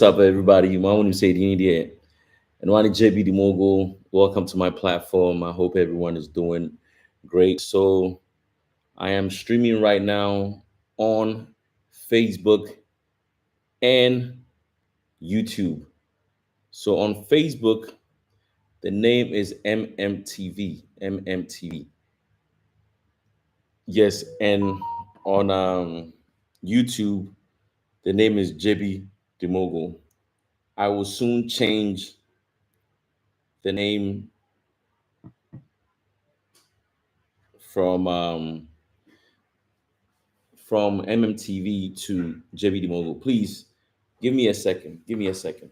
What's up, everybody? You might want to say the India and Wani Jebi the Mogul. Welcome to my platform. I hope everyone is doing great. So, I am streaming right now on Facebook and YouTube. So, on Facebook, the name is MMTV. MMTV. Yes, and on YouTube, the name is Jebi the Mogul. I will soon change the name from MMTV to Jebi Mogul. Please give me a second. Give me a second.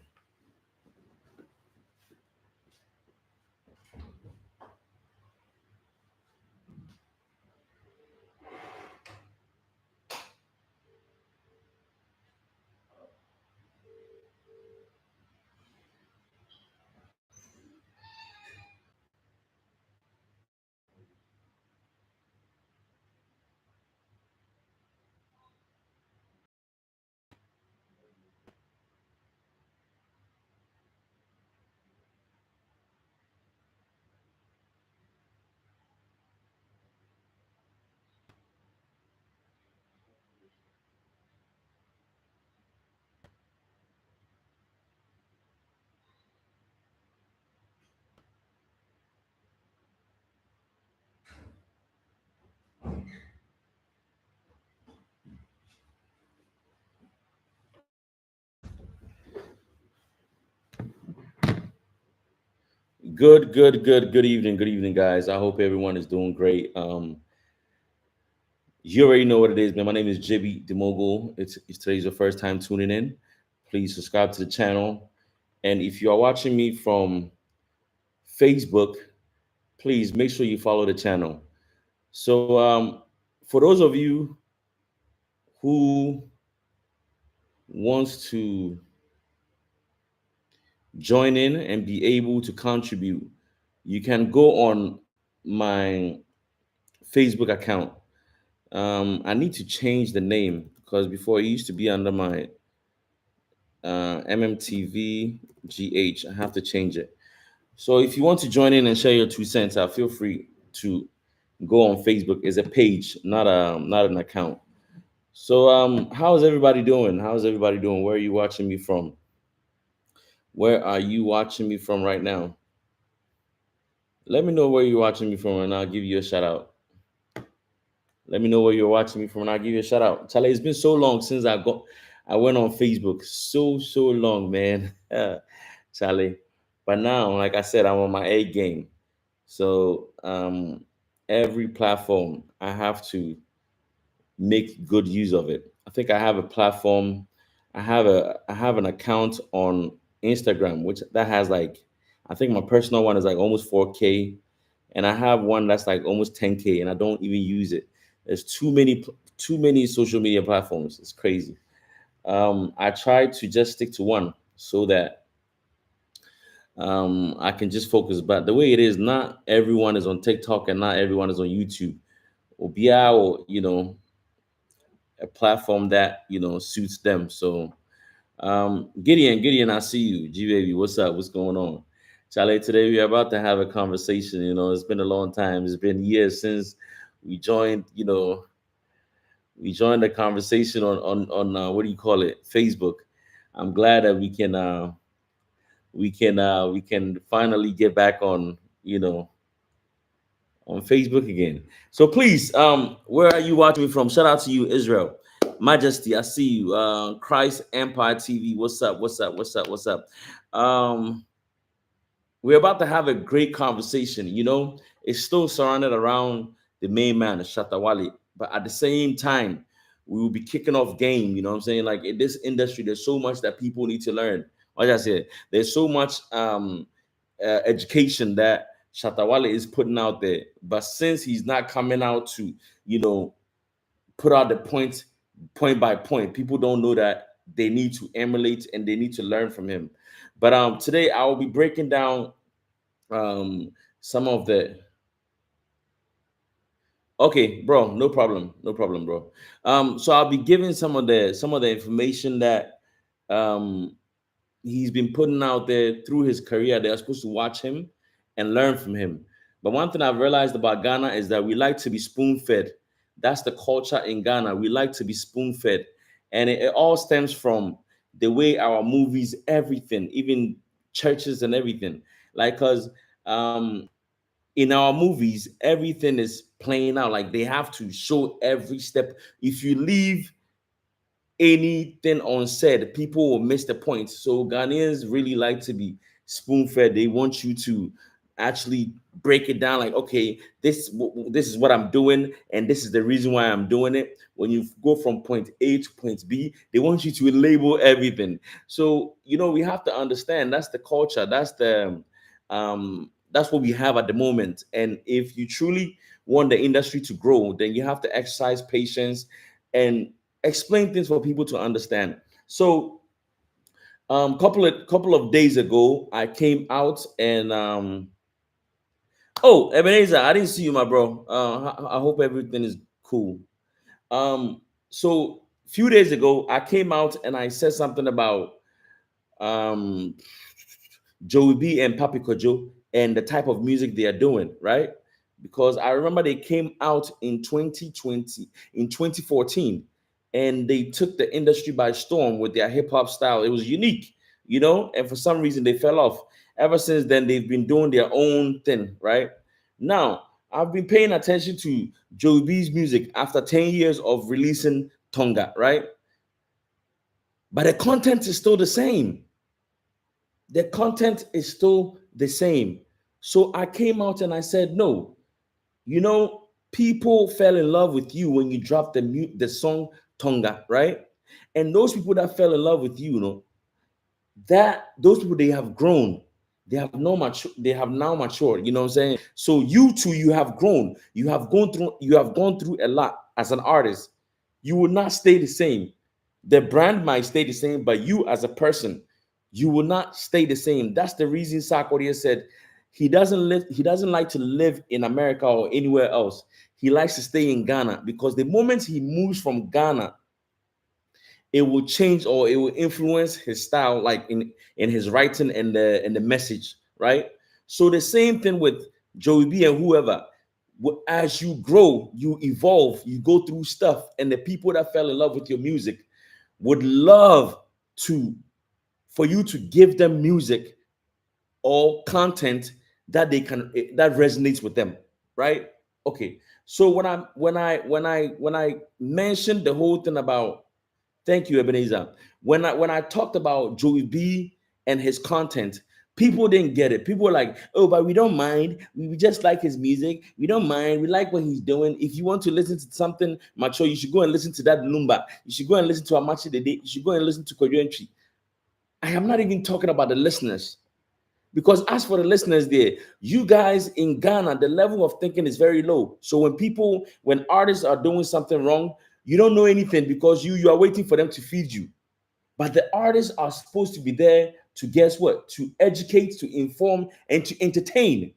Good evening, guys. I hope everyone is doing great. You already know what it is, man. My name is Jebi Mogul. It's today's your first time tuning in. Please subscribe to the channel. And if you are watching me from Facebook, please make sure you follow the channel. So, for those of you who wants to join in and be able to contribute, you can go on my Facebook account. I need to change the name because before it used to be under my MMTV GH. I have to change it. So if you want to join in and share your 2 cents, feel free to go on Facebook. It's a page, not an account. So how's everybody doing? How's everybody doing? Where are you watching me from? Where are you watching me from right now? Let me know where you're watching me from, and I'll give you a shout out. Let me know where you're watching me from, and I'll give you a shout out. Charlie, it's been so long since I went on Facebook. So long, man. Charlie. But now, like I said, I'm on my A game. So every platform I have to make good use of it. I think I have a platform. I have an account on Instagram, which that has like I think my personal one is like almost 4K, and I have one that's like almost 10K, and I don't even use it. There's too many social media platforms. It's crazy. I try to just stick to one so that I can just focus. But the way it is, not everyone is on TikTok and not everyone is on YouTube. Or BI or a platform that suits them. So Gideon, I see you. G baby, what's up? What's going on? Charlie, today we're about to have a conversation. It's been a long time. It's been years since we joined, we joined the conversation on what do you call it? Facebook. I'm glad that we can finally get back on Facebook again. So please, where are you watching me from? Shout out to you, Israel. Majesty, I see you. Christ Empire TV. What's up? What's up? What's up? What's up? Um, we're about to have a great conversation. It's still surrounded around the main man, Shatta Wale, but at the same time, we will be kicking off game. You know what I'm saying? Like in this industry, there's so much that people need to learn. Like I said, there's so much education that Shatta Wale is putting out there. But since he's not coming out to, put out the point by point, people don't know that they need to emulate and they need to learn from him. But today I will be breaking down some of the. Okay, bro, no problem, bro. So I'll be giving some of the information that he's been putting out there through his career. They are supposed to watch him and learn from him. But one thing I've realized about Ghana is that we like to be spoon fed. That's the culture in Ghana. We like to be spoon fed. And it all stems from the way our movies, everything, even churches and everything. Like, because in our movies, everything is playing out. Like, they have to show every step. If you leave anything unsaid, people will miss the point. So Ghanaians really like to be spoon fed. They want you to actually break it down. Like, okay, this is what I'm doing, and this is the reason why I'm doing it. When you go from point A to point B, they want you to label everything. So we have to understand that's the culture. That's what we have at the moment. And if you truly want the industry to grow, then you have to exercise patience and explain things for people to understand. So, couple of days ago, I came out and oh, Ebenezer, I didn't see you, my bro. I hope everything is cool. So few days ago, I came out and I said something about um Joey and Papi Cojo and the type of music they are doing, right? Because I remember they came out in 2020, in 2014, and they took the industry by storm with their hip hop style. It was unique, and for some reason they fell off. Ever since then, they've been doing their own thing, right? Now, I've been paying attention to Joey B's music after 10 years of releasing Tonga, right? But the content is still the same. The content is still the same. So I came out and I said, no, people fell in love with you when you dropped the song Tonga, right? And those people that fell in love with you, that those people, they have grown. They have now matured, you know what I'm saying? So you too, you have grown. You have gone through a lot as an artist. You will not stay the same. The brand might stay the same, but you as a person, you will not stay the same. That's the reason Sarkodie said he doesn't like to live in America or anywhere else. He likes to stay in Ghana because the moment he moves from Ghana, it will change or it will influence his style, like in his writing and the message, right? So the same thing with Joey B and whoever. As you grow, you evolve, you go through stuff, and the people that fell in love with your music would love to for you to give them music or content that resonates with them, right? Okay. So when I mentioned the whole thing about, thank you, Ebenezer. When I talked about Joey B and his content, people didn't get it. People were like, "Oh, but we don't mind. We just like his music. We don't mind. We like what he's doing. If you want to listen to something mature, you should go and listen to that Lumba. You should go and listen to Amachi Dede. You should go and listen to Kojo Entry." I am not even talking about the listeners. Because as for the listeners there, you guys in Ghana, the level of thinking is very low. So when artists are doing something wrong, you don't know anything because you are waiting for them to feed you. But the artists are supposed to be there to, guess what? To educate, to inform, and to entertain.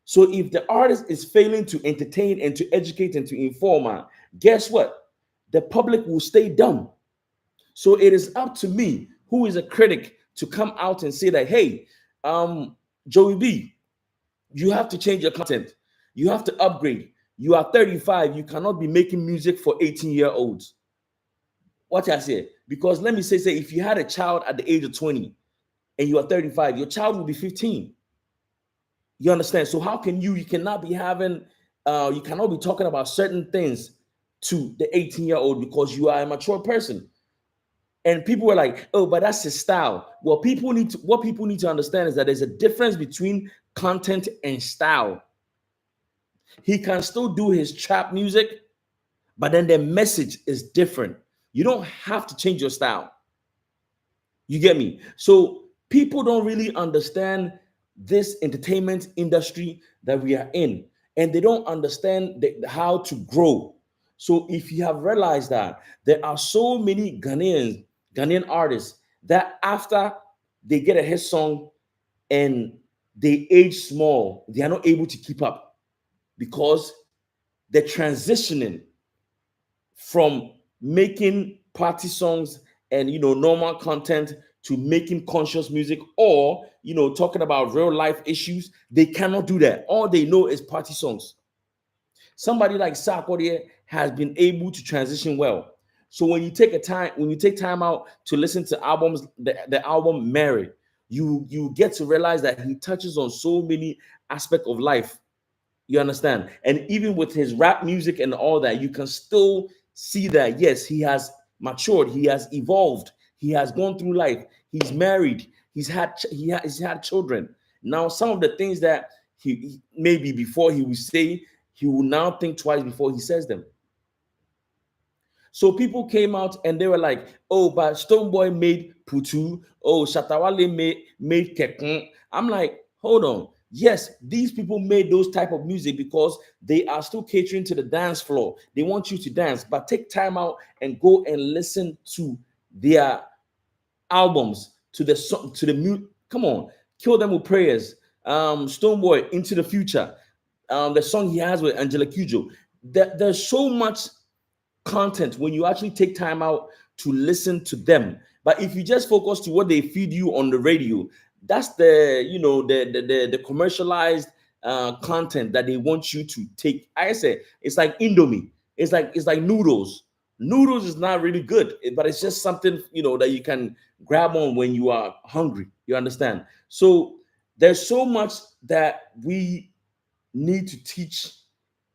So if the artist is failing to entertain and to educate and to inform, guess what? The public will stay dumb. So it is up to me, who is a critic, to come out and say that, hey, Joey B, you have to change your content. You have to upgrade. You are 35. You cannot be making music for 18-year-olds. What I say? Because let me say, if you had a child at the age of 20 and you are 35, your child will be 15. You understand? So how can you cannot be having, you cannot be talking about certain things to the 18-year-old because you are a mature person. And people were like, "Oh, but that's his style." Well, what people need to understand is that there's a difference between content and style. He can still do his trap music, but then the message is different. You don't have to change your style. You get me? So people don't really understand this entertainment industry that we are in, and they don't understand how to grow. So if you have realized that there are so many Ghanaian artists that after they get a hit song and they age small, they are not able to keep up because they're transitioning from making party songs and normal content to making conscious music or talking about real life issues. They cannot do that. All they know is party songs. Somebody like Sarkodie has been able to transition well. So when you take time out to listen to albums, the album Mary, you get to realize that he touches on so many aspects of life. You understand? And even with his rap music and all that, you can still see that, yes, he has matured, he has evolved, he has gone through life, he's married, he's had children. Now, some of the things that maybe before he would say, he will now think twice before he says them. So people came out and they were like, oh, but Stonebwoy made Putu. Oh, Shatta made Kekun. I'm like, hold on. Yes, these people made those type of music because they are still catering to the dance floor. They want you to dance, but take time out and go and listen to their albums, to the song, to the mute. Come on, Kill Them with Prayers. Stonebwoy, Into the Future. The song he has with Angela Cojo. There's so much content when you actually take time out to listen to them. But if you just focus to what they feed you on the radio, that's the commercialized content that they want you to take. I say it's like Indomie. It's like noodles. Noodles is not really good, but it's just something that you can grab on when you are hungry. You understand? So there's so much that we need to teach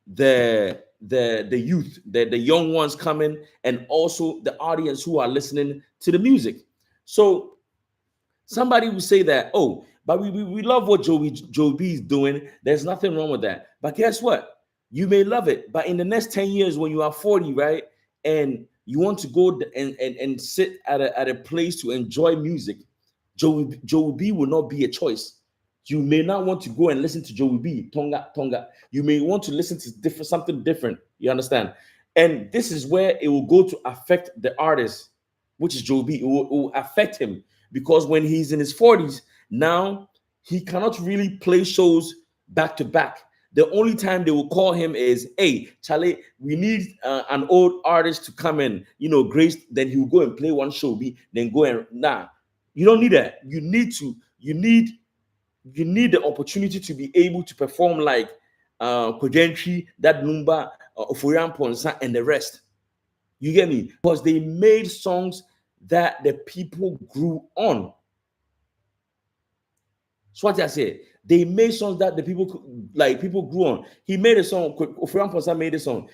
the youth, the young ones coming, and also the audience who are listening to the music. So somebody will say that, oh, but we love what Jebi is doing. There's nothing wrong with that. But guess what? You may love it, but in the next 10 years, when you are 40, right, and you want to go and sit at a place to enjoy music, Jebi will not be a choice. You may not want to go and listen to Jebi, Tonga. You may want to listen to something different. You understand? And this is where it will go to affect the artist, which is Jebi. It will affect him because when he's in his 40s, now he cannot really play shows back to back. The only time they will call him is, hey, Charlie, we need an old artist to come in, grace. Then he will go and play one show, then go and you don't need that. You need the opportunity to be able to perform like Kojo, that Numba, Oforian Ponsa, and the rest. You get me? Because they made songs that the people grew on. So what I say, they made songs that the people grew on. He made a song. Oforian Ponsa made a song.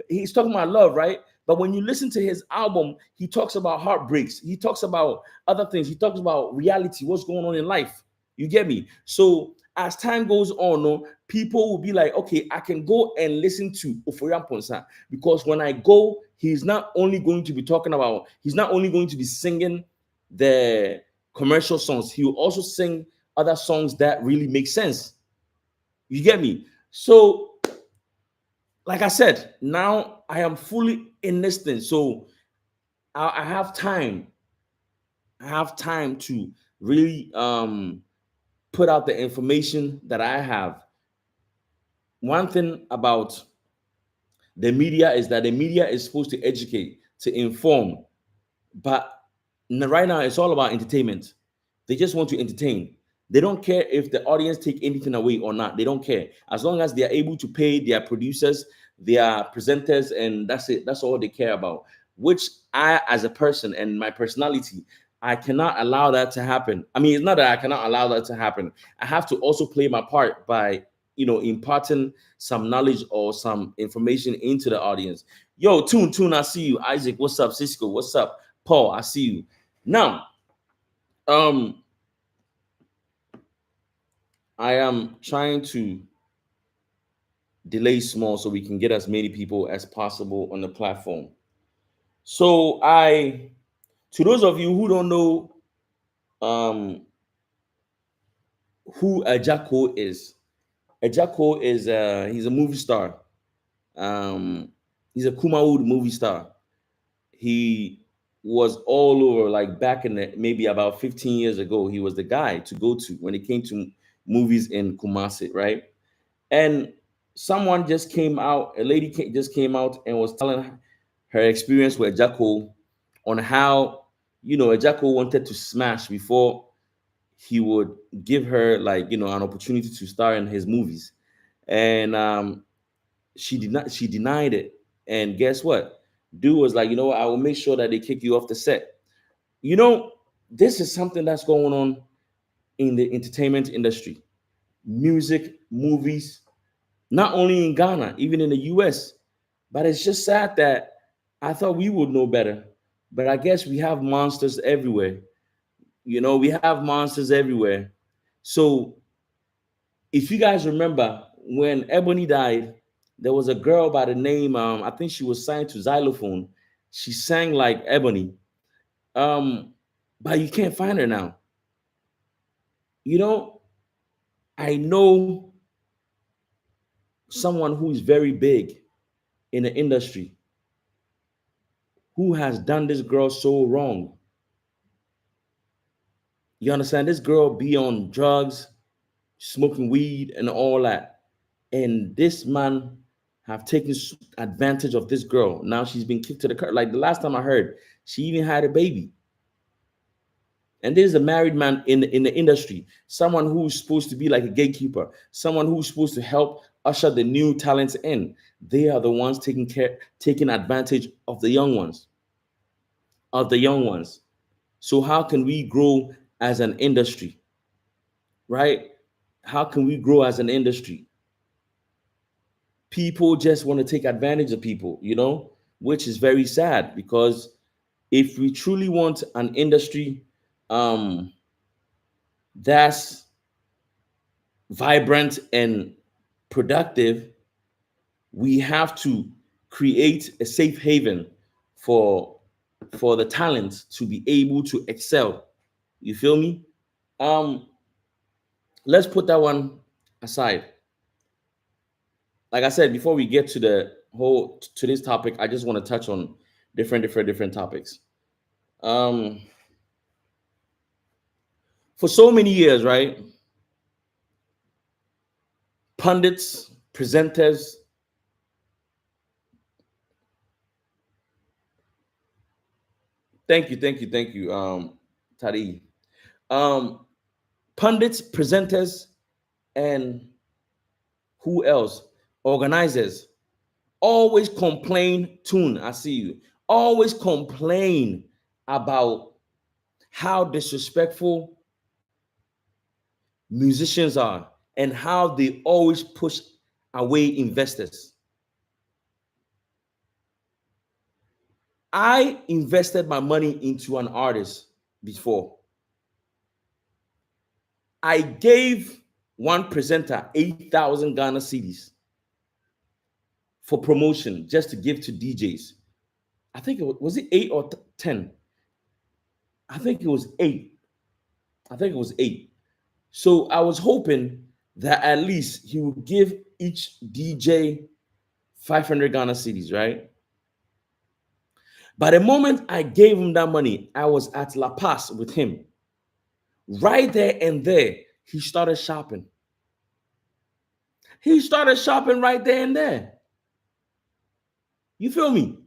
He's talking about love, right? But when you listen to his album, he talks about heartbreaks. He talks about other things. He talks about reality, what's going on in life. You get me? So as time goes on, people will be like, okay, I can go and listen to Oforian Ponsa because when I go, he's not only going to be singing the commercial songs, he will also sing other songs that really make sense. You get me? So like I said, now I am fully in this thing. So I have time. I have time to really put out the information that I have. One thing about the media is that the media is supposed to educate, to inform. But right now, it's all about entertainment. They just want to entertain. They don't care if the audience take anything away or not. They don't care. As long as they are able to pay their producers, their presenters, and that's it. That's all they care about. Which I, as a person and my personality, I cannot allow that to happen. I mean, it's not that I cannot allow that to happen. I have to also play my part by, imparting some knowledge or some information into the audience. Yo, Tune, I see you. Isaac, what's up? Cisco, what's up? Paul, I see you. Now, I am trying to delay small so we can get as many people as possible on the platform. So to those of you who don't know who Ejako is, he's a movie star. He's a Kumawood movie star. He was all over, like back in maybe about 15 years ago. He was the guy to go to when it came to movies in Kumasi, right? And someone just came out, just came out and was telling her experience with Jacko on how, Ejako wanted to smash before he would give her, like, an opportunity to star in his movies. And she denied it. And guess what? Dude was like, I will make sure that they kick you off the set. You know, this is something that's going on in the entertainment industry, music, movies, not only in Ghana, even in the US. But it's just sad that I thought we would know better. But I guess we have monsters everywhere. We have monsters everywhere. So if you guys remember, when Ebony died, there was a girl by the name, I think she was signed to Xylophone. She sang like Ebony. Um, but you can't find her now. You know, I know someone who is very big in the industry who has done this girl so wrong. You understand? This girl be on drugs, smoking weed, and all that. And this man have taken advantage of this girl. Now she's been kicked to the curb. Like the last time I heard, she even had a baby. And this is a married man in the industry, someone who's supposed to be like a gatekeeper, someone who's supposed to help usher the new talents in. They are the ones taking advantage of the young ones, So how can we grow as an industry, right? How can we grow as an industry? People just want to take advantage of people, which is very sad, because if we truly want an industry that's vibrant and productive, we have to create a safe haven for the talent to be able to excel. You feel me? Let's put that one aside. Like I said, before we get to the whole today's topic, I just want to touch on different topics. For so many years, right? Pundits, presenters, thank you, Tari. Um, Pundits, presenters, and who else? Organizers always complain. Tune, I see you. Always complain about how disrespectful musicians are and how they always push away investors. I invested my money into an artist before. I gave one presenter 8,000 Ghana cedis for promotion, just to give to DJs. I think was it 8 or 10? I think it was 8. So I was hoping that at least he would give each DJ 500 Ghana cedis, right? But the moment I gave him that money, I was at La Paz with him. Right there and there, he started shopping. He started shopping right there and there. You feel me?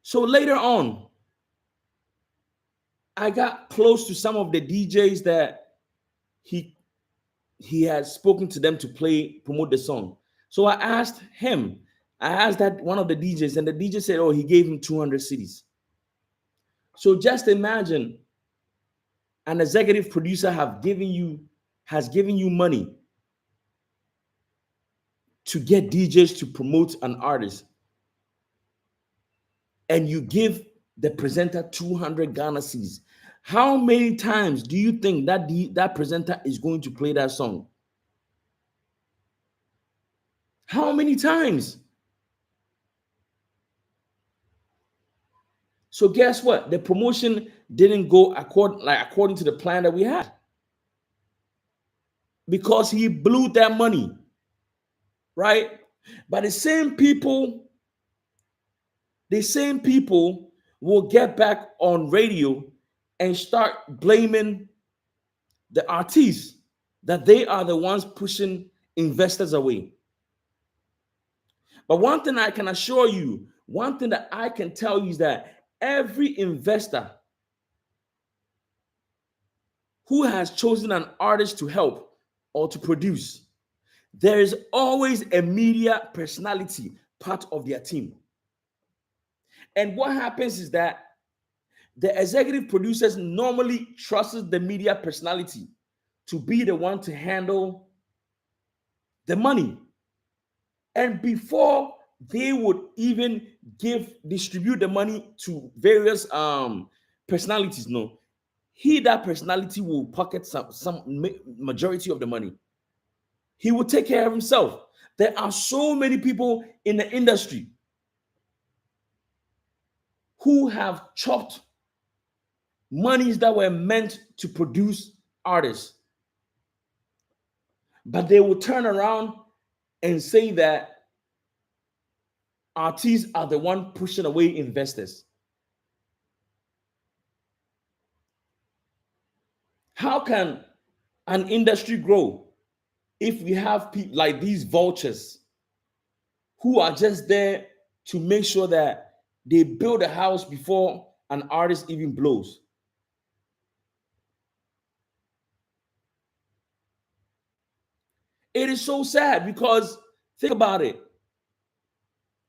So later on, I got close to some of the DJs that he had spoken to them to promote the song. So I asked that one of the DJs, and the DJ said, oh, he gave him 200 cedis. So just imagine an executive producer has given you money to get DJs to promote an artist, and you give the presenter 200 Ghana cedis. How many times do you think that presenter is going to play that song? How many times? So guess what? The promotion didn't go according to the plan that we had, because he blew that money, right? But the same people will get back on radio and start blaming the artists that they are the ones pushing investors away. But one thing I can assure you, one thing that I can tell you is that Every investor who has chosen an artist to help or to produce, there is always a media personality part of their team. And what happens is that the executive producers normally trust the media personality to be the one to handle the money. And before they would even distribute the money to various personalities, no, that personality will pocket some majority of the money. He will take care of himself. There are so many people in the industry who have chopped monies that were meant to produce artists, but they will turn around and say that artists are the one pushing away investors. How can an industry grow if we have people like these vultures who are just there to make sure that they build a house before an artist even blows? It is so sad because think about it.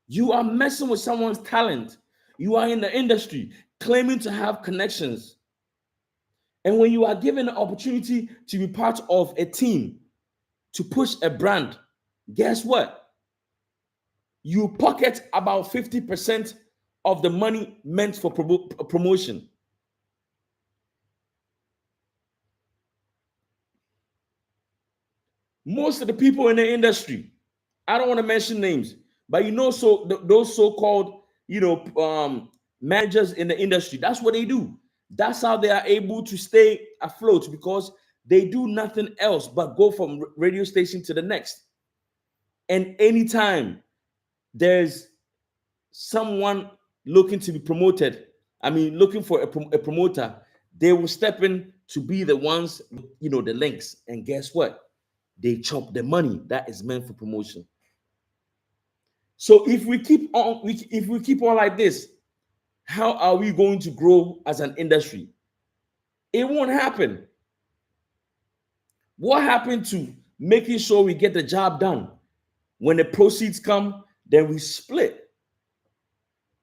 You are messing with someone's talent. You are in the industry claiming to have connections. And when you are given the opportunity to be part of a team to push a brand, guess what? You pocket about 50% of the money meant for promotion. Most of the people in the industry, I don't want to mention names, but those so-called managers in the industry, that's what they do. That's how they are able to stay afloat, because they do nothing else but go from radio station to the next. And anytime there's someone looking to be promoted, looking for a promoter, they will step in to be the ones, the links. And guess what? They chop the money that is meant for promotion. So if we keep on like this, how are we going to grow as an industry? It won't happen. What happened to making sure we get the job done? When the proceeds come, then we split.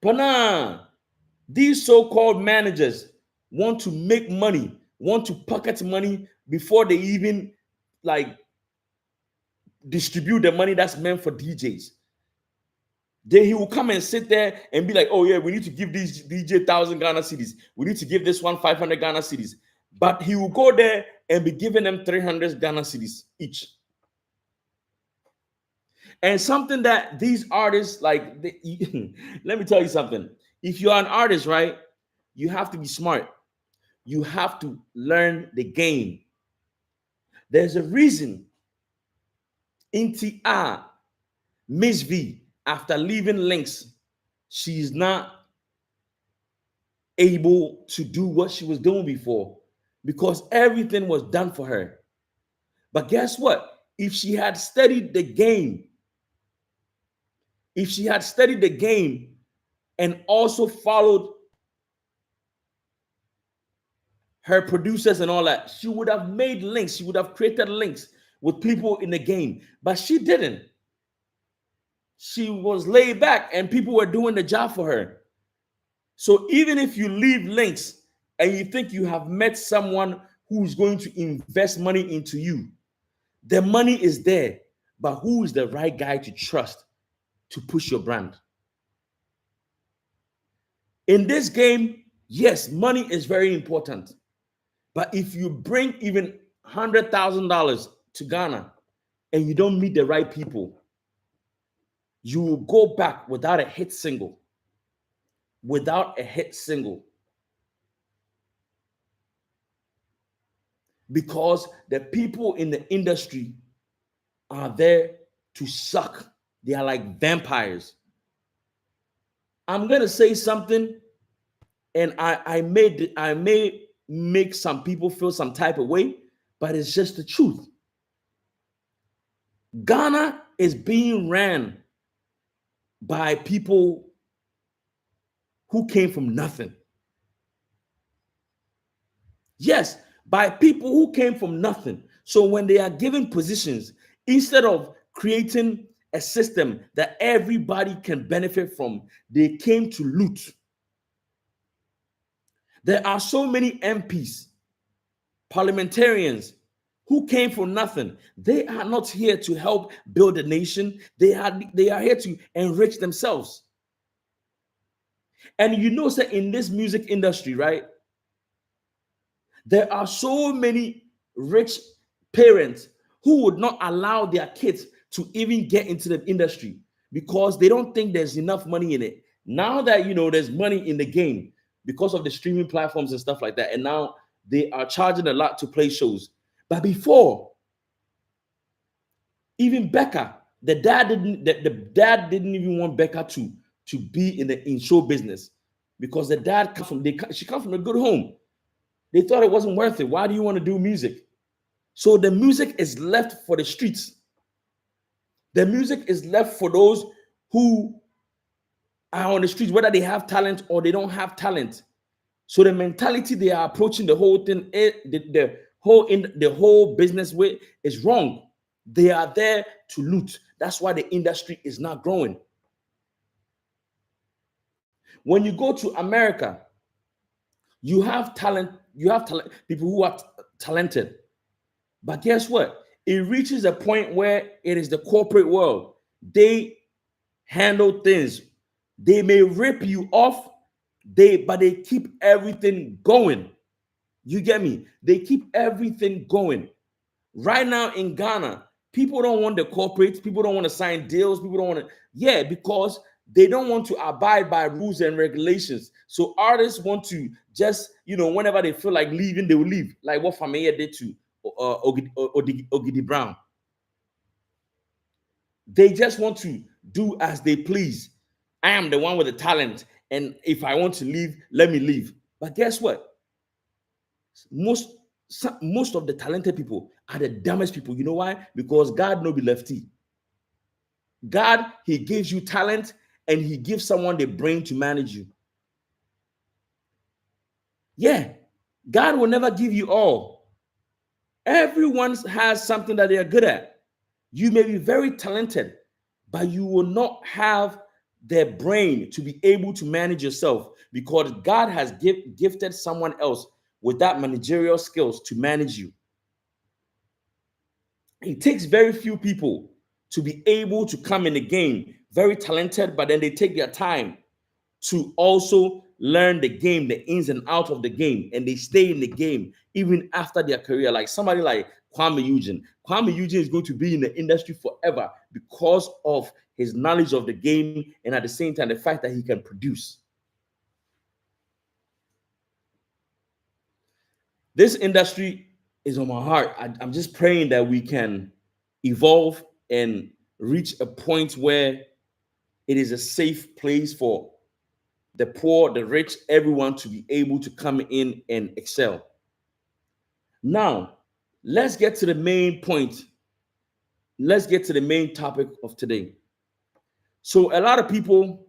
But nah, these so-called managers want to make money, want to pocket money before they even like distribute the money that's meant for DJs. Then he will come and sit there and be like, oh yeah, we need to give these DJ 1,000 Ghana cedis. We need to give this one 500 Ghana cedis. But he will go there and be giving them 300 Ghana cedis each. And something that these artists let me tell you something. If you're an artist, right, you have to be smart. You have to learn the game. There's a reason Inti Miss V, after leaving Links, she's not able to do what she was doing before, because everything was done for her. But guess what? If she had studied the game, and also followed her producers and all that, she would have made links. She would have created links with people in the game. But she didn't. She was laid back and people were doing the job for her. So even if you leave links and you think you have met someone who's going to invest money into you, the money is there, but who is the right guy to trust to push your brand? In this game, yes, money is very important. But if you bring even $100,000 to Ghana and you don't meet the right people, you will go back without a hit single. Because the people in the industry are there to suck. They are like vampires. I'm going to say something, and I may make some people feel some type of way, but it's just the truth. Ghana is being ran by people who came from nothing. Yes, by people who came from nothing. So when they are given positions, instead of creating a system that everybody can benefit from, they came to loot. There are so many MPs, parliamentarians who came from nothing. They are not here to help build a nation. They are here to enrich themselves. And you know, sir, in this music industry, right? There are so many rich parents who would not allow their kids to even get into the industry because they don't think there's enough money in it. Now that there's money in the game because of the streaming platforms and stuff like that, and now they are charging a lot to play shows. But before, even Becca, the dad didn't even want Becca to be in show business because the dad she comes from a good home. They thought it wasn't worth it. Why do you want to do music? So the music is left for the streets. The music is left for those who are on the streets, whether they have talent or they don't have talent. So the mentality they are approaching the whole thing, the whole business way is wrong. They are there to loot. That's why the industry is not growing. When you go to America, you have talent. You have talent. People who are talented. But guess what? It reaches a point where it is the corporate world. They handle things. They may rip you off, but they keep everything going. You get me? They keep everything going. Right now in Ghana, people don't want the corporates. People don't want to sign deals. People don't want to, because they don't want to abide by rules and regulations. So artists want to just, whenever they feel like leaving, they will leave. Like what Familia did to Ogidi Brown. They just want to do as they please. I am the one with the talent, and if I want to leave, let me leave. But guess what? Most of the talented people are the dumbest people. You know why? Because God no be lefty. God, he gives you talent, and he gives someone the brain to manage you. Yeah, God will never give you all. Everyone has something that they are good at. You may be very talented, but you will not have the brain to be able to manage yourself because God has gifted someone else with that managerial skills to manage you. It takes very few people to be able to come in the game, very talented, but then they take their time to also learn the game, the ins and outs of the game, and they stay in the game even after their career. Like somebody like Kwame Eugene. Kwame Eugene is going to be in the industry forever because of his knowledge of the game and at the same time, the fact that he can produce. This industry is on my heart. I'm just praying that we can evolve and reach a point where it is a safe place for the poor, the rich, everyone to be able to come in and excel. Now, let's get to the main point. Let's get to the main topic of today. So, a lot of people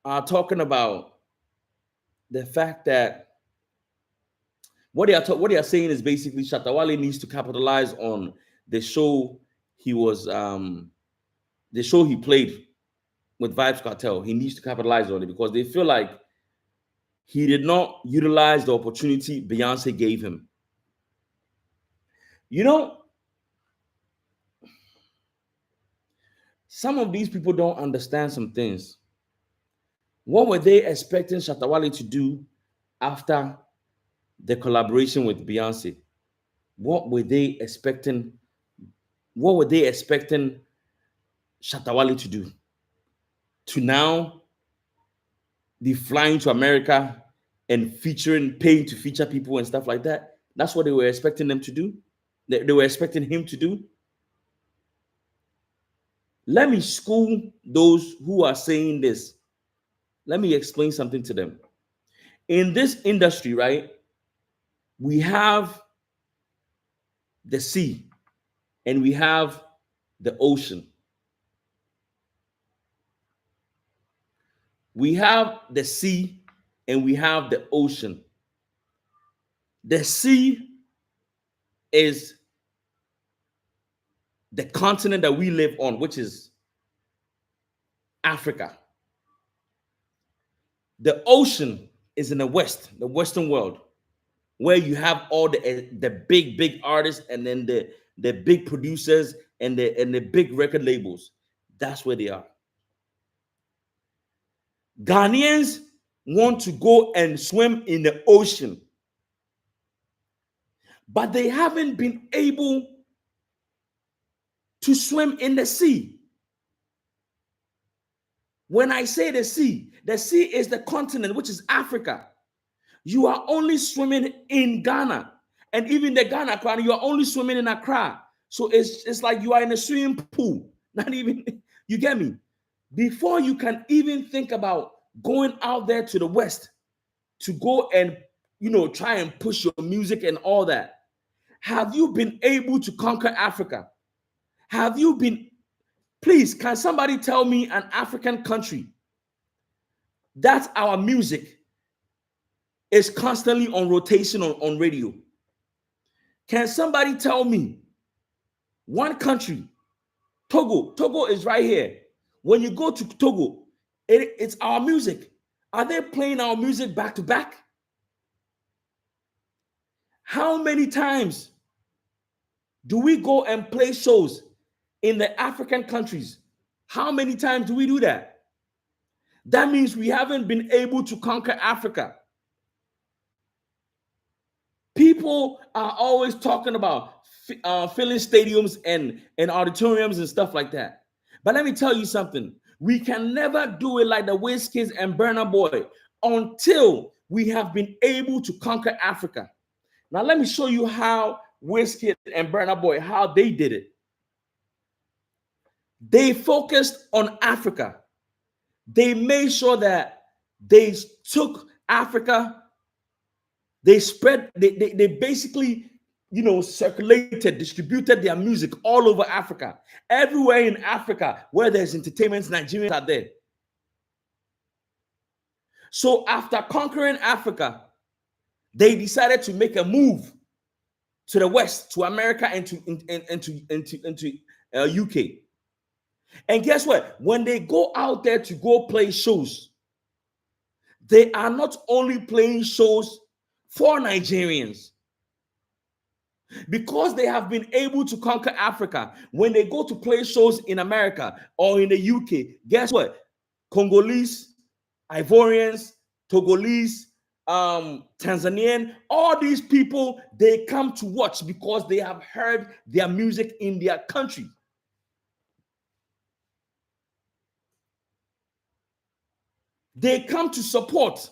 are talking about the fact that what they are saying is basically Shatta Wale needs to capitalize on the show the show he played with Vibz Kartel. He needs to capitalize on it because they feel like he did not utilize the opportunity Beyonce gave him. Some of these people don't understand some things. What were they expecting Shatta Wale to do after the collaboration with Beyonce? What were they expecting? What were they expecting Shatta Wale to do? To now be flying to America and paying to feature people and stuff like that? That's what they were expecting them to do? They were expecting him to do? Let me school those who are saying this. Let me explain something to them. In this industry, right, we have the sea and we have the ocean. We have the sea and we have the ocean. The sea is the continent that we live on, which is Africa. The ocean is in the west, the Western world, where you have all the big artists, and then the big producers and the big record labels. That's where they are. Ghanaians want to go and swim in the ocean, but they haven't been able to swim in the sea. When I say the sea is the continent, which is Africa. You are only swimming in Ghana. And even the Ghana Crowd, you are only swimming in Accra. So it's like you are in a swimming pool. Not even, you get me? Before you can even think about going out there to the West to go and, try and push your music and all that, have you been able to conquer Africa? Have you been, please, can somebody tell me an African country that our music is constantly on rotation on radio? Can somebody tell me one country? Togo is right here. When you go to Togo, it's our music. Are they playing our music back to back? How many times do we go and play shows in the African countries? How many times do we do that? That means we haven't been able to conquer Africa. People are always talking about filling stadiums and auditoriums and stuff like that. But let me tell you something. We can never do it like the Wizkids and Burna Boy until we have been able to conquer Africa. Now, let me show you how Wizkid and Burna Boy, how they did it. They focused on Africa. They made sure that they took Africa. They spread, they basically, circulated, distributed their music all over Africa. Everywhere in Africa where there's entertainment, Nigerians are there. So after conquering Africa, they decided to make a move to the West, to America, and into UK. And guess what? When they go out there to go play shows, they are not only playing shows for Nigerians. Because they have been able to conquer Africa, when they go to play shows in America or in the UK, guess what? Congolese, Ivorians, Togolese, Tanzanian, all these people, they come to watch because they have heard their music in their country. They come to support.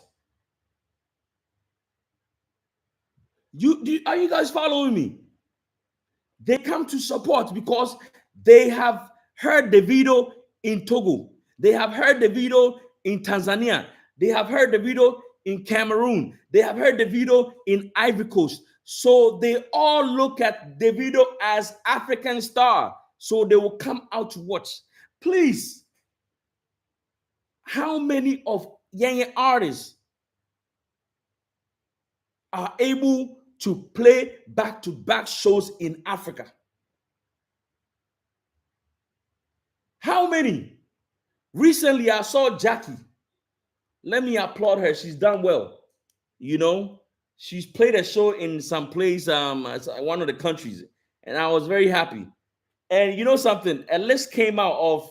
Are you guys following me? They come to support because they have heard the video in Togo. They have heard the video in Tanzania. They have heard the video in Cameroon. They have heard the video in Ivory Coast. So they all look at the video as African star. So they will come out to watch. Please, how many of young artists are able to play back-to-back shows in Africa? How many? Recently, I saw Jackie. Let me applaud her. She's done well. She's played a show in some place, one of the countries, and I was very happy. And you know something? A list came out of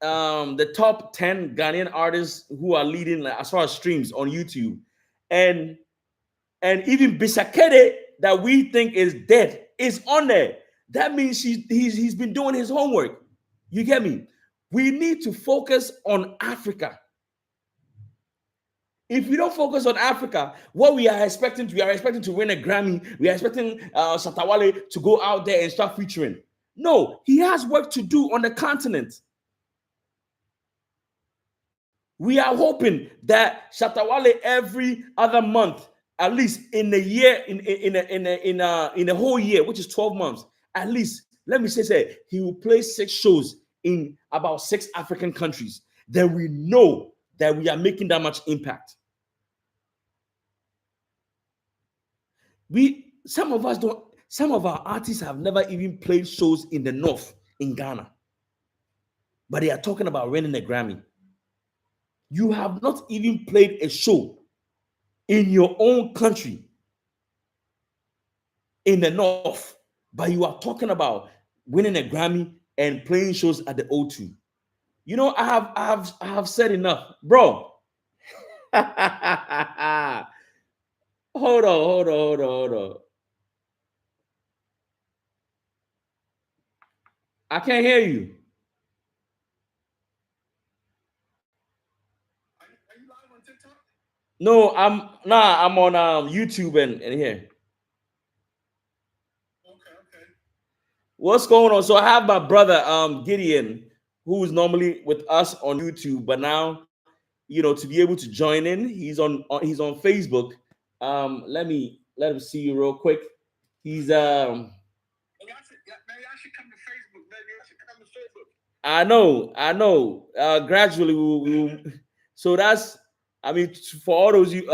the top 10 Ghanaian artists who are leading as far as streams on YouTube, and even Bisakede, that we think is dead, is on there. That means he's been doing his homework. You get me? We need to focus on Africa. If we don't focus on Africa, what we are expecting to win a Grammy. We are expecting Shatta Wale to go out there and start featuring. No, he has work to do on the continent. We are hoping that Shatta Wale every other month, at least in the year, in a whole year, which is 12 months, at least, let me say, he will play 6 shows in about 6 African countries. Then we know that we are making that much impact. Some of our artists have never even played shows in the north in Ghana, but they are talking about winning a Grammy. You have not even played a show in your own country in the north, but you are talking about winning a Grammy and playing shows at the O2. You know, I have said enough, bro. Hold on. I can't hear you. Are you live on TikTok? No, I'm on YouTube and here. Okay. What's going on? So I have my brother Gideon, who is normally with us on YouTube, but now, to be able to join in, he's on Facebook. Let him see you real quick. He's Maybe I should come to Facebook. Maybe I should come to Facebook. I know. Gradually, so that's. I mean, for all those you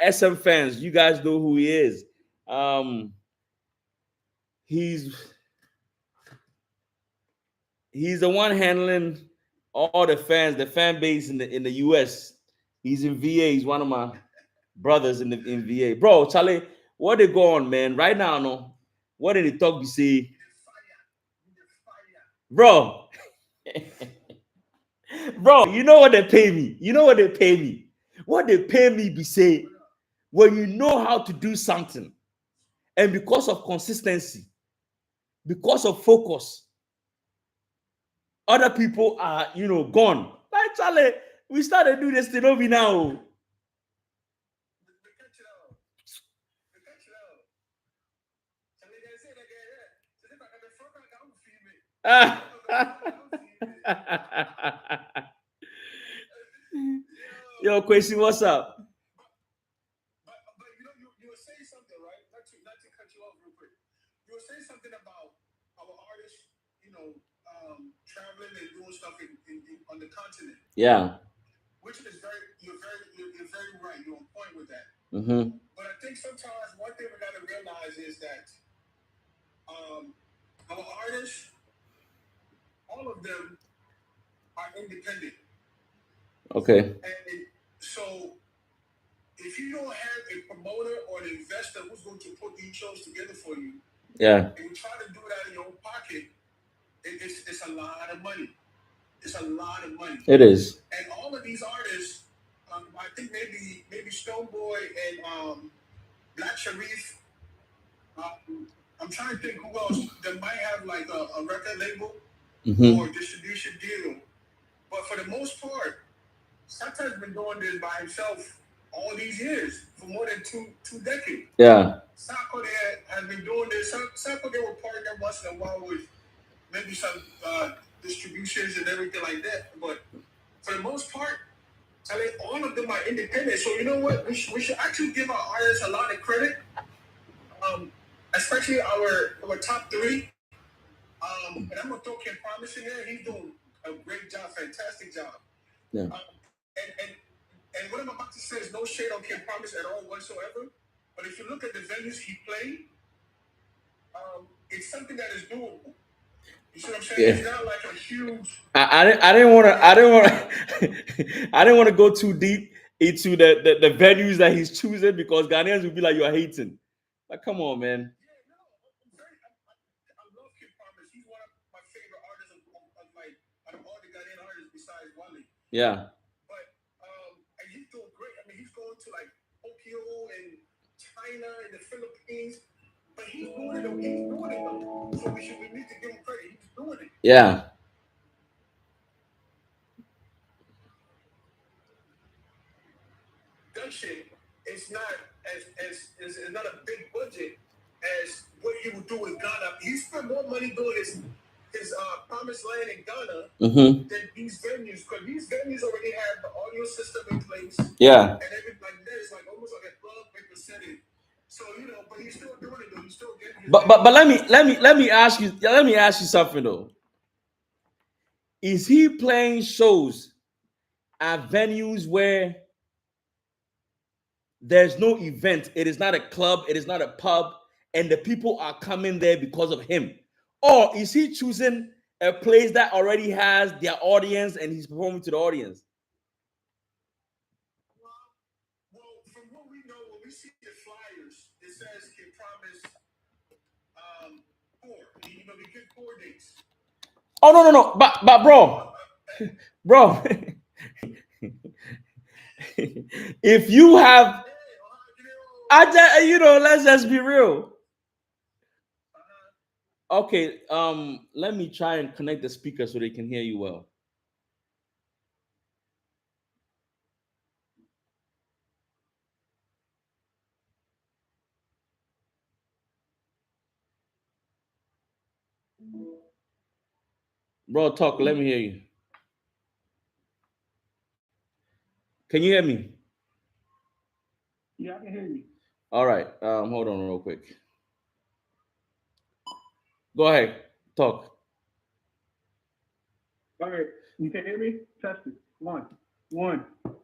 SM fans, you guys know who he is. He's the one handling all the fans, the fan base in the US. He's in VA. He's one of my brothers in VA. Bro, Charlie, what they go on, man? Right now, no. What did they talk? You say, bro. Bro, you know what they pay me? What they pay me be say, when you know how to do something, and because of consistency, because of focus, other people are, gone. Like Charlie, we started doing this thing over now. Yo, Quincy, what's up? But you were saying something, right? Not to cut you off real quick. You were saying something about our artists, traveling and doing stuff on the continent. Yeah. Which is you're very right. You're on point with that. Mm-hmm. But I think sometimes one thing we gotta realize is that our artists, all of them are independent. Okay. And so if you don't have a promoter or an investor who's going to put these shows together for you, yeah, and you try to do it out of your own pocket, it's a lot of money. It's a lot of money. It is. And all of these artists, I think maybe Stoneboy and Black Sharif. I'm trying to think who else that might have like a record label or distribution deal. But for the most part, Shatta's been doing this by himself all these years for more than two decades. Yeah. Sako has been doing this. Sako they were partnering once in a while with maybe some distributions and everything like that. But for the most part, I mean, all of them are independent. So you know what? We should actually give our artists a lot of credit. Especially our top three. And I'm gonna throw Kim Promise in there. He's doing a great job, fantastic job. Yeah. And what I'm about to say is no shade on Kim Promise at all whatsoever. But if you look at the venues he played, it's something that is doable. You see what I'm saying? Yeah. It's not like a huge. I didn't want to go too deep into the venues that he's choosing because Ghanaians will be like, you're hating. Like, come on, man. Yeah, no, I love Kim Promise. He's one of my favorite artists out of all the Ghanaian artists besides Wale. Yeah. But and he's doing great. I mean, he's going to like Tokyo and China and the Philippines. But he's doing it though. So we need to give him credit. He's doing it. Yeah. That shit, it's not it's not a big budget as what he would do in Ghana. He spent more money doing his Promised Land in Ghana than these venues, because these venues already have the audio system in place. Yeah. And everything like that is like almost like a club represented. So but he's still doing it though. He's still getting his But let me ask you something though. Is he playing shows at venues where there's no event. It is not a club. It is not a pub. And the people are coming there because of him? Or is he choosing a place that already has their audience and he's performing to the audience? Well, from what we know, when we see the flyers, it says he promised four. He get 4 dates. Oh no. But bro. If you have, let's just be real. Okay, let me try and connect the speaker so they can hear you well. Bro, talk. Let me hear you. Can you hear me? Yeah, I can hear you. All right. Hold on real quick. Go ahead. Talk. All right. You can hear me? Test it. One.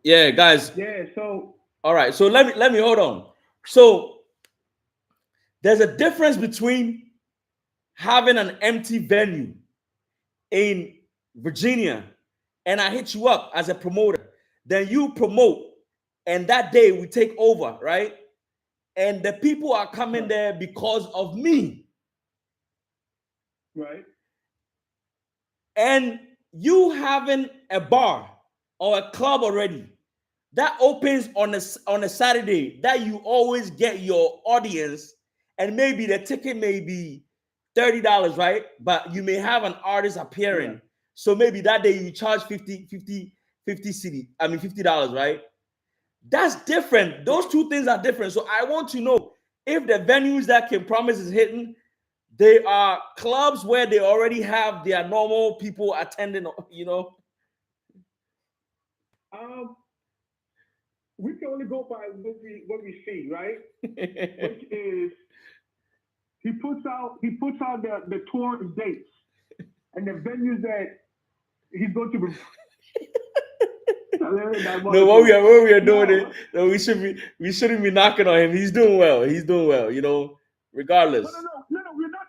Yeah, guys. Yeah, so all right. So let me hold on. So there's a difference between having an empty venue in Virginia and I hit you up as a promoter. Then you promote, and that day we take over, right? And the people are coming there because of me. Right. And you having a bar or a club already that opens on a Saturday that you always get your audience, and maybe the ticket may be $30, right? But you may have an artist appearing. Yeah. So maybe that day you charge 50 cedi. I mean $50, right? That's different. Those two things are different. So I want to know if the venues that Kim Promise is hitting, they are clubs where they already have their normal people attending, We can only go by what we see, right? Which is he puts out the tour dates and the venues that he's going to be. No, what we are doing it. No, we shouldn't be knocking on him. He's doing well. Regardless. No, we're not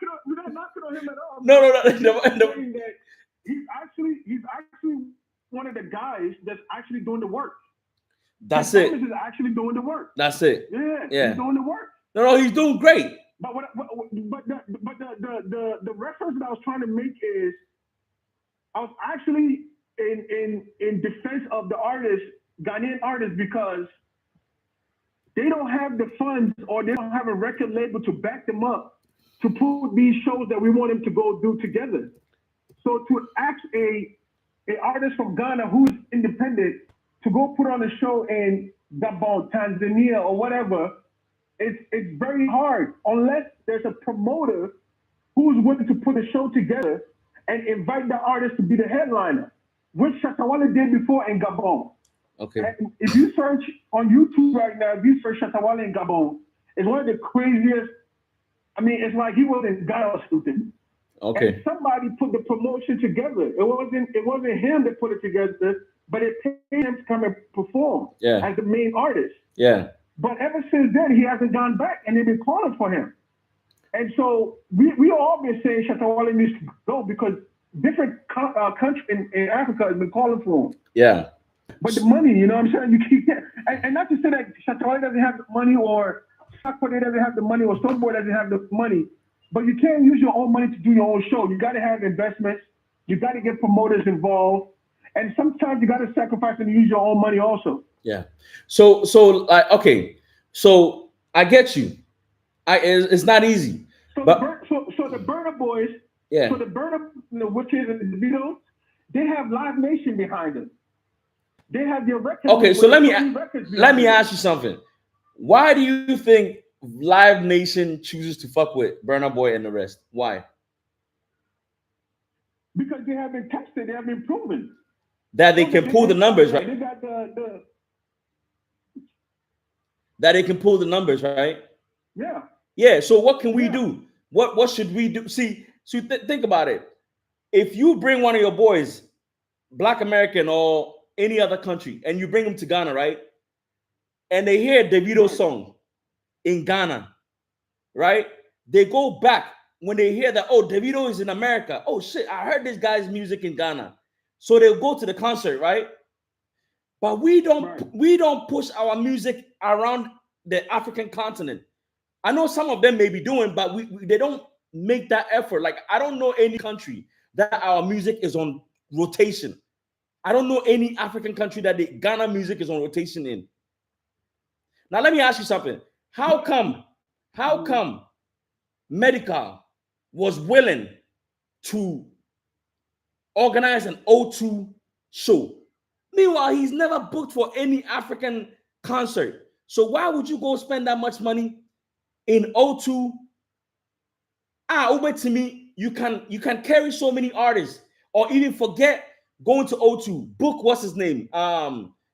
knocking on him at all. No. That he's actually one of the guys that's actually doing the work. That's it. Is actually doing the work. That's it. Yeah. He's doing the work. No, he's doing great. But the reference that I was trying to make is I was actually in defense of the artists, Ghanaian artists, because they don't have the funds or they don't have a record label to back them up to put these shows that we want them to go do together. So to ask a artist from Ghana who's independent to go put on a show in Gabon, Tanzania, or whatever, it's very hard unless there's a promoter who's willing to put a show together and invite the artist to be the headliner, which Shatta did before in Gabon. Okay. And if you search on YouTube right now, if you search Shatta in Gabon, it's one of the craziest. I mean, it's like he was in Ghana or something. Okay. And somebody put the promotion together. It wasn't him that put it together, but it paid him to come and perform as the main artist. Yeah. But ever since then, he hasn't gone back, and they've been calling for him. And so we all been saying Shatta needs to go because different countries in Africa has been calling for him. Yeah. But the money, you know what I'm saying? You keep and not to say that Shatta doesn't have the money or Sakode doesn't have the money or Stoneboy doesn't have the money, but you can't use your own money to do your own show. You got to have investments. You got to get promoters involved. And sometimes you got to sacrifice and use your own money also. Yeah. So okay. So I get you. It's not easy. So the Breda boys, so the Breda, which is in the videos, they have Live Nation behind them. They have their records. Okay, so let me ask you something. Why do you think Live Nation chooses to fuck with Burna Boy and the rest? Why? Because they have been tested, they have been proven. That they can pull the numbers, right? They got that they can pull the numbers, right? Yeah. Yeah. So what can we do? What should we do? See, so think about it. If you bring one of your boys, Black American or any other country, and you bring them to Ghana, right? And they hear Davido's song in Ghana, right? They go back when they hear that, oh, Davido is in America. Oh shit, I heard this guy's music in Ghana. So they'll go to the concert, right? But we don't push our music around the African continent. I know some of them may be doing, but they don't make that effort. Like, I don't know any country that our music is on rotation. I don't know any African country that the Ghana music is on rotation in. Now, let me ask you something. How come Medical was willing to organize an O2 show? Meanwhile, he's never booked for any African concert. So why would you go spend that much money in O2? Over to me, you can carry so many artists, or even forget going to O2. Book, what's his name?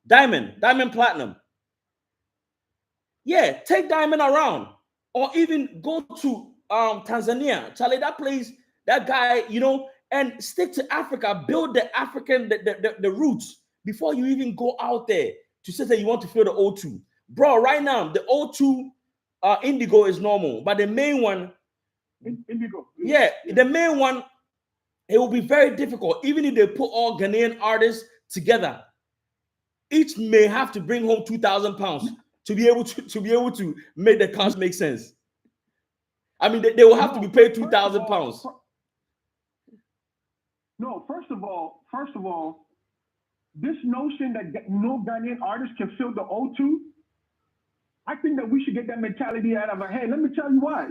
Diamond Platinum. Yeah, take Diamond around, or even go to Tanzania. Charlie, that place, that guy, and stick to Africa. Build the African the roots before you even go out there to say that you want to feel the O2. Bro, right now the O2 Indigo is normal, but the main one, Indigo. Yeah, the main one, it will be very difficult. Even if they put all Ghanaian artists together, each may have to bring home 2,000 pounds to be able to make the cost make sense. I mean, they will have to be paid 2,000 pounds. No, first of all, this notion that no Ghanaian artist can fill the O2, I think that we should get that mentality out of our head. Let me tell you why.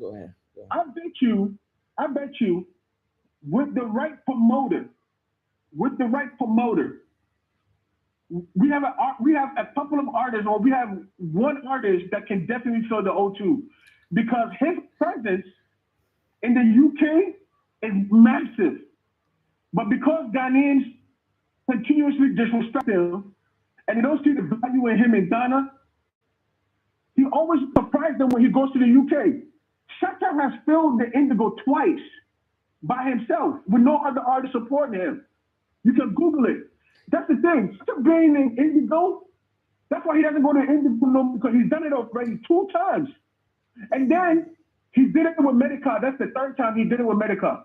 Go ahead. I bet you, with the right promoter, we have a couple of artists, or we have one artist that can definitely fill the O2, because his presence in the UK is massive. But because Ghanaians continuously disrespect him and they don't see the value in him in Ghana, he always surprises them when he goes to the UK. Shatta has filled the Indigo twice by himself with no other artist supporting him. You can Google it. That's the thing. Shatta being in Indigo, that's why he doesn't go to Indigo no more, because he's done it already 2 times. And then he did it with Medica. That's the 3rd time he did it with Medica.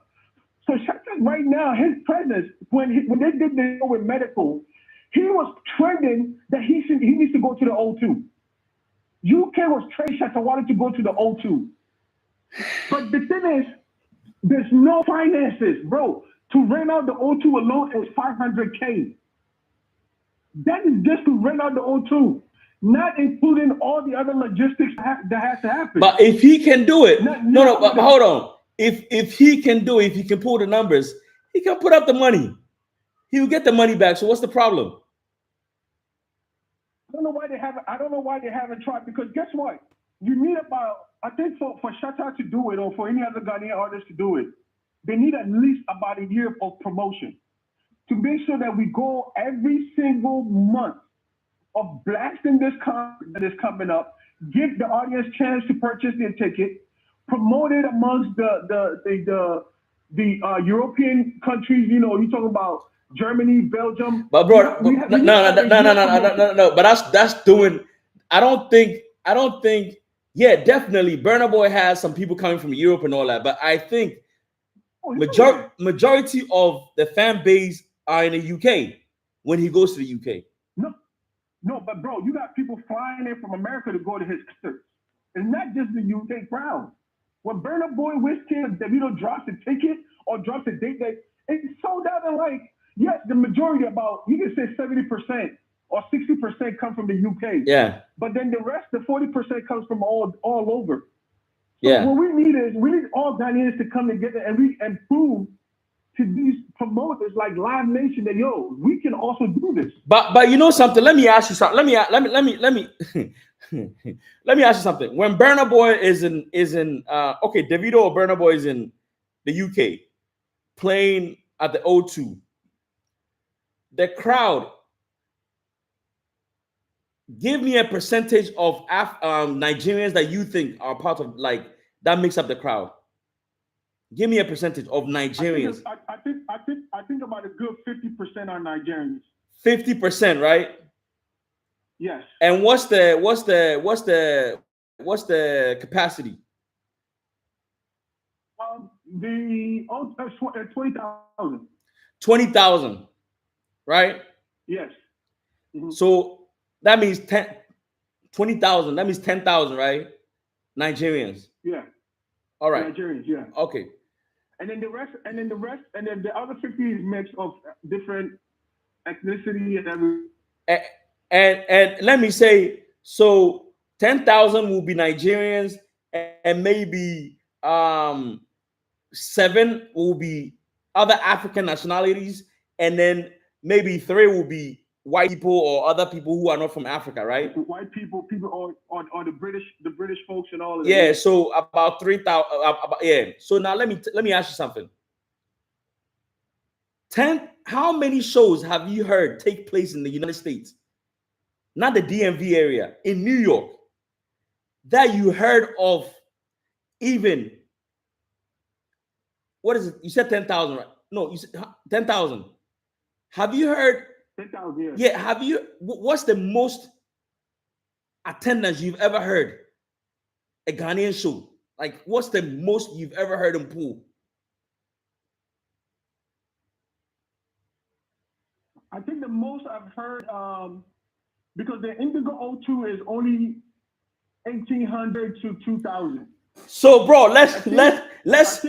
So Shatta right now, his presence, when they did the show with Medical, he was trending that he needs to go to the O2. UK was trending Shatta wanted to go to the O2. But the thing is, there's no finances, bro. To rent out the O2 alone is $500K. That is just to rent out the O2, not including all the other logistics that has to happen. But if he can do it, but hold on. If he can do it, if he can pull the numbers, he can put up the money. He will get the money back. So what's the problem? I don't know why they haven't tried, because guess what? You need I think for Shatta to do it, or for any other Ghanaian artist to do it, they need at least about a year of promotion to make sure that we go every single month of blasting this concert that is coming up, give the audience chance to purchase their ticket, promote it amongst the European countries. You talk about Germany, Belgium. But bro, no. But that's doing. I don't think. Yeah, definitely. Burna Boy has some people coming from Europe and all that. But I think majority of the fan base are in the UK when he goes to the UK. No, but bro, you got people flying in from America to go to his concerts. It's not just the UK crowd. When Burna Boy, Whiskey, and Davido drops a ticket or drops a date, that it's sold out. And like, yes, the majority, about, you can say 70% or 60% come from the UK. Yeah. But then the rest, the 40% comes from all over. So yeah. What we need all Ghanaians to come together and prove to these promoters like Live Nation that we can also do this. But you know something? Let me ask you something. Let me let me ask you something. When Burna Boy is in Davido or Burna Boy is in the UK playing at the O2, the crowd, give me a percentage of Nigerians that you think are part of, like, that makes up the crowd. Give me a percentage of Nigerians. I think about a good 50% are Nigerians. 50%, right? Yes. And what's the capacity? The 20,000. 20,000, right? Yes. So that means 20,000. That means 10,000, right? Nigerians. Yeah. All right. Nigerians, yeah. Okay. And then the rest, and then the other 50 is mix of different ethnicity and everything. And let me say, so 10,000 will be Nigerians, and maybe 7 will be other African nationalities, and then maybe 3 will be white people or other people who are not from Africa, right? White people or the British folks and all of that. Yeah, so about 3,000. Yeah. So now let me ask you something. How many shows have you heard take place in the United States? Not the DMV area, in New York, that you heard of even, what is it? You said 10,000, right? No, you said 10,000. Have you heard? 10,000, yeah. Have you? What's the most attendance you've ever heard a Ghanaian show? Like, what's the most you've ever heard in pool? I think the most I've heard, because the Indigo O2 is only 1,800 to 2,000. So, bro, let's use that. Let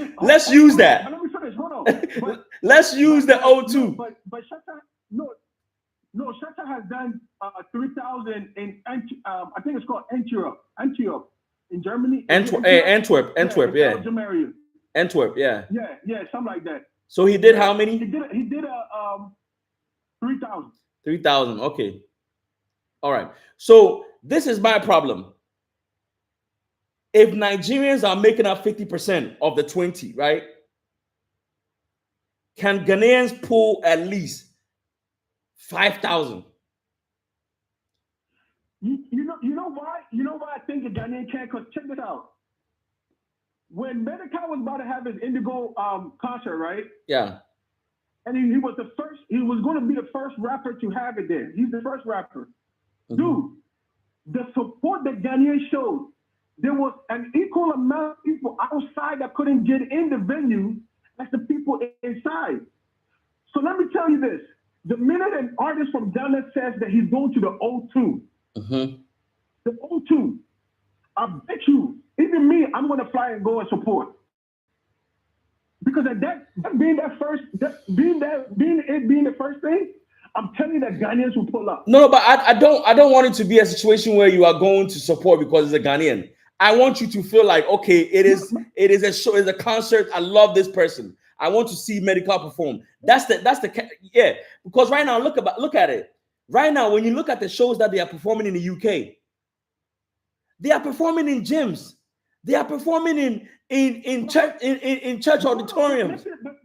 me finish. Hold on. Let's use the O2. But Shatta, no, Shatta has done 3,000 in I think it's called Antwerp in Germany. Antwerp, yeah. Belgium area. Antwerp, yeah. Yeah, something like that. So he did how many? He did 3,000. 3,000. Okay. All right. So this is my problem. If Nigerians are making up 50% of the 20, right? Can Ghanaians pull at least 5,000? You know why? You know why I think a Ghanaian can't? Because check this out. When Medica was about to have his Indigo concert, right? Yeah. And he was the first. He was going to be the first rapper to have it there. He's the first rapper. Mm-hmm. Dude, the support that Ghanaians showed, there was an equal amount of people outside that couldn't get in the venue as the people inside. So let me tell you this. The minute an artist from Ghana says that he's going to the O2, the O2, I bet you, even me, I'm going to fly and go and support. Because being the first thing, I'm telling you that Ghanaians will pull up. No, but I don't want it to be a situation where you are going to support because it's a Ghanaian. I want you to feel like, okay, it is a show, it's a concert. I love this person. I want to see Medical perform. That's the yeah. Because right now, look at it. Right now, when you look at the shows that they are performing in the UK, they are performing in gyms. They are performing in church auditoriums. But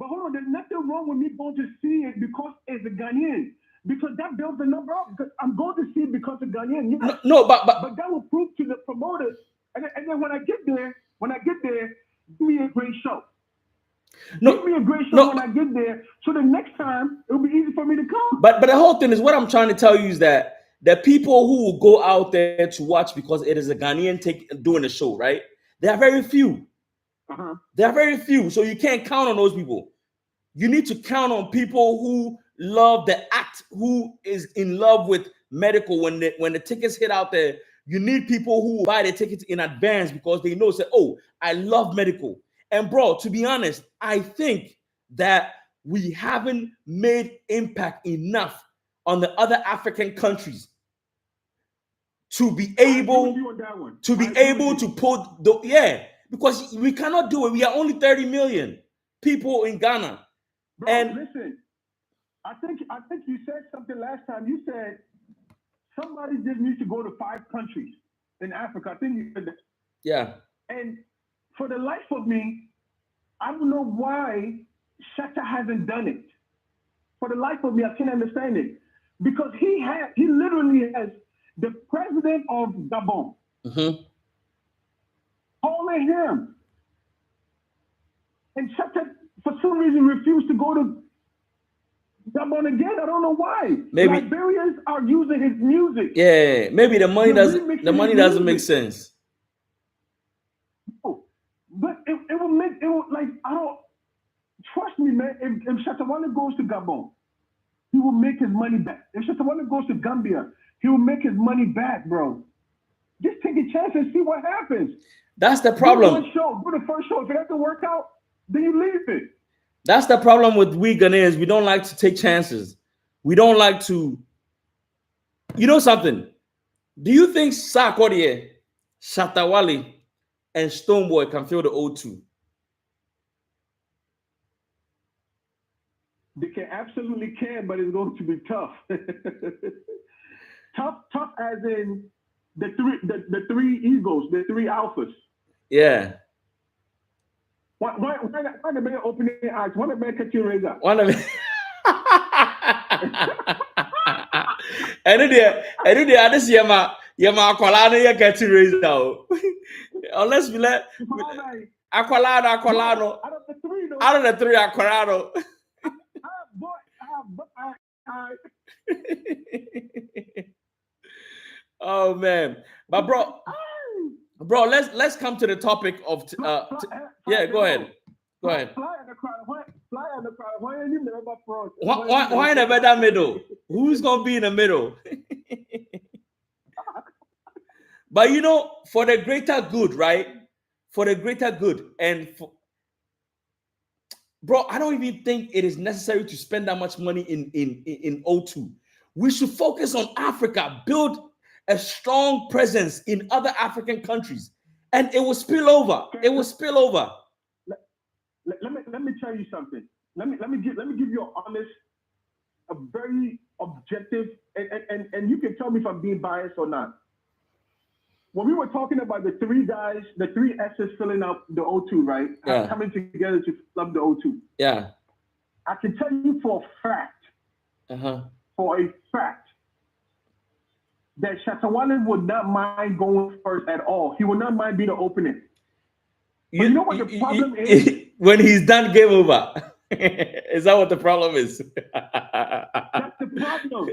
hold on. There's nothing wrong with me going to see it because it's a Ghanaian. Because that builds the number up. Because I'm going to see it because it's Ghanaian. Yes. No, but that will prove to the promoters. And then when I get there, give me a great show. Give me a great show when I get there. So the next time it'll be easy for me to come. But the whole thing is, what I'm trying to tell you is that the people who will go out there to watch because it is a Ghanaian doing the show, right? There are very few. There are very few. So you can't count on those people. You need to count on people who love the act, who is in love with Medical. When the tickets hit out there, you need people who buy the tickets in advance because they know, say, oh, I love Medical. And bro, to be honest, I think that we haven't made impact enough on the other African countries to be able to put because we cannot do it. We are only 30 million people in Ghana. Bro, and listen, I think you said something last time. You said somebody just needs to go to 5 countries in Africa. I think you said that. Yeah. And for the life of me, I don't know why Shatta hasn't done it. For the life of me, I can't understand it. Because he literally has the president of Gabon calling him. And Shatta, for some reason, refused to go to Gabon again. I don't know why. Maybe Liberians are using his music. yeah, maybe the money doesn't make sense. Oh, but it will like I don't trust me, man. If Shatta goes to Gabon, he will make his money back. If Shatta goes to Gambia, he will make his money back, bro. Just take a chance and see what happens. That's the problem. Do the first show. If it doesn't work out, then you leave it. That's the problem with we Ghanaians. We don't like to take chances. We don't like to. You know something? Do you think Sarkodie, Shatta and Stonebwoy can fill the O2? They absolutely can, but it's going to be tough. tough as in the three egos, the three alphas. Yeah. Why the man open their eyes? Why the man cut your razor? This yama akwalano ya get raised now. Unless we let akwalano out of the three akwalano. Oh man, but bro, let's come to the topic of yeah. Go ahead. Fly in the crowd. Why are you never front? Why never that middle? Who's gonna be in the middle? But you know, for the greater good, right? For the greater good, and bro, I don't even think it is necessary to spend that much money in O2. We should focus on Africa, build a strong presence in other African countries, and it will spill over. It will spill over. Let me tell you something. Let me give you a very objective, and you can tell me if I'm being biased or not. When we were talking about the three guys, the three S's filling up the O2, right? Yeah. Coming together to fill up the O2. Yeah. I can tell you for a fact, that Shatta would not mind going first at all. He would not mind being the opening. You know what the problem is? When he's done, game over. Is that what the problem is? That's the problem.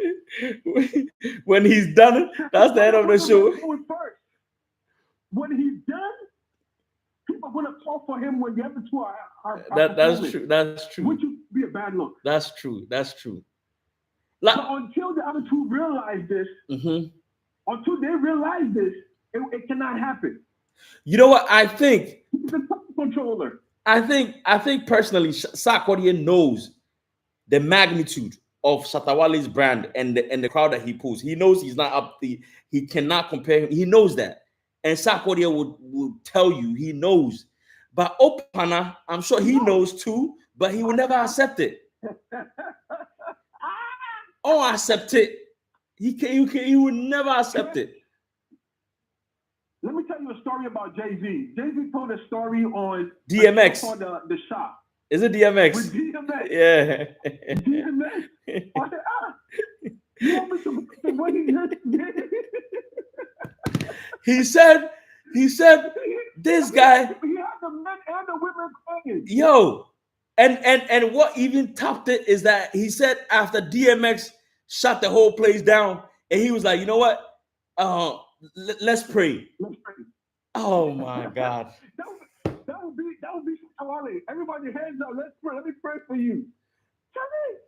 When he's done, that's the end of the show. When he's done, people are going to call for him when the other two are that's true. That's true. Which would be a bad look. That's true. That's true. Like, so until the other two realize this, until they realize this, it cannot happen. You know what? I think he's the top controller. I think personally, Sarkodie knows the magnitude of Shatta brand and the crowd that he pulls. He knows he's not up he cannot compare him. He knows that. And Sarkodie would tell you he knows. But Opana, I'm sure he knows too, but he will never accept it. Accept it. He will never accept it. Let me tell you a story about Jay-Z. Jay-Z told a story on DMX. Called the Shop. Is it DMX? With DMX. Yeah. DMX. I said, you want me to what he did? He said, this guy. He had the men and the women crying. Yo. And what even topped it is that he said after DMX shut the whole place down, and he was like, you know what? Let's pray. Oh my God. that would be Wale. Everybody hands up. Let's pray. Let me pray for you.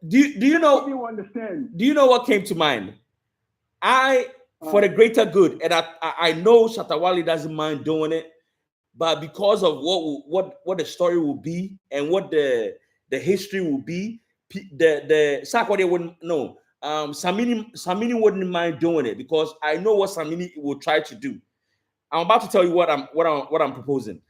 Do you know? You understand? Do you know what came to mind? For the greater good, and I know Shatta doesn't mind doing it, but because of what the story will be and what the history will be, the Sarkodie wouldn't know. Samini wouldn't mind doing it because I know what Samini will try to do. I'm about to tell you what I'm proposing.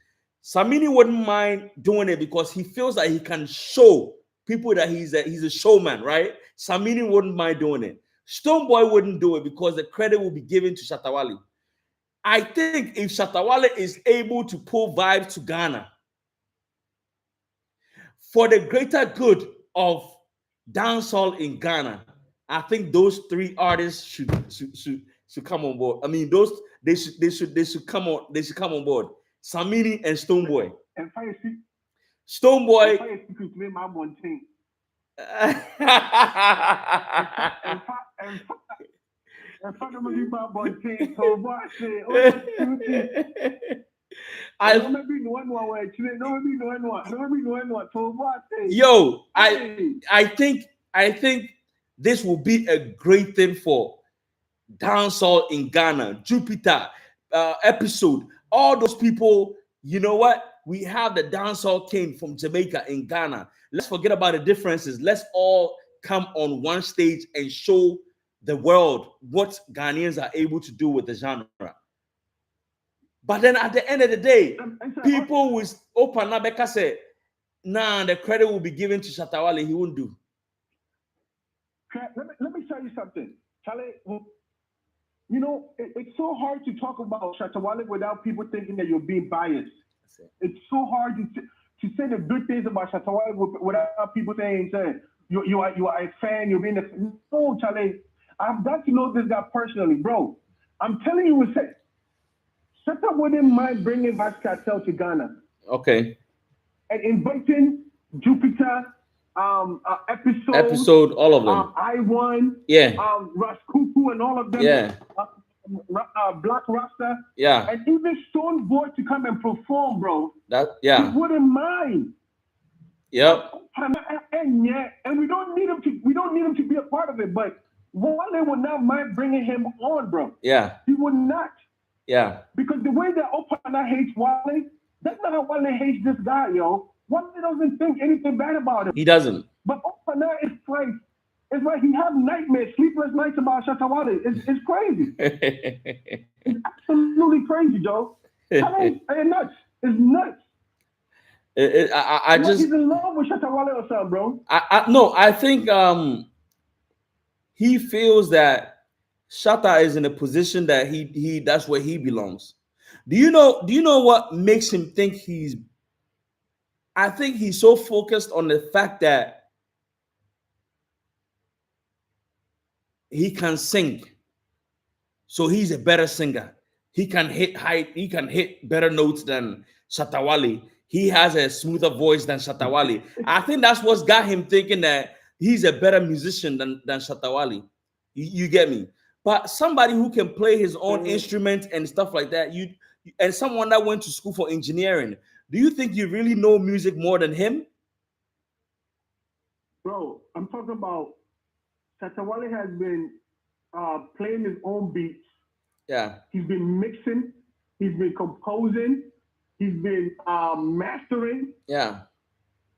Samini wouldn't mind doing it because he feels that he can show people that he's a showman, right? Samini wouldn't mind doing it. Stonebwoy wouldn't do it because the credit will be given to Shatta. I think if Shatta is able to pull Vibz to Ghana for the greater good of dancehall in Ghana, I think those three artists should come on board. I mean, they should come on board. Samini and Stonebwoy. And Stonebwoy. I think this will be a great thing for dancehall in Ghana, Jupiter episode. All those people, you know what? We have the dancehall king from Jamaica in Ghana. Let's forget about the differences. Let's all come on one stage and show the world what Ghanaians are able to do with the genre. But then at the end of the day, people will open up and say, nah, the credit will be given to Shatta Wale. He won't do. Let me tell you something. Charlie, you know, it's so hard to talk about Shatta Wale without people thinking that you're being biased. It's so hard to say the good things about Shatta Wale without people saying you are a fan, you're being a fan. No, Charlie, I've got to know this guy personally, bro. I'm telling you, Shatta wouldn't mind bringing Vibz Kartel to Ghana. Okay. And inviting Jupiter, episode, all of them. I1, yeah. Raskuku and all of them. Yeah. Black Rasta. Yeah. And even Stone Boy to come and perform, bro. Yeah. He wouldn't mind. Yep. And we don't need him to be a part of it, but Wale would not mind bringing him on, bro. Yeah. He would not. Yeah. Because the way that Opana hates Wale, that's not how Wale hates this guy, yo. Wale doesn't think anything bad about him. He doesn't. But Opana is like, it's like he has nightmares, sleepless nights about Shatta Wale. It's crazy. It's absolutely crazy, Joe. It's nuts. It's nuts. I just he's in love with Shatta Wale or something, bro. No, I think he feels that Shatta is in a position that he that's where he belongs. Do you know what makes him think I think he's so focused on the fact that he can sing. So he's a better singer. He can hit better notes than Shatta Wale. He has a smoother voice than Shatta Wale. I think that's what's got him thinking that he's a better musician than Shatta Wale. You get me? But somebody who can play his own instrument and stuff like that, and someone that went to school for engineering, do you think you really know music more than him? Bro, I'm talking about Shatta Wale has been playing his own beats. Yeah. He's been mixing. He's been composing. He's been mastering. Yeah.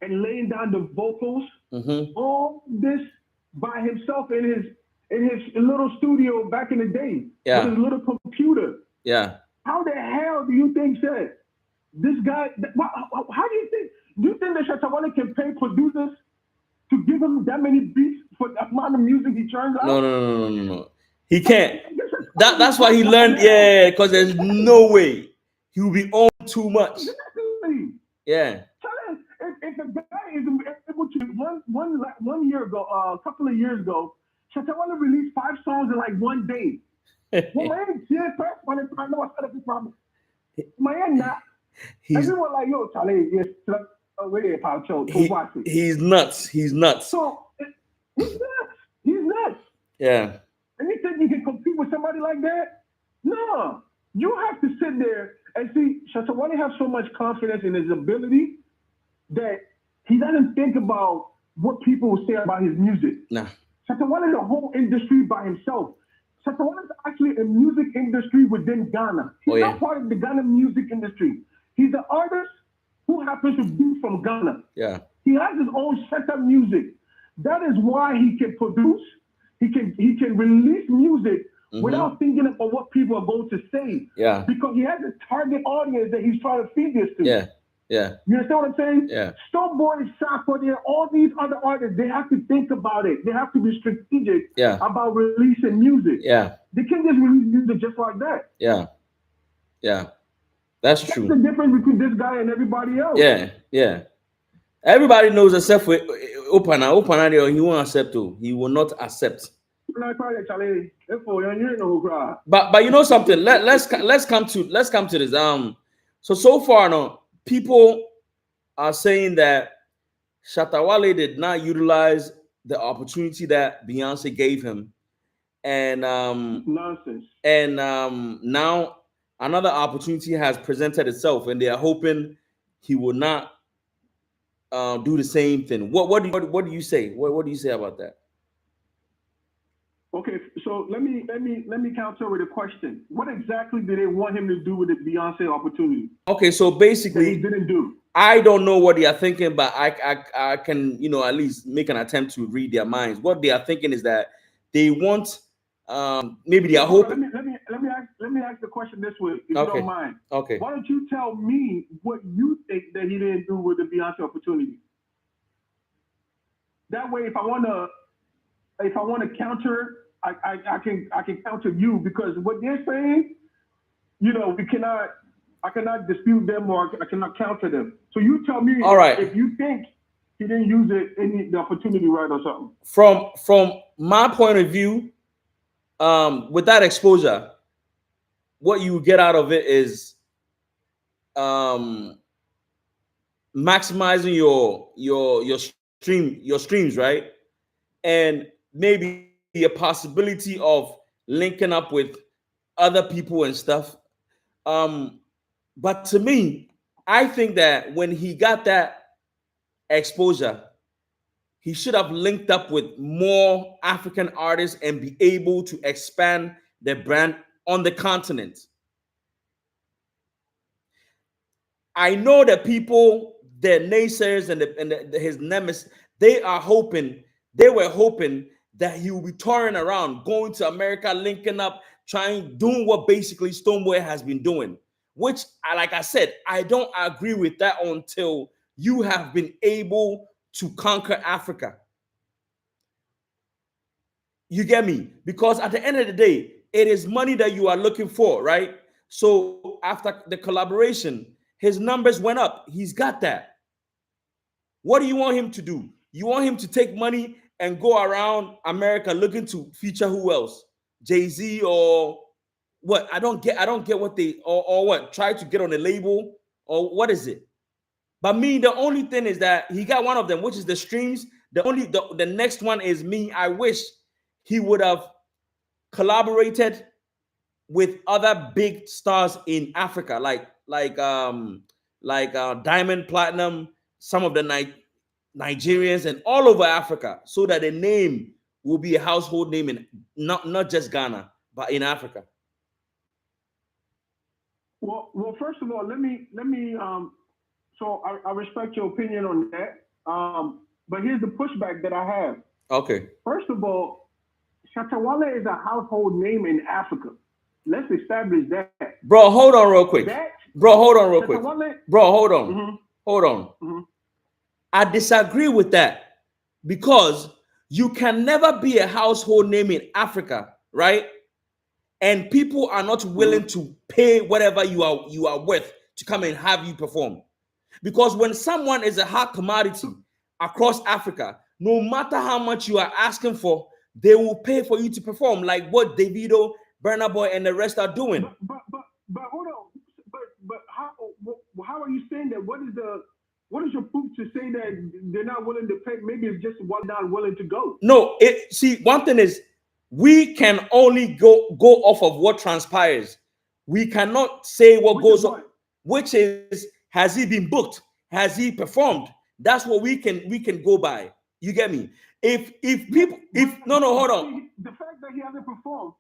And laying down the vocals. Mm-hmm. All this by himself in his little studio back in the day. Yeah. With his little computer. Yeah. How the hell do you think this guy? How do you think that Shatta Wale can pay producers to give him that many beats for the amount of music he turns out? No. He can't. That's why he learned. Yeah, because there's no way he will be on too much. Exactly. Yeah. If the guy is able to one year ago, a couple of years ago, Shatta Wale released 5 songs in like one day. Everyone like, yo, Charlie, yes, he's nuts. He's nuts. So he's nuts. Yeah. And you think you can compete with somebody like that? No. You have to sit there and see Shatta Wale has so much confidence in his ability that he doesn't think about what people will say about his music. Nah. Shatta Wale is a whole industry by himself. Shatta Wale is actually a music industry within Ghana. He's not part of the Ghana music industry. He's an artist who happens to be from Ghana. Yeah. He has his own set of music. That is why he can produce. He can release music without thinking about what people are going to say. Yeah. Because he has a target audience that he's trying to feed this to. Yeah. Yeah. You understand what I'm saying? Yeah. Stone Boy, Shatta, all these other artists, they have to think about it. They have to be strategic about releasing music. Yeah. They can't just release music just like that. Yeah. Yeah. That's true. That's the difference between this guy and everybody else. Yeah. Yeah. Everybody knows except for Opana, he won't accept too. He will not accept. But you know something? Let's come to this. So far now, people are saying that Shatta Wale did not utilize the opportunity that Beyonce gave him, and Nonsense. now another opportunity has presented itself, and they are hoping he will not do the same thing. What do you say? What do you say about that? Okay, so let me counter with a question. What exactly did they want him to do with the Beyonce opportunity Okay, so that he basically, didn't do? I don't know what they are thinking, but I can at least make an attempt to read their minds. What they are thinking is that they want maybe they Okay, are hold on. hoping. Let me ask the question this way, if you don't Okay, mind. okay. Why don't you tell me what you think that he didn't do with the Beyonce opportunity? That way, if I want to counter, I can counter you, because what they're saying, I cannot dispute them, or I cannot counter them. So you tell me All right. if you think he didn't use the opportunity right or something. From my point of view, with that exposure, what you get out of it is um maximizing your streams, right? And maybe a possibility of linking up with other people and stuff. Um, but to me, I think that when he got that exposure, he should have linked up with more African artists and be able to expand the brand on the continent. I know that people, the naysayers and his nemesis, they were hoping that he will be touring around, going to America, linking up, doing what basically Stonebwoy has been doing. Which, like I said, I don't agree with that until you have been able to conquer Africa. You get me? Because at the end of the day, it is money that you are looking for, right? So after the collaboration, his numbers went up. He's got that. What do you want him to do? You want him to take money and go around America looking to feature who else? Jay-Z or what? I don't get what they or what? Try to get on a label or what is it? But me, the only thing is that he got one of them, which is the streams. The next one is me. I wish he would have collaborated with other big stars in Africa, like Diamond Platinum, some of the Nigerians, and all over Africa, so that the name will be a household name in not just Ghana, but in Africa. Well, first of all, let me. So I respect your opinion on that. But here's the pushback that I have. Okay. First of all, Shatta Wale is a household name in Africa. Let's establish that. Bro, hold on real quick. Bro, hold on real quick. Bro, hold on. Mm-hmm. Hold on. Mm-hmm. I disagree with that because you can never be a household name in Africa, right? And people are not willing to pay whatever you are worth to come and have you perform. Because when someone is a hot commodity across Africa, no matter how much you are asking for, they will pay for you to perform, like what Davido, Burna Boy, and the rest are doing. But hold on. But how are you saying that? What is your proof to say that they're not willing to pay? Maybe it's just one not willing to go. No, see, one thing is we can only go off of what transpires. We cannot say what goes on, which is, has he been booked? Has he performed? That's what we can go by. You get me? If people hold on. The fact that he hasn't performed.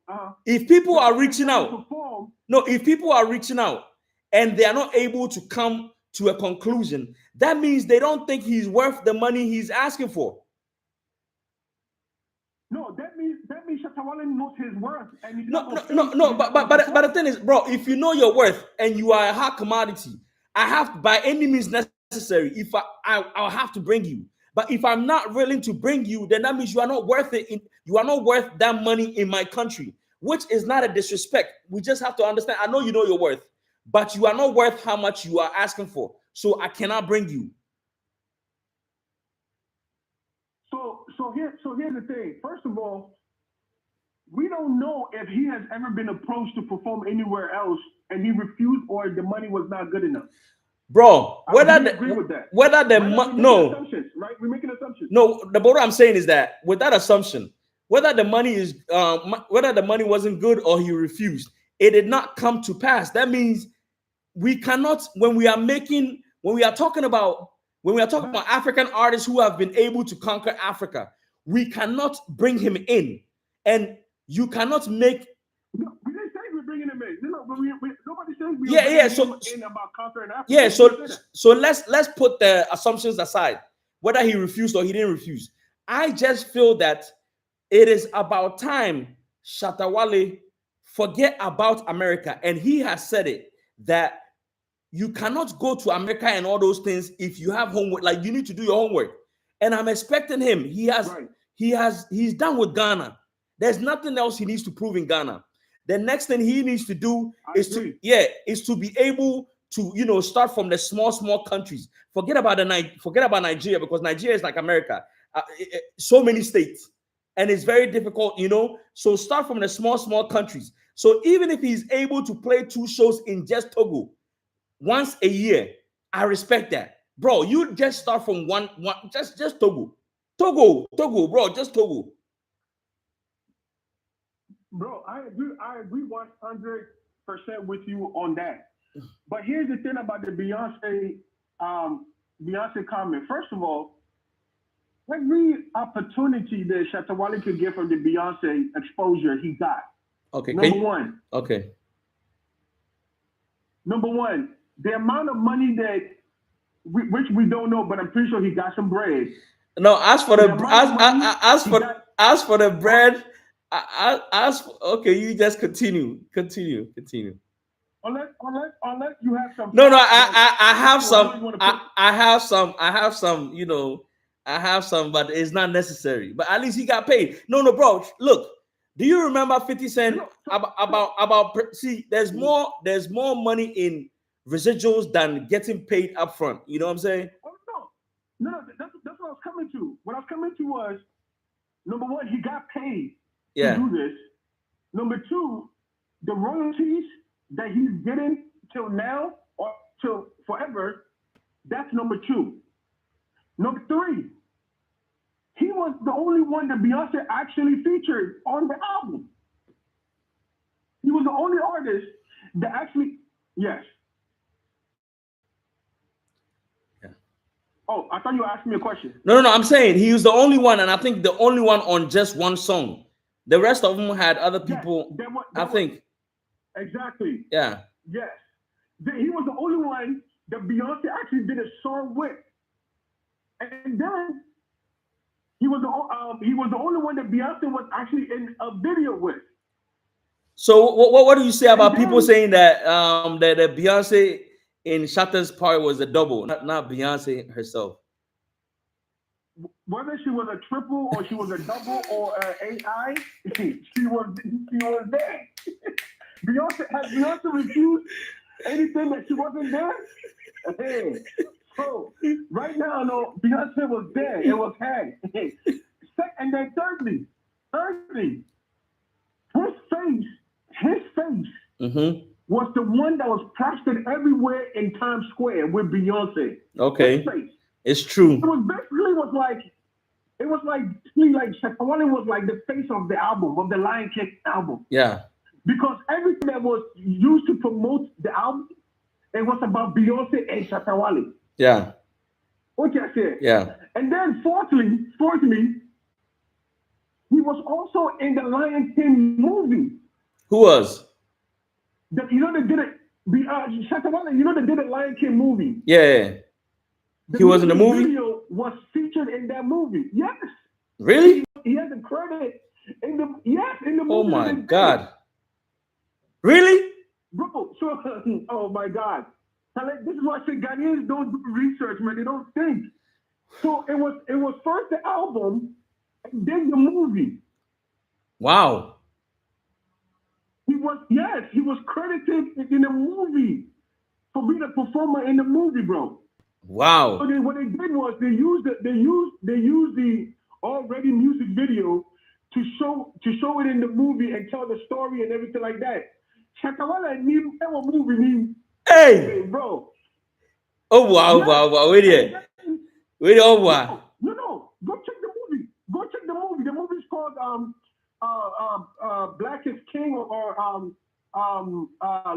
If people are reaching out, if people are reaching out and they are not able to come to a conclusion, that means they don't think he's worth the money he's asking for. No, that means Shatta Wale knows his worth. And no. But the thing is, bro, if you know your worth and you are a hot commodity, I have to, by any means necessary, if I'll have to bring you. But if I'm not willing to bring you, then that means you are not worth it. You are not worth that money in my country, which is not a disrespect. We just have to understand. I know you know your worth, but you are not worth how much you are asking for. So I cannot bring you. So here's the thing. First of all, we don't know if he has ever been approached to perform anywhere else and he refused, or the money was not good enough. bro. Agree with that. Whether the no, assumptions, right? We're making assumptions. No, what I'm saying is that with that assumption, whether the money is whether the money wasn't good or he refused, it did not come to pass. That means we cannot when we are talking about African artists who have been able to conquer Africa, we cannot bring him in, and you cannot make. No, we didn't say we're bringing him in. No, nobody says we in about conquering Africa. Yeah, so let's put the assumptions aside, whether he refused or he didn't refuse. I just feel that it is about time Shatta Wale forget about America, and he has said it that you cannot go to America and all those things if you have homework. Like, you need to do your homework, and I'm expecting him. He's done with Ghana. There's nothing else he needs to prove in Ghana. The next thing he needs to do is to be able to start from the small countries. Forget about Nigeria, because Nigeria is like America, so many states, and it's very difficult. So start from the small countries. So even if he's able to play 2 shows in just Togo once a year, I respect that, bro. You just start from one just Togo, bro, just Togo. Bro, I agree 100% with you on that. But here's the thing about the Beyonce comment. First of all, every opportunity that Shatta Wale could get from the Beyonce exposure, he got. Okay. Number one. Okay. Number one, the amount of money that which we don't know, but I'm pretty sure he got some bread. No, as for the bread. Okay, you just continue. Unless you have some. No, I have some. I have some, but it's not necessary. But at least he got paid. No, bro. Look, do you remember 50 Cent about? See, there's more money in residuals than getting paid up front. You know what I'm saying? Oh, no. That's what I was coming to. What I was coming to was, number one, he got paid to do this. Number two, the royalties that he's getting till now or till forever, that's number two. Number three, he was the only one that Beyonce actually featured on the album. He was the only artist that actually, yes. Yeah. Oh, I thought you were asking me a question. No, I'm saying he was the only one, and I think the only one on just one song. The rest of them had other people. I think. Exactly. Yeah. Yes. He was the only one that Beyonce actually did a song with, and then he was the only one that Beyonce was actually in a video with. So what do you say about people saying that that Beyonce in Shatta's part was a double, not Beyonce herself? Whether she was a triple or she was a double or an AI, she was there. Has Beyonce refused anything that she wasn't there? Hey. So right now, no, Beyonce was there. It was her. And then thirdly, his face was the one that was plastered everywhere in Times Square with Beyonce. Okay. His face. It's true. It was like Shatta Wale was like the face of the album, of the Lion King album. Yeah. Because everything that was used to promote the album, it was about Beyonce and Shatta Wale. Yeah. What can I say? Yeah. And then fourthly, he was also in the Lion King movie. Who was? They did it. Shatta Wale, they did a Lion King movie. Yeah. He was in the movie? Video was featured in that movie. Yes. Really? He has a credit in the movie. Oh my God. Really? Bro, so oh my God. This is why I say Ghanaians don't do research, man. They don't think. So it was first the album and then the movie. Wow. He was credited in the movie for being a performer in the movie, bro. Wow. So what they did was they used the already music video to show it in the movie and tell the story and everything like that. Shatta Wale need a movie. Hey, bro. Oh wow, Yes. wow. Wait there. Wait there. Oh wow. No. Go check the movie. Go check the movie. The movie's called Black is King or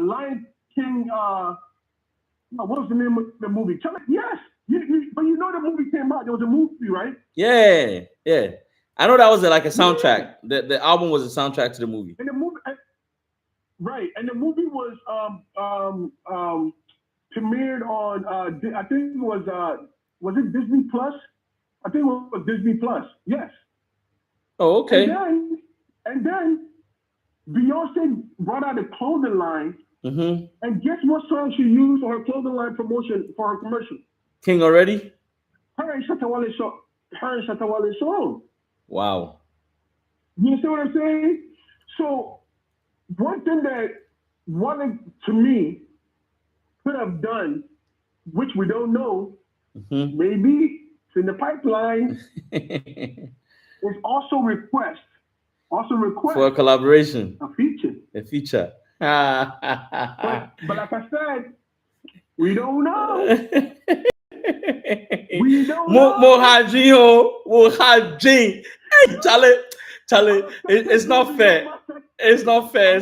Lion King. What was the name of the movie? Tell me. Yes. But you know the movie came out. There was a movie, right? Yeah. I know that was like a soundtrack. Yeah. The album was a soundtrack to the movie. And the movie, right? And the movie was premiered on I think it was it Disney Plus? I think it was Disney Plus. Yes. Oh, okay. And then Beyonce brought out a clothing line. Mm-hmm. And guess what song she used for her clothing line promotion for her commercial? King already? Her and Shatta Wale's song. Wow. You see what I'm saying? So one thing that Wana to me could have done, which we don't know, maybe it's in the pipeline, is also request for a collaboration. A feature. But like I said, we don't know. We don't know. Mohajin. Hey, Charlie, it's not fair. It's not fair.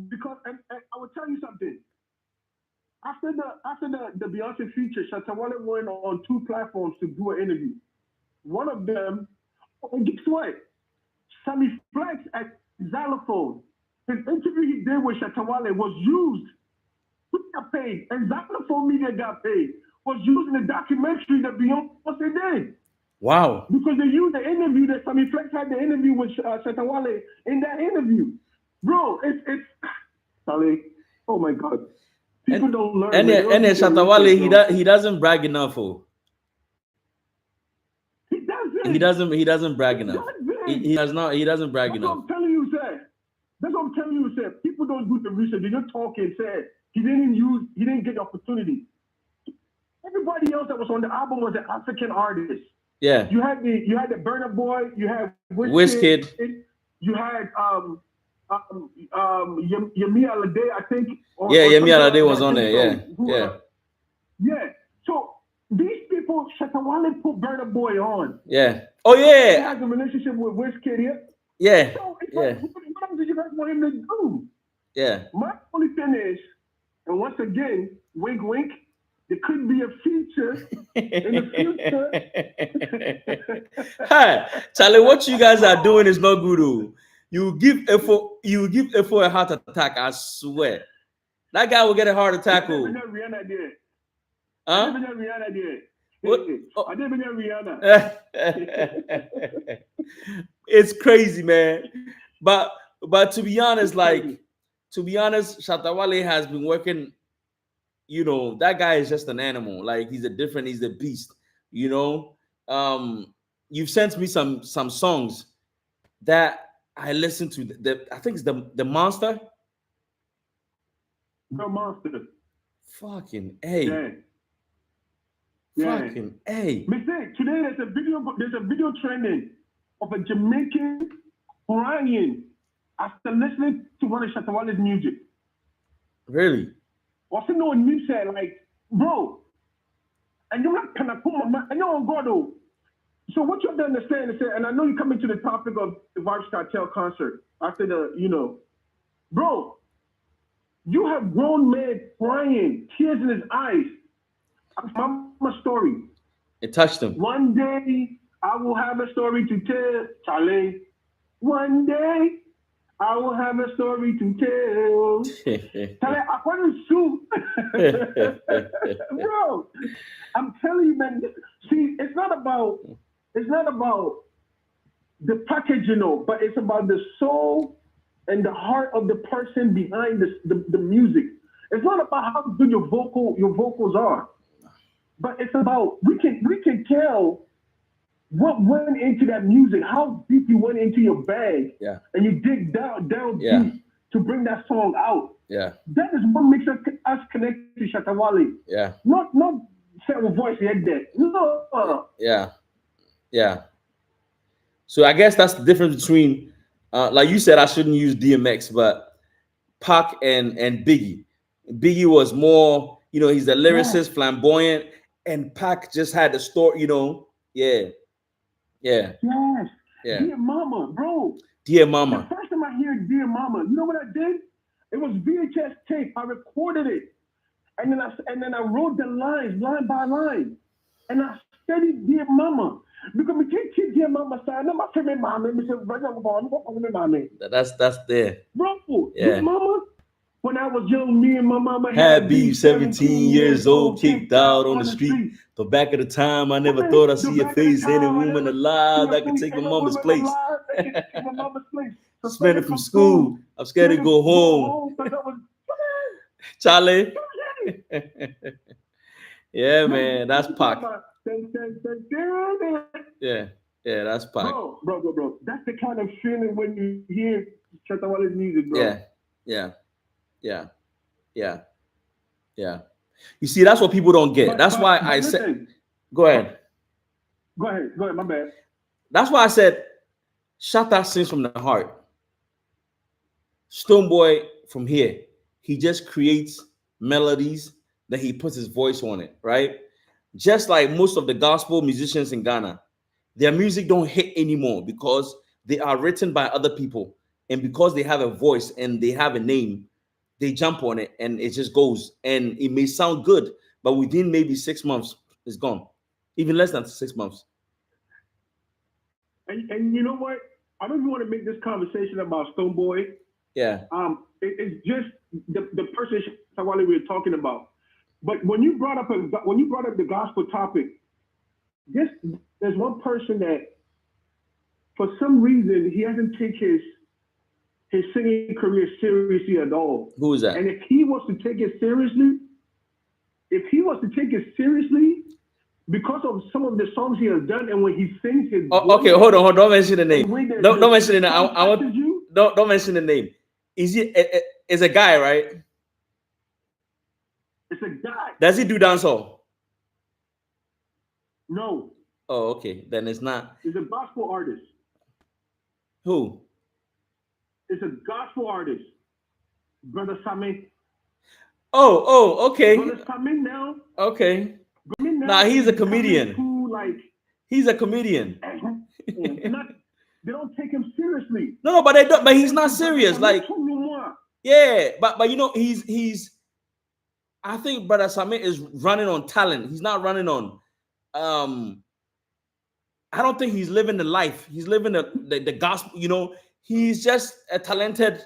Because and I will tell you something. After the Beyonce feature, Shatta Wale went on 2 platforms to do an interview. One of them, and guess what? Sammy Flex at Xylophone. His interview he did with Shatta Wale was used. Who got paid? And Xylophone Media got paid. Was used in the documentary that Beyonce did. Wow. Because they used the interview that Sammy Flex had the interview with Shatta Wale in that interview. Bro, it's Charlie. Oh my God. People don't learn. And then Shatta Wale, he doesn't brag enough. He doesn't brag enough. He doesn't brag enough. That's what I'm telling you, sir. People don't do the research. They just talk and say he didn't get the opportunity. Everybody else that was on the album was an African artist. Yeah. You had the Burna Boy, you had Wizkid. You had Yemi Alade, I think. Yemi Alade was on there. Yeah. So these people, Shatta Wale put Burna Boy on. Yeah. Oh yeah. He has a relationship with Wizkid here. Yeah. So what did you guys want him to do? Yeah. My only thing is, and once again, wink, wink. There could be a feature in the future. Hi, Charlie. What you guys are doing is not good. You give Efo a heart attack. I swear, that guy will get a heart attack. Rihanna did. Huh? Rihanna did. I didn't know Rihanna. It's crazy, man. But to be honest, Shatta Wale has been working. You know, that guy is just an animal. Like he's a beast. You know, you've sent me some songs that I listened to. I think it's the Monster. The Monster. Fucking A. Yeah. Fucking A. Mistake. Today there's a video trending of a Jamaican crying after listening to one of Shatta Wale's music. Really? Also know what you said, like, bro, and you're not gonna come on, and you're on God though. So what you have to understand is that, and I know you're coming to the topic of the Vibz Kartel concert after bro, you have grown men crying, tears in his eyes. My story. It touched him. One day I will have a story to tell, Charlie. One day I will have a story to tell. Charlie, I want to sue. Bro, I'm telling you, man. See, it's not about the package, but it's about the soul and the heart of the person behind the music. It's not about how good your vocals are, but it's about we can tell what went into that music, how deep you went into your bag, and you dig down deep to bring that song out. Yeah, that is what makes us connect to Shatta Wale. Yeah, not set with voice head there. No. Yeah. So I guess that's the difference between, like you said, I shouldn't use DMX, but Pac and Biggie. Biggie was more, he's the lyricist, flamboyant, and Pac just had the story, Yeah. Yes. Yeah. Dear Mama, bro. Dear Mama. The first time I hear Dear Mama, you know what I did? It was VHS tape. I recorded it. And then I wrote the lines line by line. And I studied Dear Mama. Because we can't keep Dear Mama side. I'm not saying Mama. That's there. Bro, Dear Mama. When I was young, me and my mama had beef, 17 years old, kicked out on the street. But back at the time, I never thought I'd see your face. Any woman alive that could take my mama's place. Suspended from school. I'm scared to go home. Charlie. Yeah, man, that's Pac. Yeah, that's Pac. Bro. That's the kind of feeling when you hear Shatta Wale's music, bro. Yeah. You see, that's what people don't get. That's why I said. Go ahead, my bad. That's why I said Shatta sings from the heart. Stonebwoy from here, he just creates melodies that he puts his voice on it, right? Just like most of the gospel musicians in Ghana, their music don't hit anymore because they are written by other people, and because they have a voice and they have a name, they jump on it and it just goes. And it may sound good, but within maybe 6 months, it's gone. Even less than 6 months. And you know what? I don't even want to make this conversation about Stonebwoy. Yeah. It's just the person Wale we were talking about. But when you brought up the gospel topic, there's one person that, for some reason, he hasn't taken his singing career seriously at all. Who is that? And if he was to take it seriously, because of some of the songs he has done, and when he sings his okay, hold on, don't mention the name. Don't mention the name. Don't mention the name. Is a guy, right? It's a guy. Does he do dancehall? No. Oh, okay. Then it's not. He's a gospel artist. Who? It's a gospel artist. Brother Samin. Oh, okay. Brother Samin now. Okay. Nah, he's a comedian. He's a comedian. They don't take him seriously. No, but they don't. But he's not serious. Like, yeah, but he's. I think Brother Samin is running on talent. He's not running on. I don't think he's living the life. He's living the gospel. He's just a talented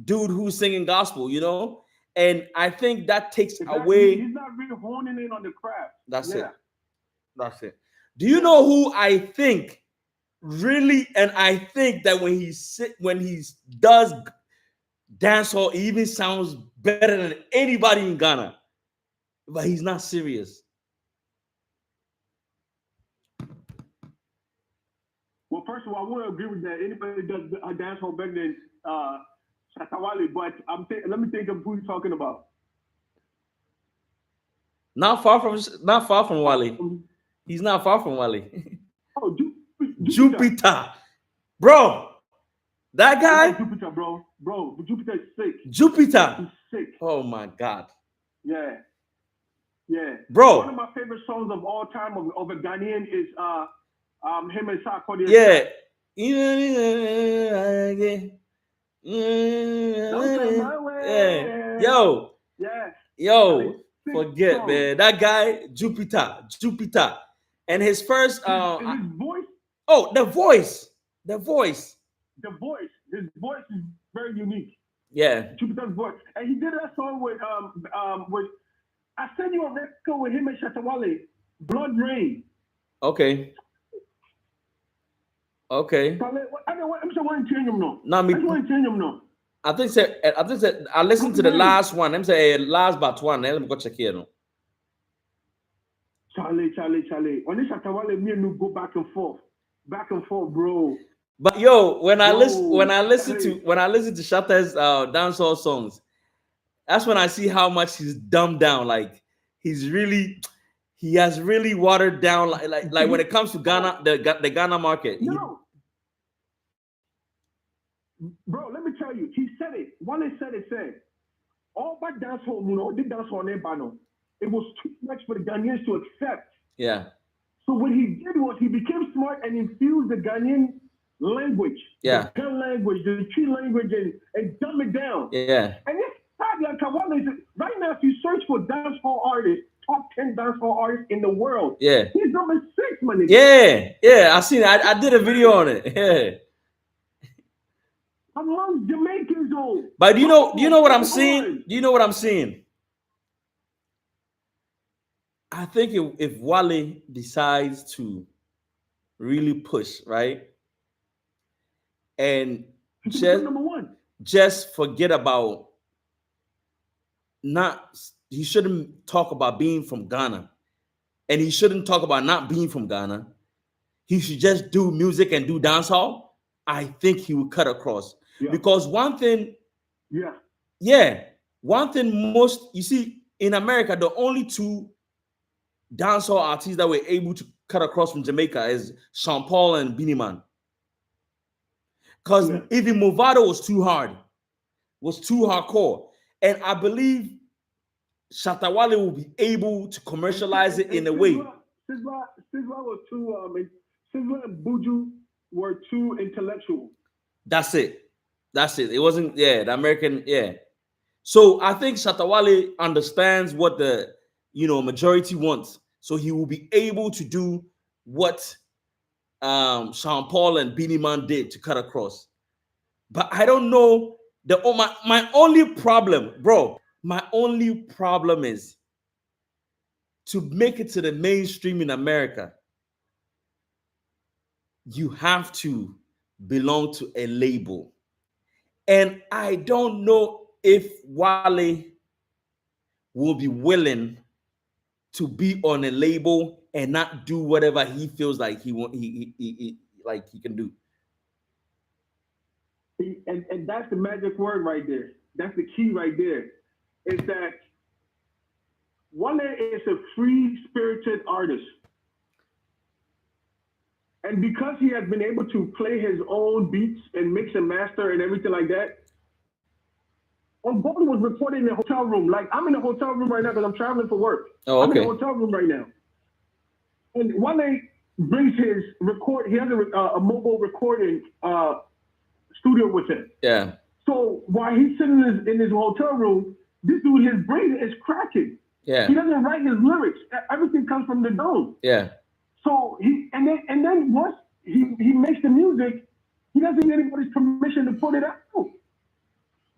dude who's singing gospel. And I think that takes away. He's not really honing in on the craft. That's it. Do you know who I think really? And I think that when he does dancehall, it even sounds better than anybody in Ghana. But he's not serious. Well, first of all, I want to agree with that. Anybody does a dancehall better than Shatta Wale, but let me think of who you're talking about. Not far from Wale. He's not far from Wale. Oh, Jupiter. Bro. That guy? Jupiter, bro. Jupiter is sick. Jupiter. He's sick. Oh my God. Yeah. Bro. One of my favorite songs of all time of a Ghanaian is him and Sarkodie. Yeah. Yo. Forget, man. That guy, Jupiter. And his first his voice. Oh, the voice. His voice is very unique. Yeah. Jupiter's voice. And he did that song with I sent you a record with him and Shatta Wale, Blood Rain. Okay. I'm sure one change him now. I think I listened to the last one. I'm saying last but one. Let me go check here. No. Charlie. On this Shatta Wale, me and you go back and forth, bro. But yo, when I listen to Shatta's dancehall songs, that's when I see how much he's dumbed down. Like he has really watered down. Like when it comes to Ghana, the Ghana market. Bro, let me tell tell you, he said it. Wale said, all by dance hall, the dance hall name Bano. It was too much for the Ghanaians to accept. Yeah. So what he did was he became smart and infused the Ghanaian language, Yeah. the gun language, the tree language, and dumb it down. Yeah. And it's like right now, if you search for dancehall artists, top 10 dancehall artists in the world, Yeah. he's number 6, my nigga. Yeah. Yeah. I seen it. I did a video on it. Yeah. Among Jamaicans, though. But do you know what I'm seeing? Do you know what I'm seeing? I think if Wale decides to really push, right? And number 1. Just forget about he shouldn't talk about being from Ghana. And he shouldn't talk about not being from Ghana. He should just do music and do dancehall. I think he would cut across. Yeah. Because one thing, one thing you see, in America, the only 2 dancehall artists that were able to cut across from Jamaica is Sean Paul and Beenie Man. Because even Movado was too hard, was too hardcore. And I believe Shatta Wale will be able to commercialize it in a way. Sizzla was too, Sizzla and Buju were too intellectual. That's it. It wasn't, the American, So I think Shatta Wale understands what the, majority wants. So he will be able to do what Sean Paul and Beenie Man did to cut across. But I don't know, my only problem, bro, is to make it to the mainstream in America, you have to belong to a label. And I don't know if Wale will be willing to be on a label and not do whatever he feels like he can do. And that's the magic word right there. That's the key right there. Is that Wale is a free-spirited artist. And because he has been able to play his own beats and mix and master and everything like that, Mogul was recording in a hotel room. Like, I'm in a hotel room right now because I'm traveling for work. Oh, okay. I'm in a hotel room right now. And Wale brings his he has a mobile recording studio with him. Yeah. So while he's sitting in his hotel room, this dude, his brain is cracking. Yeah. He doesn't write his lyrics. Everything comes from the dome. Yeah. So and then once he makes the music, he doesn't get anybody's permission to put it out.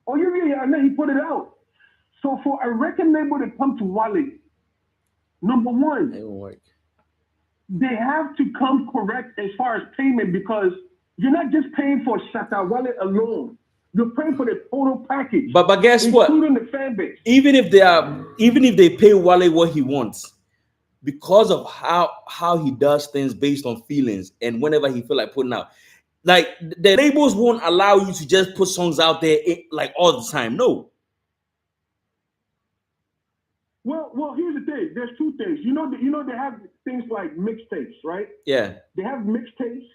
Oh, and then he put it out. So for a record label to come to Wale, number 1, it won't work. They have to come correct as far as payment, because you're not just paying for Shatta Wale alone. You're paying for the total package. But guess what? Including the fan base. Even if they pay Wale what he wants, because of how he does things based on feelings and whenever he feel like putting out, like the labels won't allow you to just put songs out there like all the time. No. Well, here's the thing. There's 2 things. You know they have things like mixtapes, right? Yeah. They have mixtapes,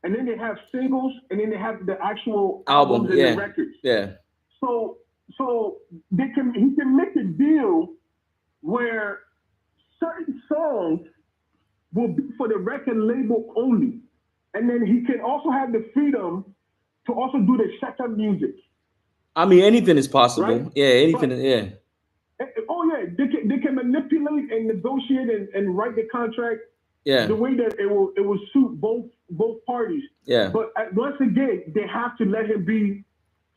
and then they have singles, and then they have the actual albums and the records. Yeah. So he can make a deal where certain songs will be for the record label only. And then he can also have the freedom to also do the Shatta music. I mean, anything is possible. Right? Yeah, anything. They can manipulate and negotiate and write the contract the way that it will suit both parties. Yeah. But once again, they have to let him be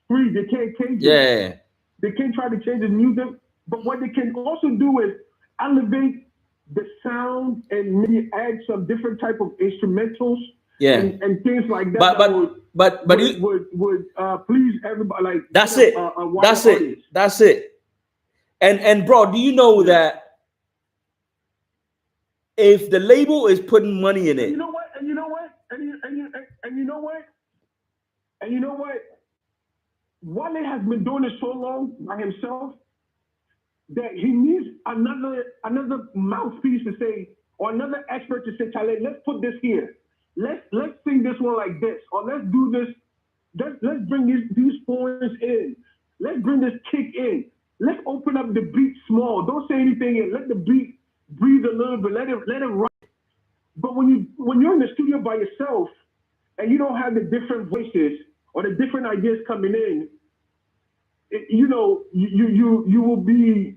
free. They can't change it. Yeah. They can't try to change his music. But what they can also do is elevate the sound and maybe add some different type of instrumentals. Yeah, and things like that. But would please everybody. Like that's it. That's it. And bro, do you know that if the label is putting money in it, you know what? Wale has been doing it so long by himself that he needs another mouthpiece to say, or another expert to say, Charlie, let's put this here. Let's sing this one like this, or let's do this let's bring these points in. Let's bring this kick in. Let's open up the beat small. Don't say anything in. Let the beat breathe a little bit. Let it run. But when you're in the studio by yourself and you don't have the different voices or the different ideas coming in, you will be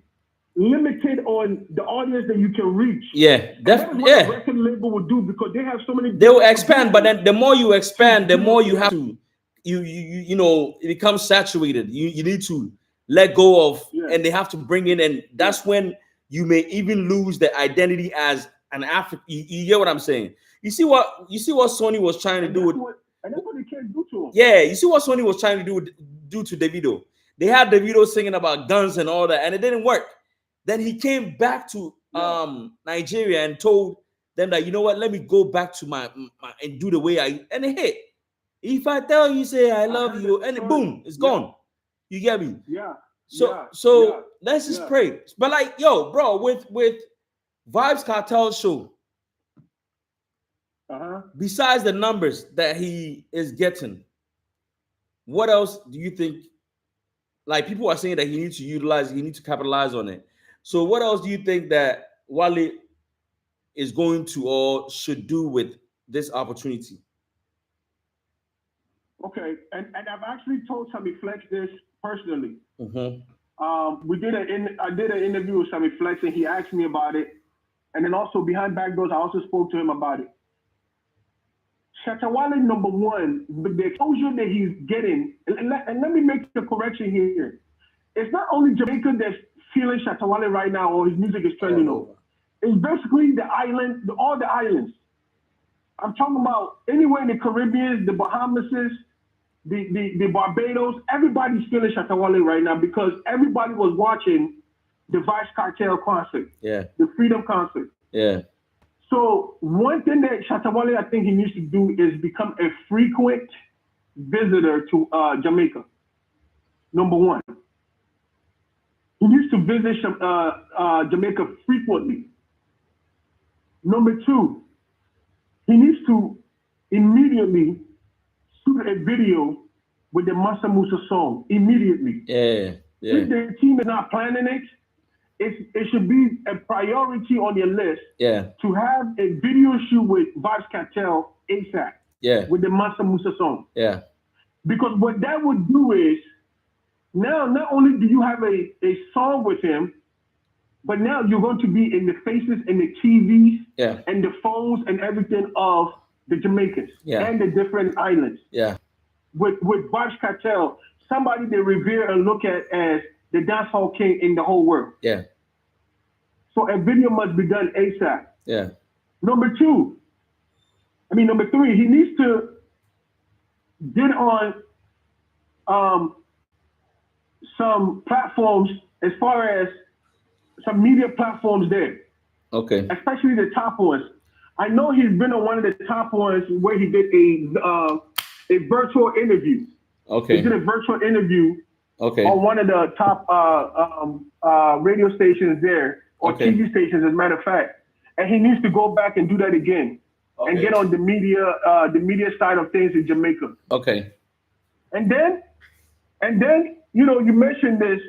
limited on the audience that you can reach. Yeah, that's what a record label will do because they have so many. They will expand, but then the more you expand, the more you have to, it becomes saturated. You need to let go of, and they have to bring in, and that's when you may even lose the identity as an African. You get what I'm saying? You see what Sony was trying to do and that's what they can't do to him. Yeah, you see what Sony was trying to do to Davido. They had Davido singing about guns and all that, and it didn't work. Then he came back to Nigeria and told them that, you know what, let me go back to my and do the way and it hit. If I tell you, say I love you, and boom, it's gone. You get me? Yeah. So let's just pray. But like, yo, bro, with Vibz Kartel show, besides the numbers that he is getting, what else do you think? Like, people are saying that he needs to capitalize on it. So what else do you think that Wale is going to or should do with this opportunity? Okay, and I've actually told Sammy Flex this personally. Mm-hmm. I did an interview with Sammy Flex, and he asked me about it. And then also behind back doors, I also spoke to him about it. Shatta Wale, number one, with the exposure that he's getting, and let me make the correction here. It's not only Jamaica that's feeling Shatta Wale right now, or his music is trending over. It's basically the island, all the islands. I'm talking about anywhere in the Caribbean, the Bahamas, the Barbados. Everybody's feeling Shatta Wale right now because everybody was watching the Vibz Kartel concert, the Freedom concert. Yeah. So one thing that Shatta Wale, I think he needs to do is become a frequent visitor to Jamaica. Number one, he needs to visit Jamaica frequently. Number two, he needs to immediately shoot a video with the Mansa Musa song immediately. Yeah. If the team is not planning it, it should be a priority on your list. To have a video shoot with Vibz Kartel ASAP. With the Mansa Musa song. Because what that would do is now not only do you have a song with him, but now you're going to be in the faces and the TVs and the phones and everything of the Jamaicans and the different islands. With Vibz Kartel, somebody they revere and look at as the dancehall king in the whole world. So a video must be done ASAP. Number three, he needs to get on some platforms as far as some media platforms there. Especially the top ones. I know he's been on one of the top ones where he did a virtual interview. He did a virtual interview on one of the top radio stations there, or TV stations, as a matter of fact. And he needs to go back and do that again and get on the media side of things in Jamaica. And then, you mentioned this.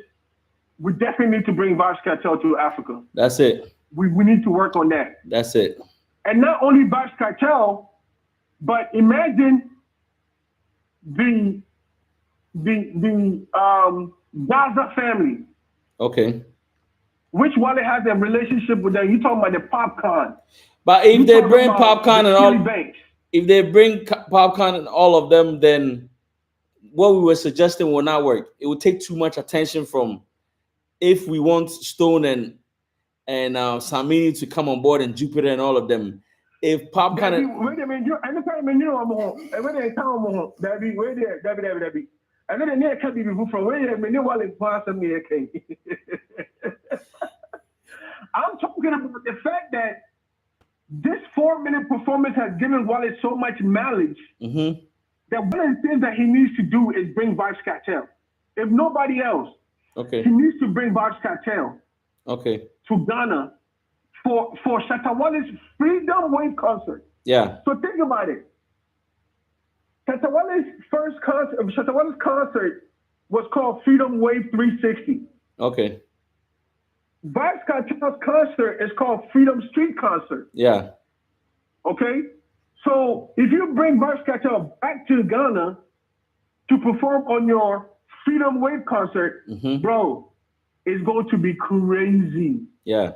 We definitely need to bring Vibz Kartel to Africa. That's it. We need to work on that. That's it. And not only Vibz Kartel, but imagine the Gaza family. Which Wale has a relationship with them. You talking about the Popcorn. But if they bring Popcorn and all, if they bring Popcorn and all of them, then what we were suggesting will not work. It would take too much attention from, if we want Stone and Samini to come on board and Jupiter and all of them. If Popcorn and wait a minute, and then they can't be from where I'm talking about the fact that this 4-minute performance has given Wale so much mileage that one of the things that he needs to do is bring Vibz Kartel. If nobody else, he needs to bring Vibz Kartel to Ghana for Shatta Wale's Freedom Wave concert. So think about it. Shatta Wale's concert was called Freedom Wave 360. Okay. Vibz Kartel's concert is called Freedom Street Concert. Yeah. Okay? So if you bring Vibz Kartel back to Ghana to perform on your Freedom Wave concert, bro, it's going to be crazy. Yeah.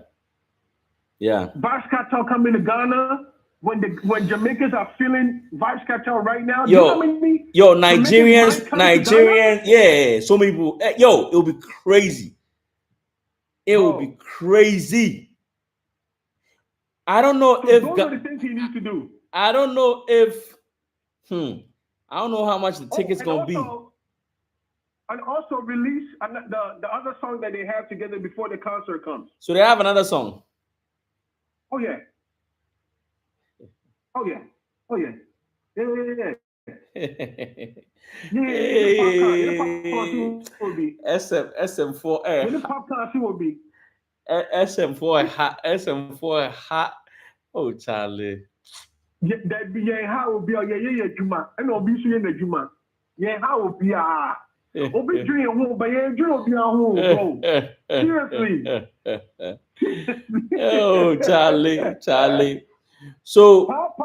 Yeah. Vibz Kartel coming to Ghana when Jamaicans are feeling Vibz Kartel right now. Nigerian, yeah. So many people. Yo, it'll be crazy. It will be crazy. I don't know if those are the things he needs to do. I don't know if I don't know how much the tickets gonna be. And also release the other song that they have together before the concert comes. So they have another song. Oh yeah. Oh yeah. Oh yeah. Yeah. SM4 will be. SM4 hot. Oh Charlie. That be how will be Juma. And will be seeing the Juma. Yeah, how will be Obi dream home, but yeah, you don't be home, bro. Seriously. Oh Charlie. So pop.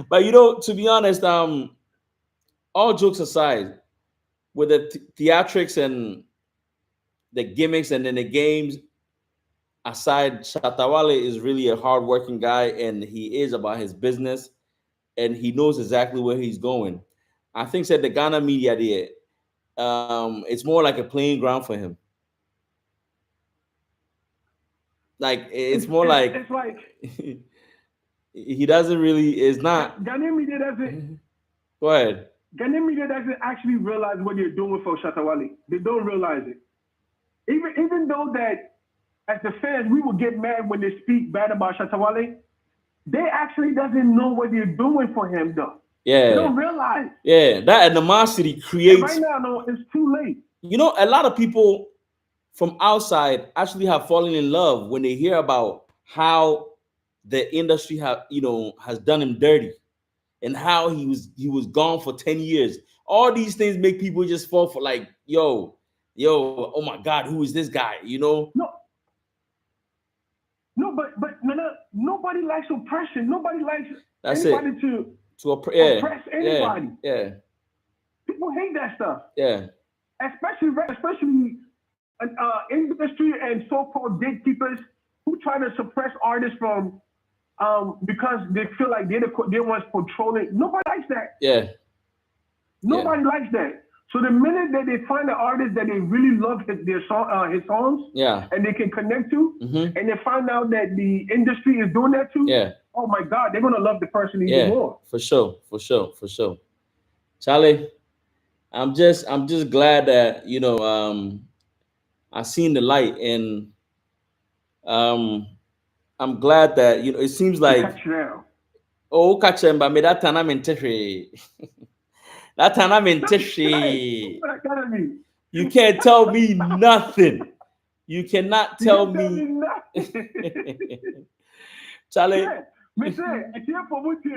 But to be honest, all jokes aside, with the theatrics and the gimmicks and then the games aside, Shatta Wale is really a hardworking guy, and he is about his business, and he knows exactly where he's going. I think said the Ghana media there, it's more like a playing ground for him. Like it's more like it's like he doesn't really is not. Ghanaian media doesn't. Go ahead. Ghanaian media doesn't actually realize what you're doing for Shatta Wale. They don't realize it. Even though that as the fans we will get mad when they speak bad about Shatta Wale, they actually doesn't know what you're doing for him though. Yeah. They don't realize. Yeah, that animosity creates. And right now, no, it's too late. A lot of people from outside actually have fallen in love when they hear about how the industry has done him dirty, and how he was gone for 10 years. All these things make people just fall for like, yo, oh my God, who is this guy? No, but nobody likes oppression. Nobody likes anybody to oppress anybody. Yeah. People hate that stuff. Yeah. Especially industry and so-called gatekeepers who try to suppress artists from because they feel like they're the ones controlling. Nobody likes that. Yeah. Nobody likes that. So the minute that they find an artist that they really love his songs, and they can connect to, and they find out that the industry is doing that too, oh my God, they're gonna love the person even more. For sure. Charlie, I'm just glad that I seen the light, and I'm glad that it seems like catch him, but me that time I'm in Tiffy. That time I'm in Tiffy. You can't tell me nothing. You cannot tell me nothing. Charlie. Me say, I care for Muti.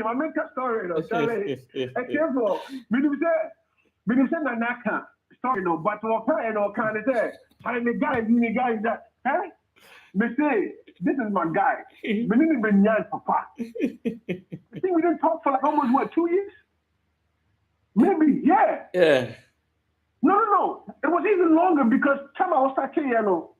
I make a story, Charlie. I care for. Me say Nanaka story, no. But what kind of say? I'm the guy that. Hey, me say this is my guy. Me didn't even know Papa. I think we didn't talk for like almost 2 years. Maybe, yeah. No. It was even longer because time I was starting now,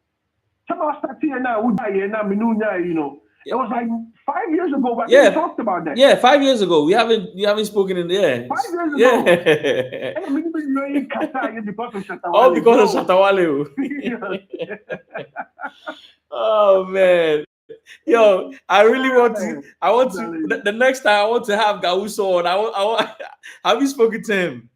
it was like 5 years ago, but we talked about that. Yeah, 5 years ago. We haven't spoken in there. 5 years ago. Yeah. All because of Shatta Wale. Oh man. Yo, I really want to. The next time I want to have Gauso on. I want. Have you spoken to him?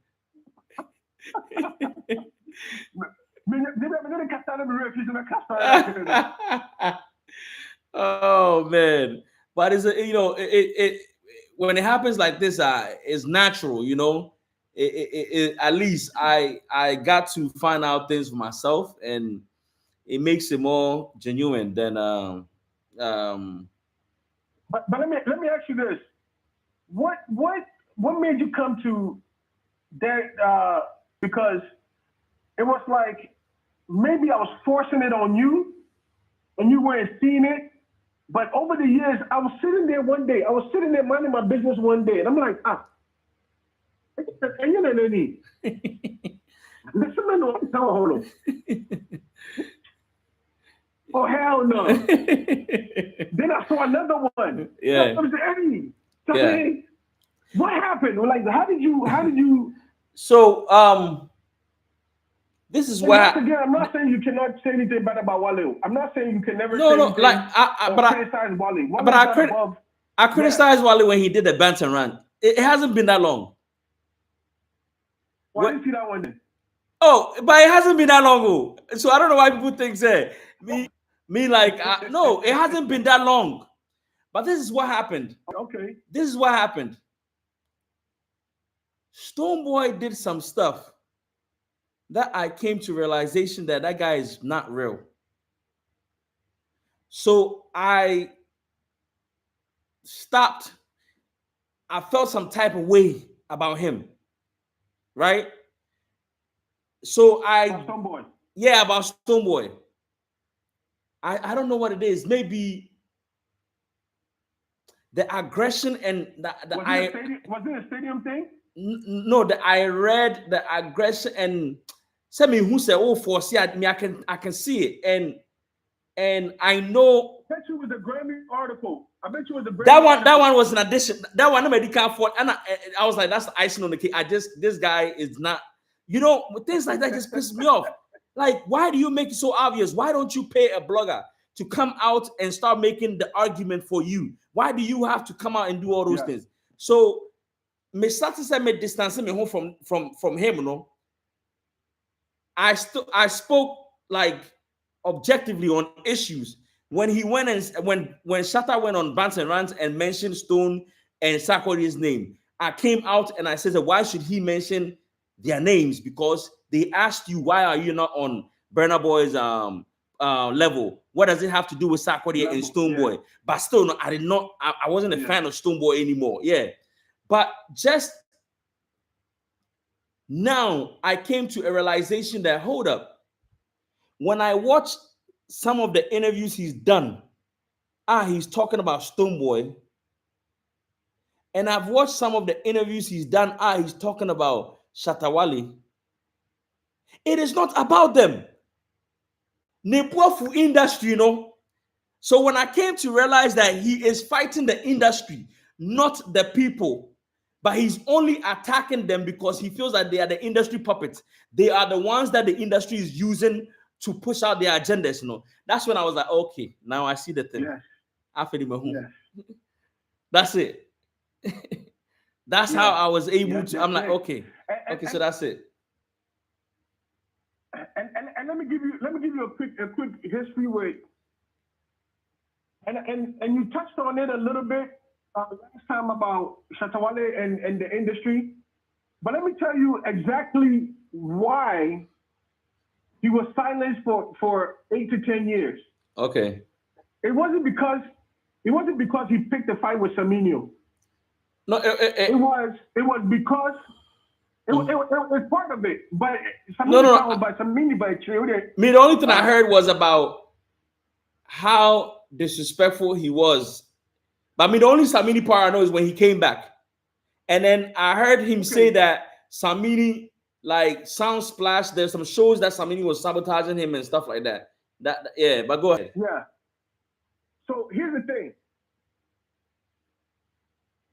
Oh man, but it's it when it happens like this, it's natural. At least I got to find out things for myself, and it makes it more genuine than But let me ask you this. what made you come to that? Because it was like maybe I was forcing it on you, and you weren't seeing it. But over the years, I was sitting there one day. I was sitting there minding my business one day, and I'm like, and you know, listen, man, hold on. Oh, hell no. Then I saw another one. Yeah. I was like, hey, what happened? Like, how did you? So, this is why. Again, I'm not saying you cannot say anything bad about Wale. I'm not saying you can never No, say no, anything like, criticize Wale. But I criticized Wale when he did the Bantam run. It hasn't been that long. Well, I didn't see that one then. Oh, but it hasn't been that long ago. So I don't know why people think that. No, it hasn't been that long. But this is what happened. Okay. This is what happened. Stonebwoy did some stuff that I came to realization that guy is not real. So I stopped. I felt some type of way about him, right? So about Stonebwoy. Yeah, about Stonebwoy. I don't know what it is. Maybe the aggression and was it a stadium thing? No, I read the aggression and tell me who said, "Oh, for see, I can see it," and I know. I bet you it was a Grammy article. I bet you it was a Grammy that one was an addition. That one nobody can't afford, and I was like, that's the icing on the cake. This guy is not, things like that just pisses me off. Like, why do you make it so obvious? Why don't you pay a blogger to come out and start making the argument for you? Why do you have to come out and do all those things? So, me started to me distance me home from him. I spoke like objectively on issues. When he went and when Shatta went on Bants and Rants and mentioned Stone and Sarkodie's name, I came out and I said, why should he mention their names? Because they asked you, why are you not on Burna Boy's level? What does it have to do with Sarkodie and Stonebwoy? Yeah. But still, no, I did not. I wasn't a fan of Stonebwoy anymore. Yeah, but just now I came to a realization that, hold up, when I watched some of the interviews he's done, he's talking about Stonebwoy. And I've watched some of the interviews he's done, he's talking about Shatta Wale. It is not about them. Nepofu industry, So when I came to realize that he is fighting the industry, not the people, but he's only attacking them because he feels that they are the industry puppets. They are the ones that the industry is using to push out their agendas, That's when I was like, okay, now I see the thing. That's it. That's how I was able to. I'm like, okay, so that's it. And let me give you a quick history with, and you touched on it a little bit last time about Shatta Wale and the industry, but let me tell you exactly why he was silenced for 8 to 10 years. Okay. It wasn't because he picked a fight with Saminio. No, it was because it was part of it. But the only thing I heard was about how disrespectful he was. But the only Samini part I know is when he came back. And then I heard him say that Samini, like Soundsplash, there's some shows that Samini was sabotaging him and stuff like that. But go ahead. Yeah. So here's the thing.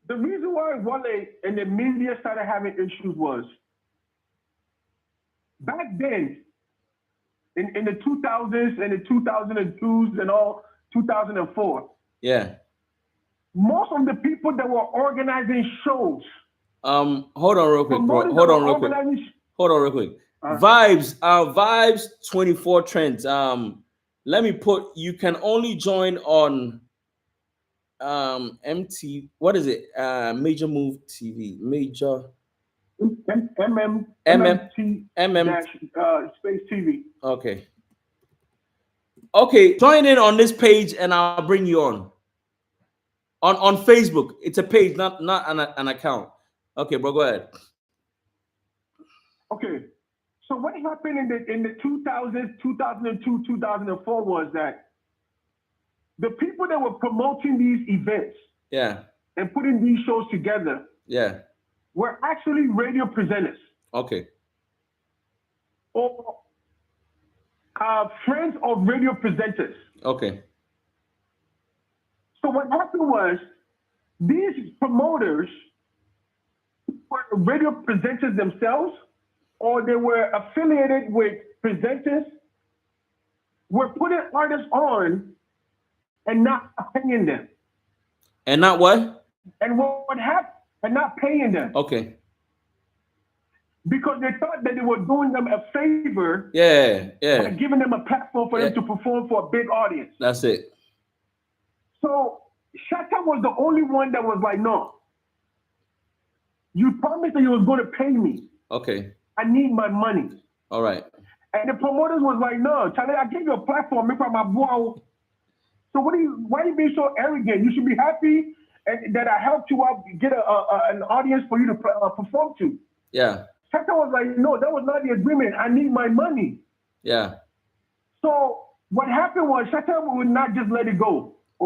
The reason why Wale and the media started having issues was back then, in the 2000s and the 2002s and all, 2004. Yeah. Most of the people that were organizing shows. Hold on real quick, bro. Hold on real quick. Vibz 24 trends. Let me put, you can only join on MT, what is it? Major Move TV. Major Space TV. Okay, join in on this page and I'll bring you on. On Facebook. It's a page, not an account. Okay, bro, go ahead. Okay. So what happened in the 2000s, 2002, 2004 was that the people that were promoting these events and putting these shows together were actually radio presenters. Okay. Or friends of radio presenters. Okay. So what happened was these promoters were radio presenters themselves, or they were affiliated with presenters, were putting artists on and not paying them. And not what? And what happened? And not paying them. Okay. Because they thought that they were doing them a favor. By giving them a platform for them to perform for a big audience. That's it. So Shatta was the only one that was like, no. You promised that you was going to pay me. Okay. I need my money. All right. And the promoters was like, no, Charlie, I gave you a platform. So why are you being so arrogant? You should be happy that I helped you out get an audience for you to perform to. Yeah. Shatta was like, no, that was not the agreement. I need my money. Yeah. So what happened was Shatta would not just let it go. He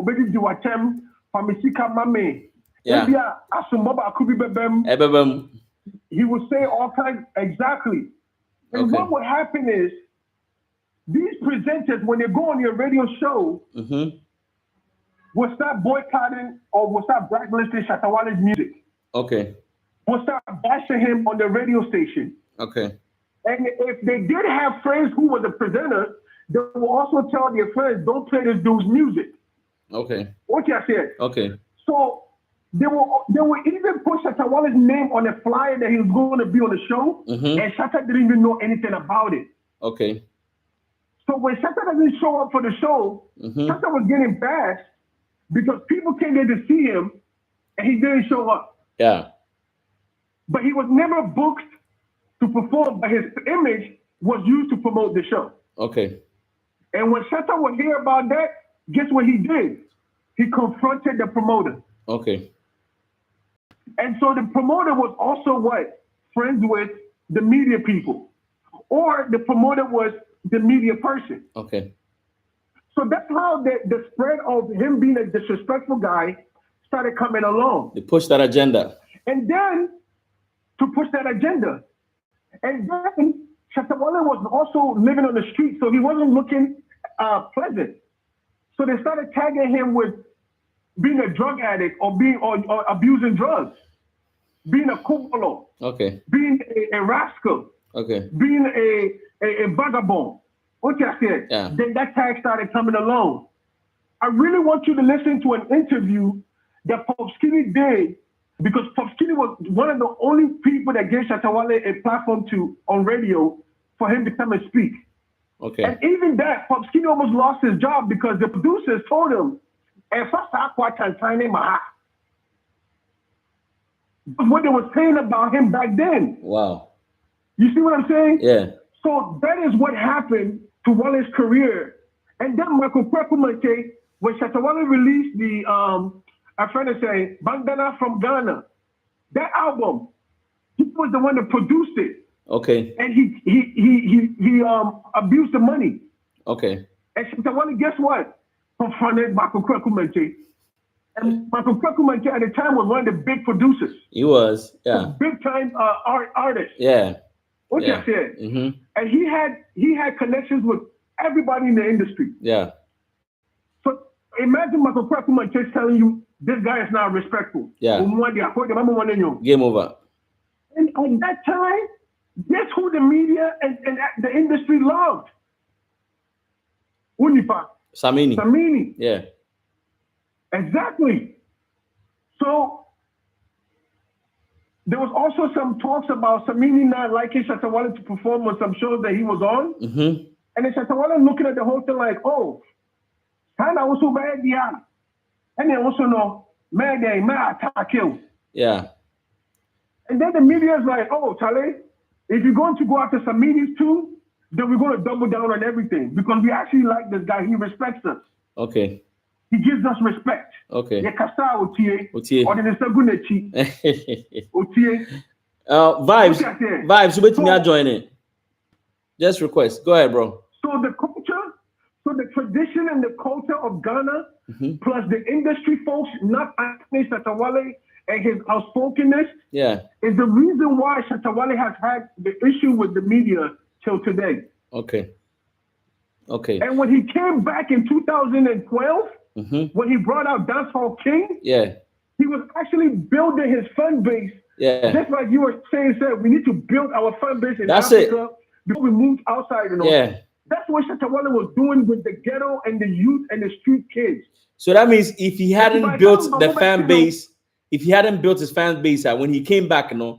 would say all kinds, exactly. And what would happen is, these presenters, when they go on your radio show, will start boycotting or will start blacklisting Shatta Wale's music. Okay. Will start bashing him on the radio station. Okay. And if they did have friends who was a presenter, they will also tell their friends, don't play this dude's music. Okay. What you said. Okay. So they will even put Shatta Wale's name on a flyer that he was going to be on the show, and Shatta didn't even know anything about it. Okay. So when Shatta doesn't show up for the show, Shatta was getting bashed because people came there to see him, and he didn't show up. Yeah. But he was never booked to perform, but his image was used to promote the show. Okay. And when Shatta would hear about that, guess what he did? He confronted the promoter. Okay. And so the promoter was also what? Friends with the media people. Or the promoter was the media person. Okay. So that's how the spread of him being a disrespectful guy started coming along. They pushed that agenda. And then, to push that agenda. And then, Shatta Wale was also living on the street, so he wasn't looking pleasant. So they started tagging him with being a drug addict or being or abusing drugs, being a cobolo, being a rascal, being a vagabond. What you said? Yeah. Then that tag started coming along. I really want you to listen to an interview that Pop Skinny did, because Pop Skinny was one of the only people that gave Shatta Wale a platform on radio for him to come and speak. Okay. And even that, Pop Skinny almost lost his job because the producers told him, what they were saying about him back then. Wow. You see what I'm saying? Yeah. So that is what happened to Wale's career. And then Michael Kwekumente, when Shatta Wale released the I'm trying to say Bandana from Ghana, that album, he was the one that produced it. Okay. And he abused the money. Okay. And Shatta Wale, guess what? Confronted Michael Kwekumente. And Michael Kwekumente at the time was one of the big producers. He was, yeah. Big time artist. Yeah. What you said. And he had connections with everybody in the industry. Yeah. So imagine Michael Kwekumente telling you this guy is not respectful. Yeah. Game over. And at that time, guess who the media and the industry loved? Unifa. Samini. Yeah. Exactly. So there was also some talks about Samini not liking Shatta Wale to perform on some shows that he was on. And then Shatta Wale looking at the whole thing like, oh, kind of also bad, yeah. And then also no, man, they attack you. Yeah. And then the media is like, oh, Charlie, if you're going to go after Samini too, then we're going to double down on everything because we actually like this guy. He respects us. Okay. He gives us respect. Okay. Yekasa otie. Otie. Or the Nesagunechi. Otie. Vibz, you bet me join it. Just request. Go ahead, bro. So the culture, so the tradition and the culture of Ghana, plus the industry folks, not Anthony Shatta Wale and his outspokenness, is the reason why Shatta Wale has had the issue with the media till today. Okay. And when he came back in 2012, when he brought out Dancehall King, he was actually building his fan base. Just like you were saying, we need to build our fan base in Africa before we move outside. That's what Shatta Wale was doing with the ghetto and the youth and the street kids. So that means if he hadn't built the fan base, if he hadn't built his fan base when he came back, the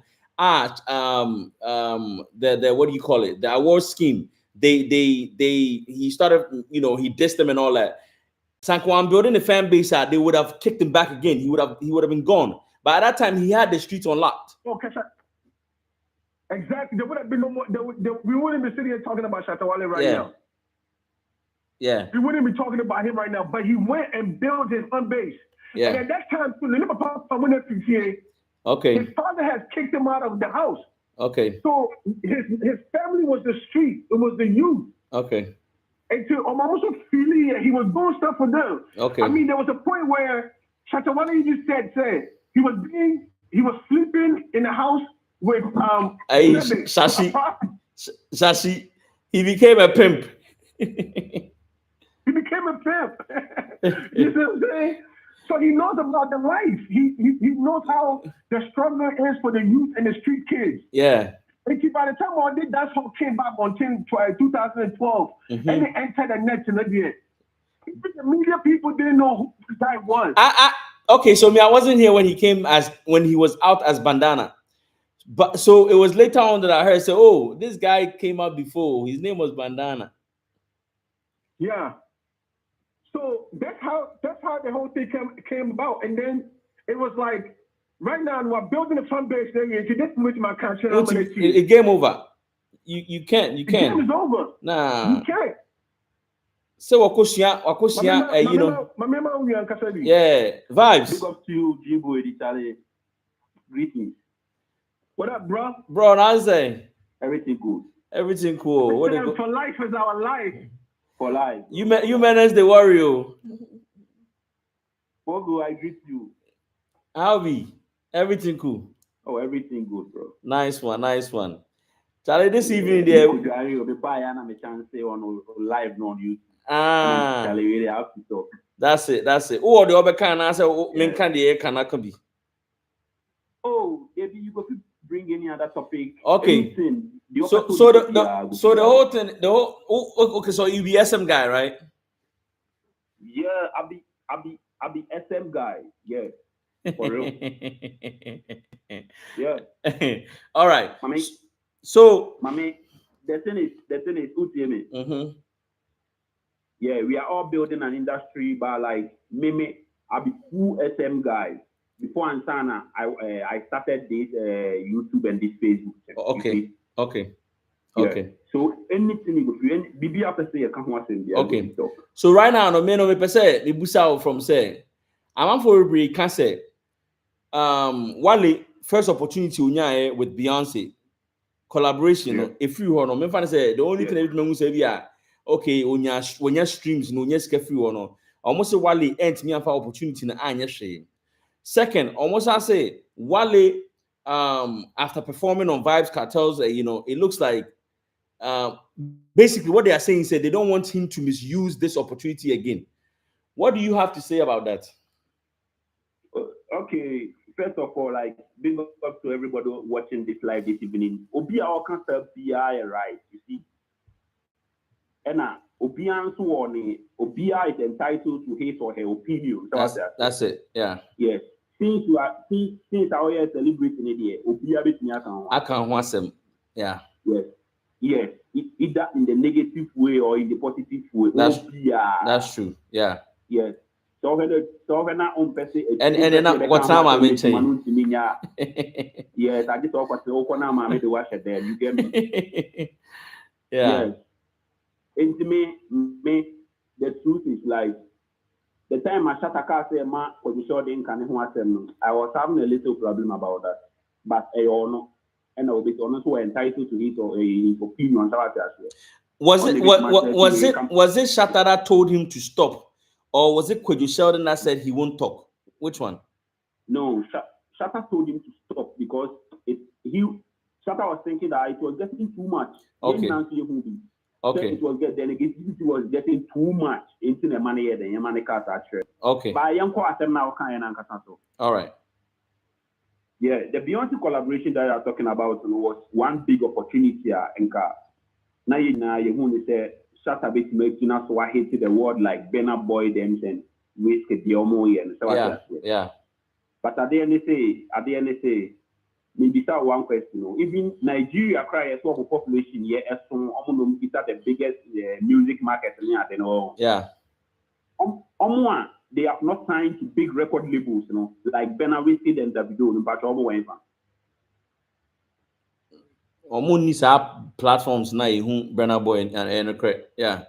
what do you call it? The award scheme. He started, he dissed them and all that. Sankwan building the fan base they would have kicked him back again. He would have been gone. But at that time, he had the streets unlocked. Okay, exactly. There would have been no more. We wouldn't be sitting here talking about Shatta Wale right now. We wouldn't be talking about him right now. But he went and built his fan base. And at that time, his father has kicked him out of the house. So his family was the street. It was the youth. And to also feeling he was doing stuff for them. I mean, there was a point where Shatta Wale just said he was sleeping in the house with Shashi. He became a pimp. He became a pimp. You see what I'm saying? So he knows about the life. He knows how the struggle is for the youth and the street kids. And by the time I did that song came back on 2012, and they entered the net in the year. The media people didn't know who this guy was. Okay, so I wasn't here when he was out as Bandana. But so it was later on that I heard say, oh, this guy came out before. His name was Bandana. Yeah. So that's how the whole thing came about. And then it was like, right now we're building a fan base there. It game over. You can't. The game is over. Nah. You can't. So wakosia, Vibz. Big up to you, Jebi. Greetings. What up, bro? Bro, how's it? Everything good. Everything cool. For life is our life. For life. You manage the warrior. Mogul, I greet you. How be? Everything cool. Oh, everything good, bro. Nice one. Charlie, this evening there. Live on YouTube. Charlie, really have to talk. That's it. Oh, the other kind I said, men can the air can be. Oh, if you go to bring any other topic. Okay. Anything, so the whole thing, okay, so you be SM guy, right? Yeah, I'll be SM guy. Yeah. For real. Yeah. All right. Mommy, so the thing is, UTM. Yeah, we are all building an industry, but like I'll be full SM guy. Before Ansana, I started this YouTube and this Facebook. Okay. So anything you go BB after say you can't watch it. Okay. So right now, no man, no say the busa from say I'm for every can say Wale first opportunity with Beyonce collaboration. If you no me fan say the only thing that me say be okay when your streams no yes free or no almost say Wale ain't me for opportunity na anya share. Second, almost I say Wale after performing on Vibz Kartel's it looks like basically what they are saying is that they don't want him to misuse this opportunity again. What do you have to say about that? Okay, first of all, like big up to everybody watching this live this evening. Obi all can serve BI right, you see. And Obi is entitled to his or her opinion. That's it. Yeah. Yes. Since our year celebrating it, Obi I can't want them. Yeah. Yes. Either in the negative way or in the positive way. That's true. Yeah. Yes. So when I own person and what time I'm saying? Yes, I just talk about the made the wash there. You get me? Yeah. Yes. And to me, the truth is like the time I Shatta say ma Cojo didn't can I was having a little problem about that. But no, and I'll be honest, we're entitled to it or a opinion. Was it Shatta that told him to stop, or was it Cojo Sheldon that said he won't talk? Which one? No, Shatta told him to stop because Shatta was thinking that it was getting too much. Okay. Okay. It was getting too much into the money and the money cast actually. Okay. But I am quite now kind of all right. Yeah, the Beyonce collaboration that you are talking about was one big opportunity and now you say Shatta bit makes you so I hate the word like Benna Boy them and risk the and so yeah. But at the end say maybe that one question. Even Nigeria cry as well population here as the biggest music market in all. Yeah. They have not signed to big record labels, like Benna Whiskey and Davido, but these platforms now, Burna Boy and yeah.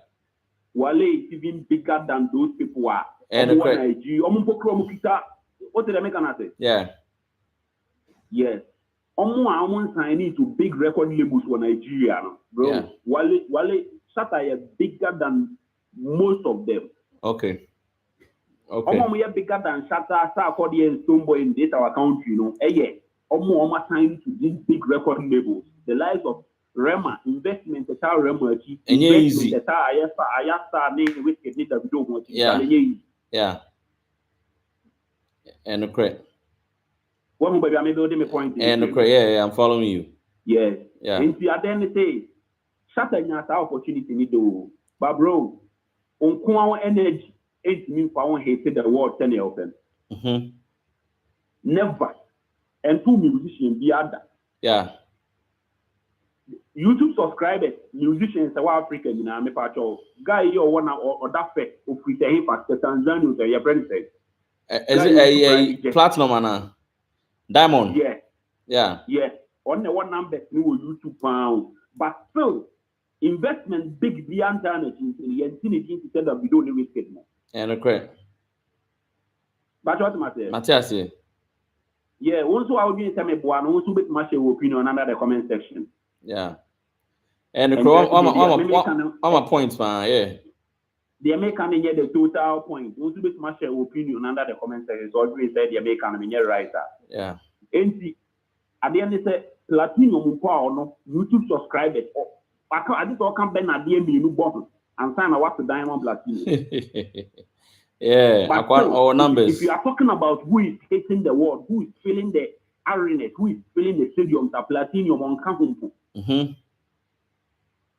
Wale is even bigger than those people are. And what did I make an say? Yeah. Yes. Almost signing to big record labels for Nigeria, bro. Yeah. Wale Shatta is bigger than most of them. Okay. We are bigger than Shatta, Sarkodie, and Stonebwoy in this our country, almost signed to these big record labels. The lives of Rema, investment, the child Rema, and easy. Yeah. Yeah. And the One baby, I'm building a point. And yeah, I'm following you. Yes. Yeah. And the identity, Shatta has opportunity to do. But bro, on energy, it means for hated the world 10 years open. Never. And two musicians be other. Yeah. YouTube subscribers, musicians, South Africa, you know, I'm a part of guy you Wana or that fact of free to him for Tanzania, your friend said. Is it a platinum and diamond? Yeah. Yeah. Yeah. On the one number, no YouTube pound. But still, investment big beyond internet in the infinity to tell that we don't risk it more. And the But what Matthias? Matthias. Yeah, also I will be tell me one also bit much your opinion under the comment section. Yeah. And the I'm a point, man. Yeah. The American in the total point. Also bit much your opinion under the comment section. So we said the American in your writer. Yeah. And at the end they say Platinum no YouTube subscribers. I just all come back at the end button and sign what the diamond platinum. Yeah, our numbers. If you are talking about who is hitting the world, who is filling the arenas, who is filling the stadium, the platinum on campus.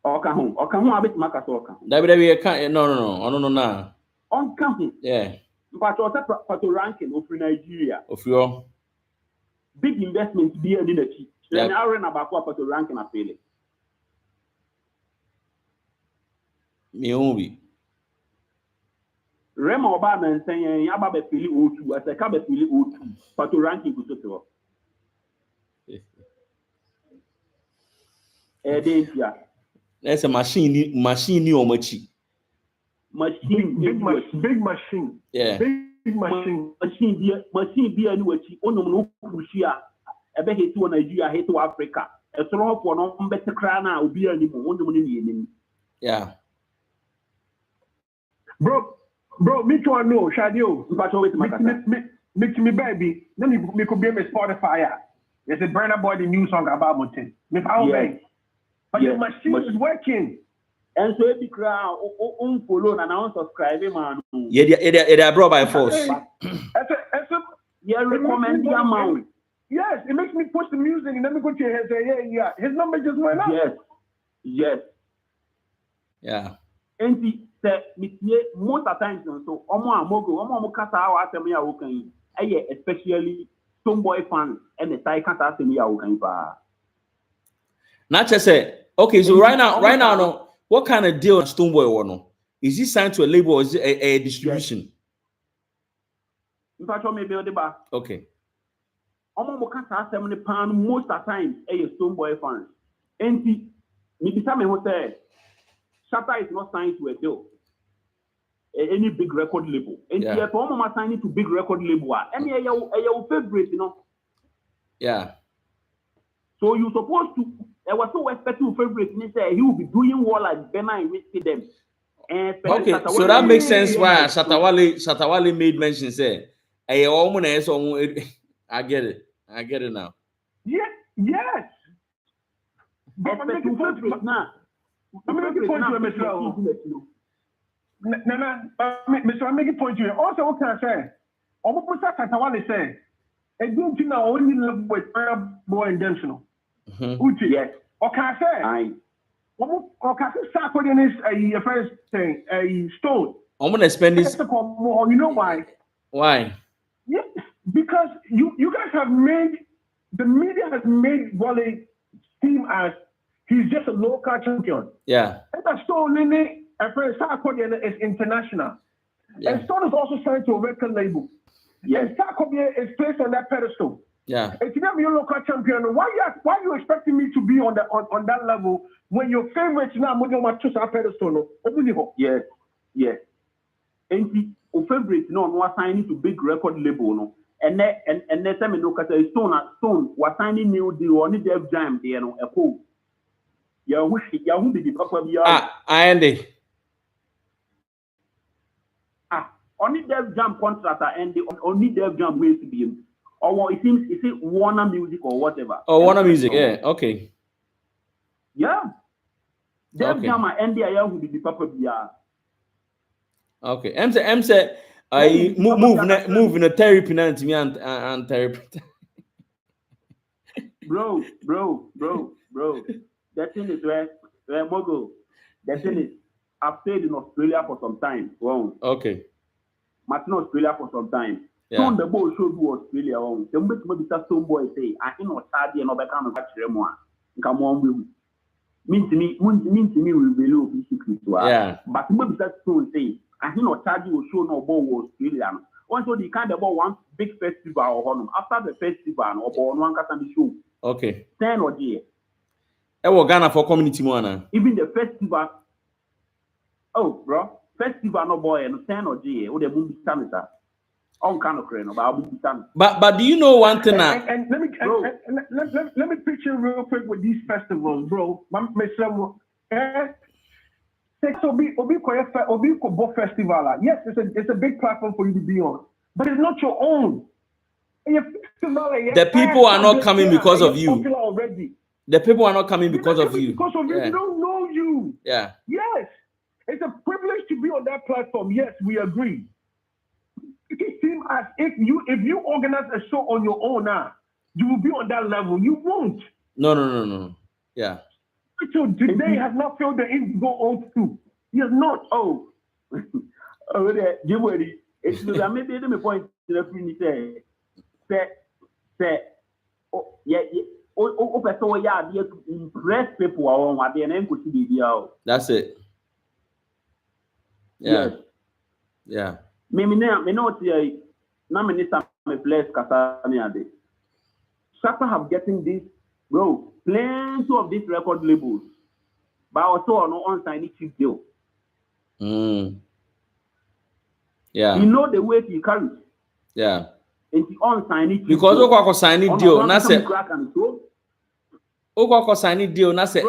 Okahun a bit maka so okahun. No. On campus. Yeah. But also ranking of Nigeria. Of your big investments be in the chief. Then arena about what to ranking a failure. Me Rema Obama and saying Yababe Philly O2 as a Cabe Philly O2, but to ranking to so. That's a machine or machi. Big machine. Yeah. Big machine. Machine be anyway. No Pushia. A better to Nigeria, hate to Africa. A strong for no better crana will be anymore. Yeah. Bro, me too, I know, Shadio. Me baby. Then me could be a Spotify. There's a Breda Boy, the new song about Mountain. Me power bank. But the machine is working. And so if you crowd, follow and unsubscribe, man. Yeah, brought by force. Yeah, recommend the amount. Yes, it makes me push the music and let me go to his yeah. His number just went up. Yes. Yeah. And most of the times, so Mogul, especially Stonebwoy fans and the Thai can't Not just say, okay, so right now, no, what kind of deal Stonebwoy want? Is he signed to a label or is it a distribution? In fact, okay. Most of the times, Stonebwoy fans. And maybe some who say Shatta is not signed to a deal. any big record label. And yeah, Mama signing to big record label. And your favorite, you know. Yeah. So you supposed to. I was so expecting favorite. And say he will be doing well like Bena and Whiskey them. Okay, so that makes sense why Shatta Wale made mention say, "Hey, I get it. I get it now." Yes. But I'm making point to Mr. I'm making point to you. Also, what can I say? Almost Shatta Wale say, "I don't think I only love with boy intentional." Yes. What can I say? A first thing, a stone. I'm gonna spend this. You know why? Why? Yes, because you guys have made the media has made Wale seem as he's just a local champion. Yeah. And that Stone Lene and Prince Sarkodie is international. Yeah. And Stone is also signed to a record label. Yeah. And Sarkodie is placed on that pedestal. Yeah. If you never be a local champion, why you expecting me to be on that level when your favorites now moving on to that pedestal? Yes. Yes. And your favorites no signing to big record label no. And then tell me no because Stone was signing new deal on the Def Jam there no a cool. Yeah, who be the papa be Andy. Only Def Jam contract and the only Def Jam way to be him. Or it seems it's Wana music or whatever. Oh, Wana music, yeah, okay. Yeah. Def Jam and the who be the papa be okay. M said I move in a therapy now to me and therapy. Bro. That thing is where Mogul. That thing is I've stayed in Australia for some time. Wrong. Okay. Martin Australia for some time. Yeah. So on the boat show to Australia wrong. The moment maybe that Stone Boy say, I can not start and over kind of catch them one. Come on with mean to me will be low secret. Yeah. But maybe that Stone say, I can not charge you show no ball Australia. Also, they can't about one big festival or honor. After the festival or one can show. Okay. 10 or day. Ghana for community one. Even the festival. Oh, bro. Festival no boy and 10 or day. Or the movie standard. On kind of crane, but do you know one thing? And let me picture real quick with these festivals, bro. Festival. Yes, it's a big platform for you to be on, but it's not your own. The people are not coming because of you. The people are not coming because of you. Because of you, they don't know you. Yeah. Yes, it's a privilege to be on that platform. Yes, we agree. It seems as if you organize a show on your own now, you will be on that level. You won't. No. Yeah. So today has not felt the ink to go on too. He has not. Oh, Jebi. It's maybe the point to say, oh yeah. Oh, person, yeah, to impress people on what they name could be. That's it. Yeah. Yeah. Me know see na me need some place Kasani ade. Shatta have getting this, bro. Plenty of these record labels, but also on signing cheap deal. Yeah. You know the weight he carries. Yeah. And the on signing because Oko signing deal, na say. Oko signing deal, na say.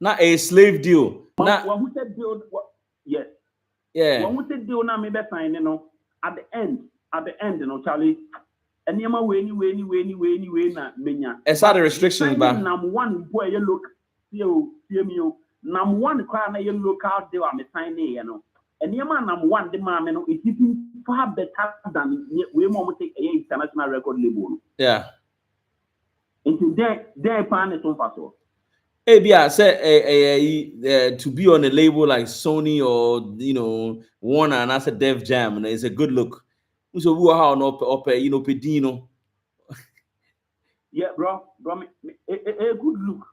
Na a slave deal. Na who said deal? Yes. Yeah. When we say deal now, maybe sign, at the end, Charlie, and you way na menya. It's the restrictions, but number one boy you look, see me, number one car na you look out there, I'm signing, and you number one the man, it's even far better than we want to take a international record label. Yeah. Into their plan is on paso. Maybe I said to be on a label like Sony or Wana, and that's a Def Jam, and it's a good look. So we are up, pedino. Yeah, bro, a good look.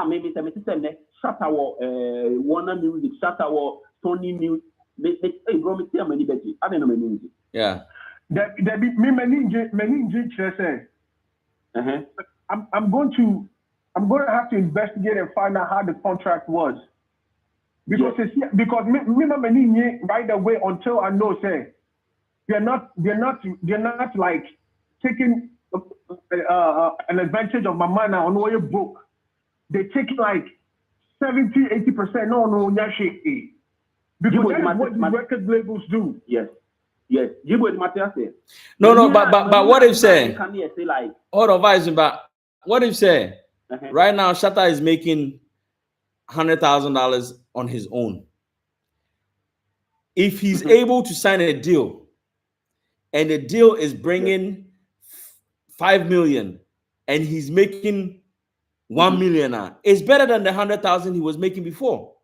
Maybe Shatta or WanaView, Shatta or Sony News. Hey, bro, me tell me better. I don't know my music. Yeah. That be me many say. I'm going to have to investigate and find out how the contract was. Because me right away until I know say they're not like taking an advantage of my man on where you book. They take like 70-80%. No, yashi. Because that is what the record labels do. Yes. Jibo is Matthias. No, but what if say? Hold on, Vibz, but what if say? Right now, Shatta is making $100,000 on his own. If he's able to sign a deal, and the deal is bringing 5 million, and he's making 1 million now, it's better than the 100,000 he was making before.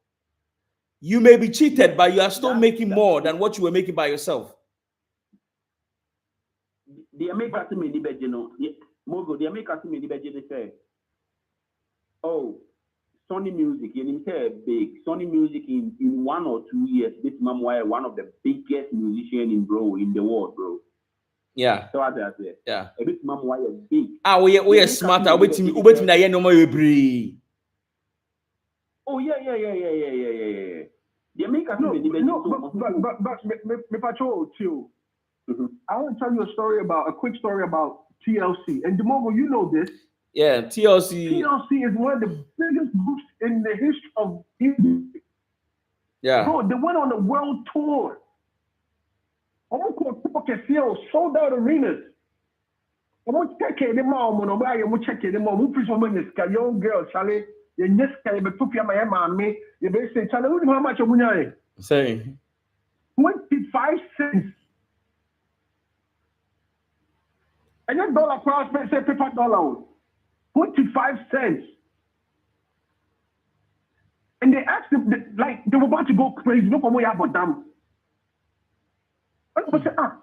You may be cheated, but you are still making more than what you were making by yourself. The American Mogul, the American say, oh, Sony Music, you didn't say big. Sony Music in 1 or 2 years, this man was one of the biggest musicians in the world, bro. Yeah. So I say, yeah. A bit man was big. We are smarter. Wait till me no more breathe. Oh yeah. The American me patrol chill. I want to tell you a quick story about TLC. And Mogul, you know this. Yeah, TLC is one of the biggest groups in the history of music. Yeah. Bro, they went on a world tour. Sold out arenas. I want to check them out. I want to check them out. Young girl, Charlie. You just can't be took your man. You basically say, Charlie, how much you say 25 cents. And your dollar price, say paper dollar. 25 cents. And they asked them, like, they were about to go crazy. No, from where you have them. And they said, ask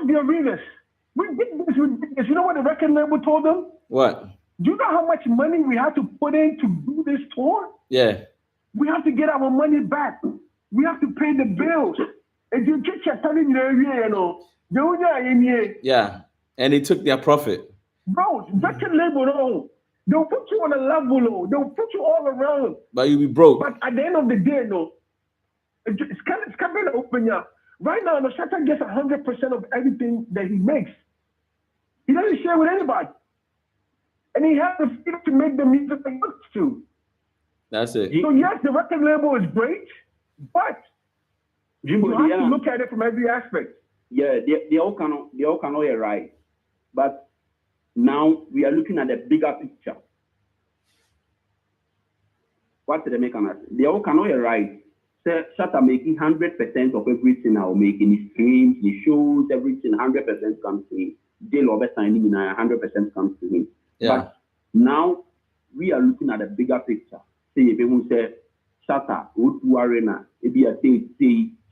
the arenas. We did this. You know what the record label told them? What? Do you know how much money we had to put in to do this tour? Yeah. We have to get our money back. We have to pay the bills. And you get your telling you know. Yeah. And they took their profit. Bro, record label, no. They'll put you on a level, no. They'll put you all around. But you'll be broke. But at the end of the day, no. It's kind of open up. Right now, no, Shatta gets 100% of everything that he makes. He doesn't share with anybody. And he has the freedom to make the music he wants to. That's it. So yes, the record label is great, but you have to look at it from every aspect. Yeah, they all cannot hear right. But now we are looking at the bigger picture. What did they make on us? They all cannot hear right. Shatta making 100% of everything now, making his streams, his shows, everything 100% comes to him. They'll always signing in 100% comes to him. Yeah. But now we are looking at a bigger picture. Say if people say Shatta, O2 Arena, it be a say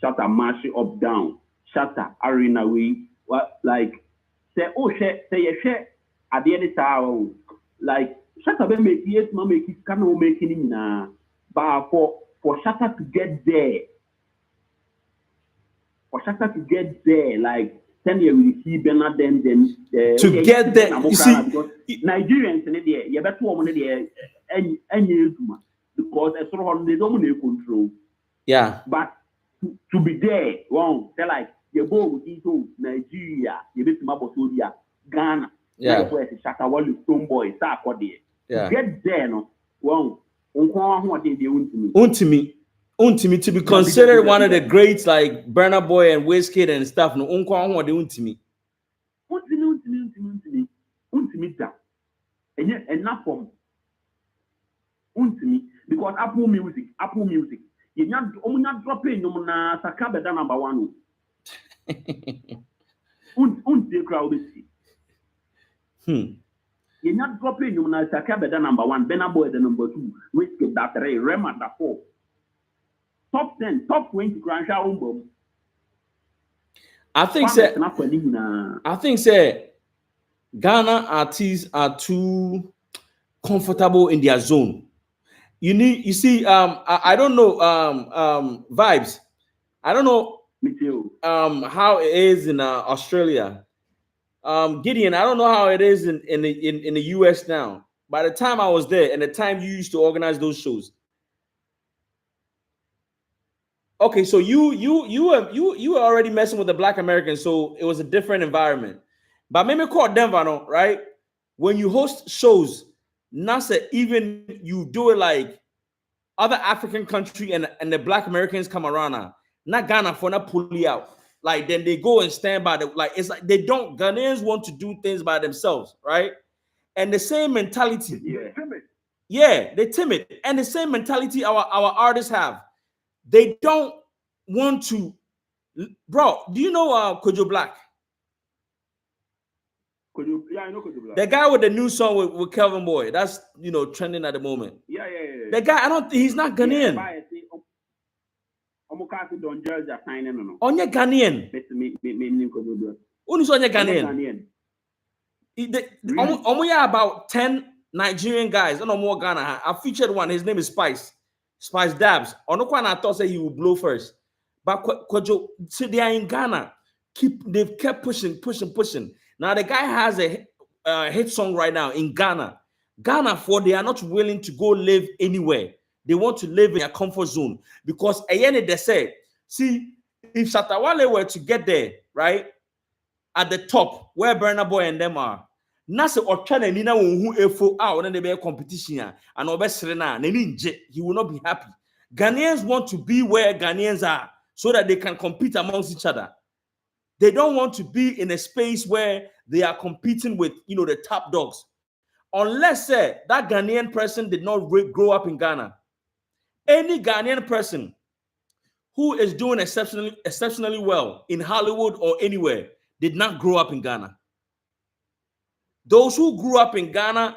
Shatta march up down, Shatta Arena we what like say say at the end of time like Shatta be make yes man make it can make it na but for Shatta to get there like 10 years we see Bernard then to get there you see Nigerians in there you better woman there any because as sort they don't control. Yeah. But to be there, they're like you go with into Nigeria, you bet my Bosodia, Ghana, yeah, where the Shatta Wale Stoneboy, Sakode. Yeah. Get there, no. Untimi to be considered one of the greats like Burna Boy and Wizkid and stuff. No, untimi da. And yet enough from untimi because Apple Music, you not dropping no na Sakaba number 1. Unti crowd you're not dropping no na Sakaba number 1, Burna Boy the number 2, Wizkid that 3, Rema that 4. Top 10, top 20 grand album. I think Ghana artists are too comfortable in their zone. You see, I don't know, Vibz. I don't know Me too. How it is in Australia. Gideon, I don't know how it is in the US now. By the time I was there and the time you used to organize those shows, Okay, so you were already messing with the Black Americans, so it was a different environment. But maybe call Denver, no, right? When you host shows, NASA, even you do it like other African country and the Black Americans come around now, not Ghana for not pull out. Like then they go and stand by the like it's like they don't Ghanaians want to do things by themselves, right? And the same mentality, they're timid, and the same mentality our artists have. They don't want to, bro. Do you know Cojo Black? Yeah, I know Cojo Black. The guy with the new song with Kelvin Boy, that's trending at the moment. Yeah. The guy, he's not Ghanaian. Onye Ghanaian. Only Onye Ghanaian. About 10 Nigerian guys. I know more Ghana. I featured one. His name is Spice Dabs. I thought say he would blow first, but Cojo, see they are in Ghana. They've kept pushing. Now the guy has a hit song right now in Ghana. They are not willing to go live anywhere. They want to live in a comfort zone because again they say, see, if Shatta Wale were to get there, right, at the top where Burna Boy and them are, Nasa or China Nina who efo out when they be a competition and Obesrena, he will not be happy. Ghanaians want to be where Ghanaians are so that they can compete amongst each other. They don't want to be in a space where they are competing with the top dogs. Unless that Ghanaian person did not grow up in Ghana. Any Ghanaian person who is doing exceptionally well in Hollywood or anywhere did not grow up in Ghana. Those who grew up in Ghana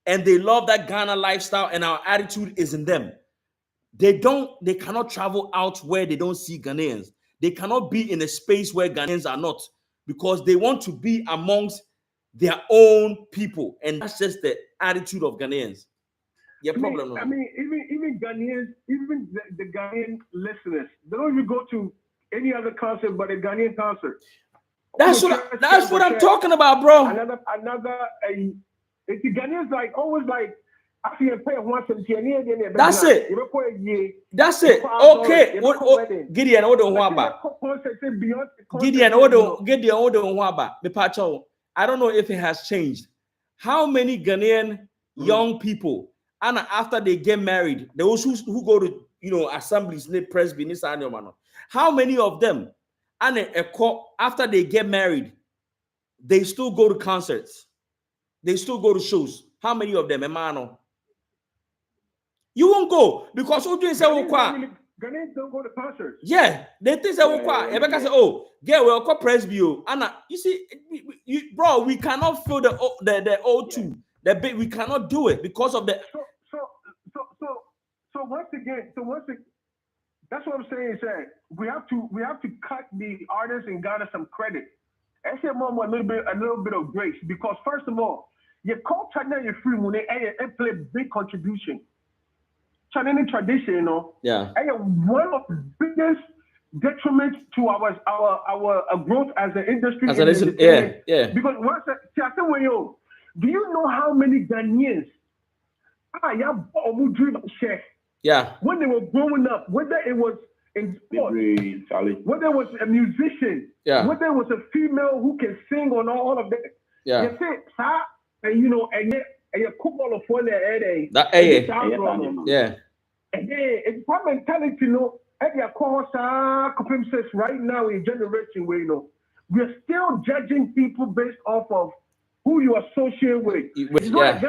and they love that Ghana lifestyle and our attitude is in them. They cannot travel out where they don't see Ghanaians. They cannot be in a space where Ghanaians are not because they want to be amongst their own people. And that's just the attitude of Ghanaians. I mean, even Ghanaians, even the Ghanaian listeners, they don't even go to any other concert but a Ghanaian concert. That's what I'm talking about, bro. It's the Ghanaians always I feel pay once and That's it. That's it. Okay. Gideon, I don't know if it has changed. How many Ghanaian young people, and after they get married, those who go to assemblies, presby, how many of them, and after they get married, they still go to concerts, they still go to shows? How many of them, Emano? You won't go because Ghanaians don't go to concerts. Yeah, they think they will quite. Rebecca said, "Oh, yeah, we'll call Presby." Anna, you see, bro, we cannot fill the O2. We cannot do it because of the. So once again, that's what I'm saying. We have to cut the artists in Ghana some credit. I say more a little bit of grace because first of all, your culture now you're free when they play big contribution. Chinese tradition, yeah, and one of the biggest detriments to our growth as an industry. Yeah. Because do you know how many Ghanaians yeah, when they were growing up, whether it was in sports, whether it was a musician, whether it was a female who can sing or all of that, you say, and a couple of one that yeah. And it's that mentality, right now in generation where we're still judging people based off of who you associate with. It's not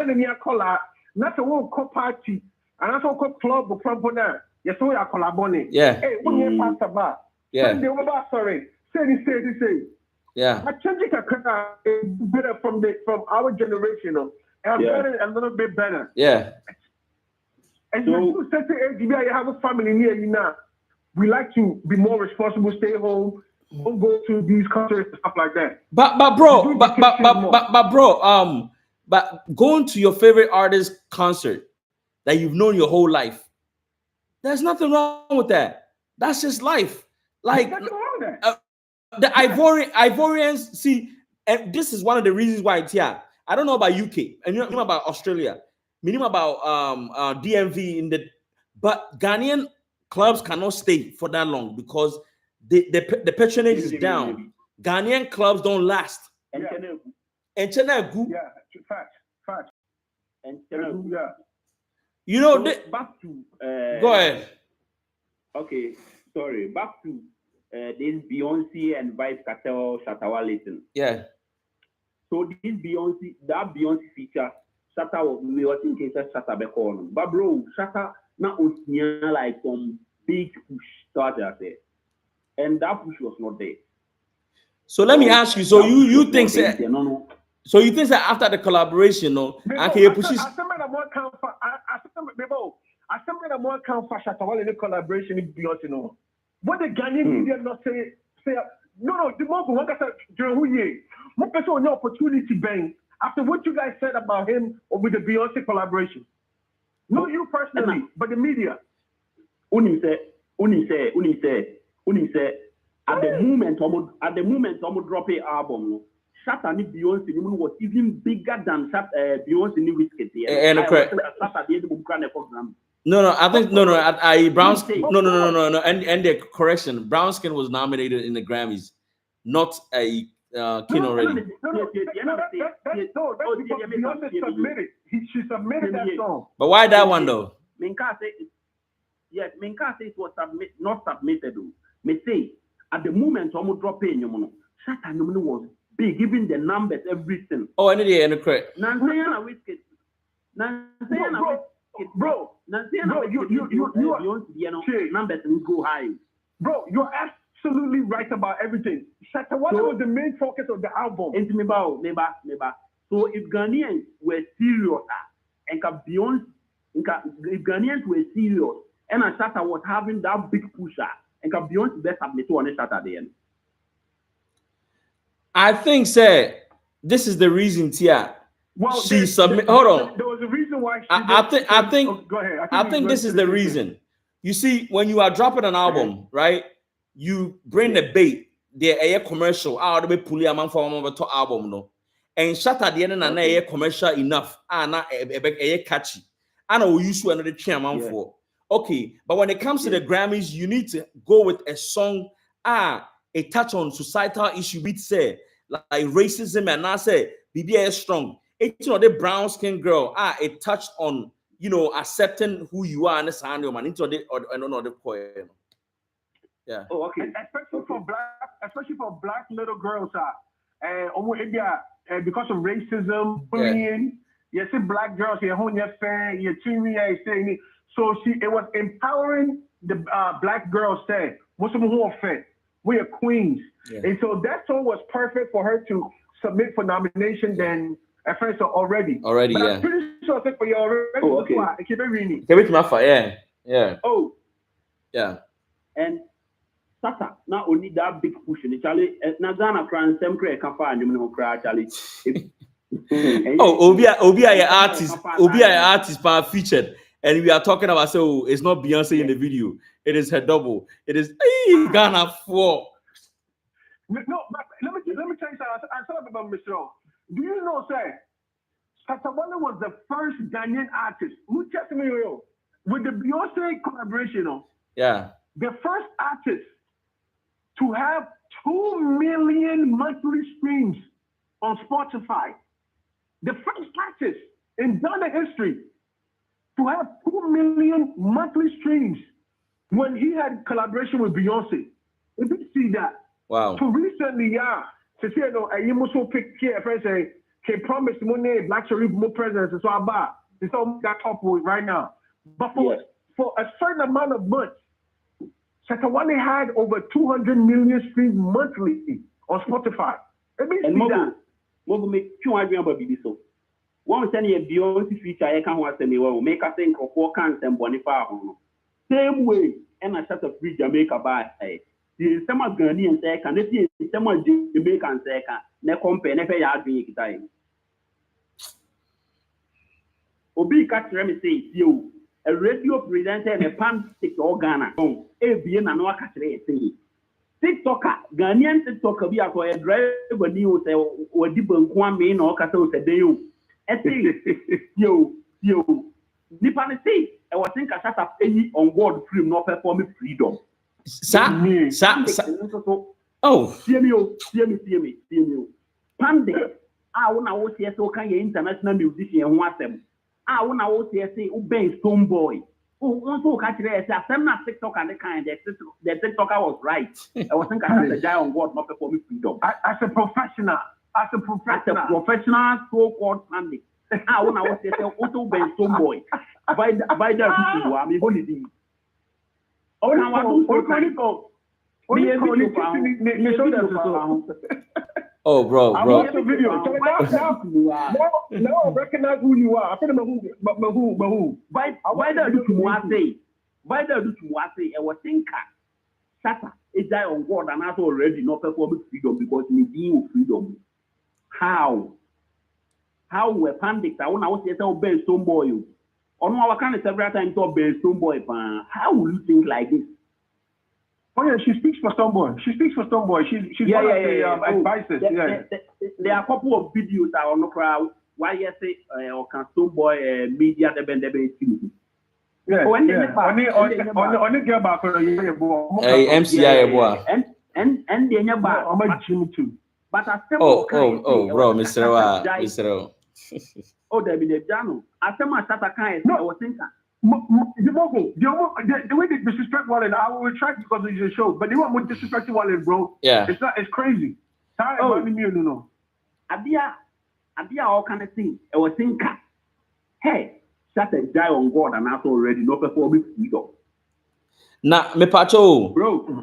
not a whole party, and that's a club of Frampona. Yes, we are collaborating. Yeah. Hey, when you pass about, sorry, say. Yeah. I change it better from our generation, and better a little bit better. Yeah. And so certain age, you have a family near you now. We like to be more responsible, stay home, don't go to these concerts and stuff like that. But going to your favorite artist concert that you've known your whole life, there's nothing wrong with that. That's just life. Like the Ivorians, see, and this is one of the reasons why I don't know about UK and you know about Australia, meaning about DMV but Ghanaian clubs cannot stay for that long because the patronage is down. Ghanaian clubs don't last. And Chennai, fact. And Chennai, you know, so back to go ahead. Okay, sorry. Back to this Beyonce and Vibz Kartel Shatta listen. Yeah. So this that Beyonce feature, Shatta, we were thinking that Shatta be calling. But bro, Shatta now like some big push started there. And that push was not there. So let me ask you, so you think that so you think that after the collaboration, no, I still made a more count for Shatta Wale in the collaboration with Beyonce, no. What the Ghanaian media not say no, the Mogul, what I said during who year? What person on your opportunity bang after what you guys said about him or with the Beyonce collaboration? No, you personally, but the media. Uni say, at the moment, I'm drop a album. Shatta and Beyonce was even bigger than Beyonce and Wizkid. No, I think I Brown Skin. No. And the correction, Brown Skin was nominated in the Grammys, not a king already. She submitted that song. But why that one though? Yes, Minka says it was not submitted. Me say at the moment, I'm dropping you. Shatta was big, given the numbers, everything. Oh, and the correct. Bro, numbers go high. Bro, you're absolutely right about everything. Shatta Wale was the main focus of the album. So if Ghanaians were serious, and Beyonce, if Ghanaians were serious, and Shatta was having that big pusher, and Beyonce best submit to on Shatta at the end. I think, sir, this is the reason, Tia. Well, she submit. Hold on. There was a reason why. I think. Oh, go ahead. I think this is the reason. You see, when you are dropping an album, right? You bring the bait. The air commercial. Ah, the pulley a man for to album no. And Shatta at the end and air commercial enough. Ah, na air catchy. I know we used to another chairman for. Okay, but when it comes to the Grammys, you need to go with a song. A touch on societal issue. We say like racism and I say BBA is strong. It's the brown skin girl. It touched on accepting who you are and the sound man into the another poem. Yeah. Oh, okay. Especially for black little girls, because of racism, bullying. You see black girls here, so it was empowering the black girls. Say, what's the whole effect? We are queens, and so that song was perfect for her to submit for nomination. Then. At first, already, but I'm pretty sure for you already. Oh, okay. Yeah. Oh, yeah. And Shatta now only that big push in Charlie. Now Ghana Crowd, some create campaign. You cry Charlie. Oh, Obia artist featured, and we are talking about it's not Beyonce in the video. It is her double. It is Ghana 4. No, but let me tell you something. I said about Michelle. Do you know, sir? Shatta Wale was the first Ghanaian artist who checked me with the Beyonce collaboration. Yeah. The first artist to have 2 million monthly streams on Spotify. The first artist in Ghana history to have 2 million monthly streams when he had collaboration with Beyonce. If you see that. Wow. So recently, to say you must pick here, friends say, can promise money, Black Sharif more presence, and so about. It's all got top with right now. But for a certain amount of months, Shatta Wale had over 200 million streams monthly on Spotify. Let me see that. Mogul make you agree about BB so. One send you Beyonce feature, I can't want to me well make a think of 4 cans and bonify. Same way, and I shut up free Jamaica by. The some of Ghanaians say can they see some of Jamaicans say can ne compare never yard drink time. Obi catch me say you a radio presenter and a pan stick to Ghana. ABN and no catch say TikToker Ghanaian TikToker be a driver news or debunk one main or cattle say you. Yo, Nippon say I was thinking Shatta any on board film no perform freedom. Oh, see me. Pandit. I wanna watch yes, okay, international musician and watch them. I wanna watch yes, obey Stone Boy. Oh, one so catch there, I'm not TikTok and the kind the TikToker was right. I was thinking Shatta guy on board not perform freedom. As a professional, so-called pandit. I wanna watch yes, also obey Stone Boy. By the I'm a holiday. Oh, now I do oh, bro. I watched the video. Now I recognize who you are. I don't know who. Why do I say? I was thinking Shatta is die on God and also already not performing freedom because we deal with freedom. How we pandit? I want to say obey Stone Boy. On our kind of several times obey Stone Boy. How will you think like this? Oh yeah, she speaks for Stoneboy. She's one of the advisors. There are a couple of videos that are on the crowd. Why you say or can Stoneboy media the yeah. Only girl back on MCI boy. And the back. I'm a Jimmy too. But I said bro, Mr. Oh, there be the Jano. I said my Shatta kind. I was thinking. The Mogul, the way they disrespect Wale, I will retract because it's a show. But they want more disrespecting Wale, bro. Yeah, it's crazy. No. Adia all kind of thing. I was thinking, hey, Shatta die on God and also already no perform freedom. Nah, me pacho, bro.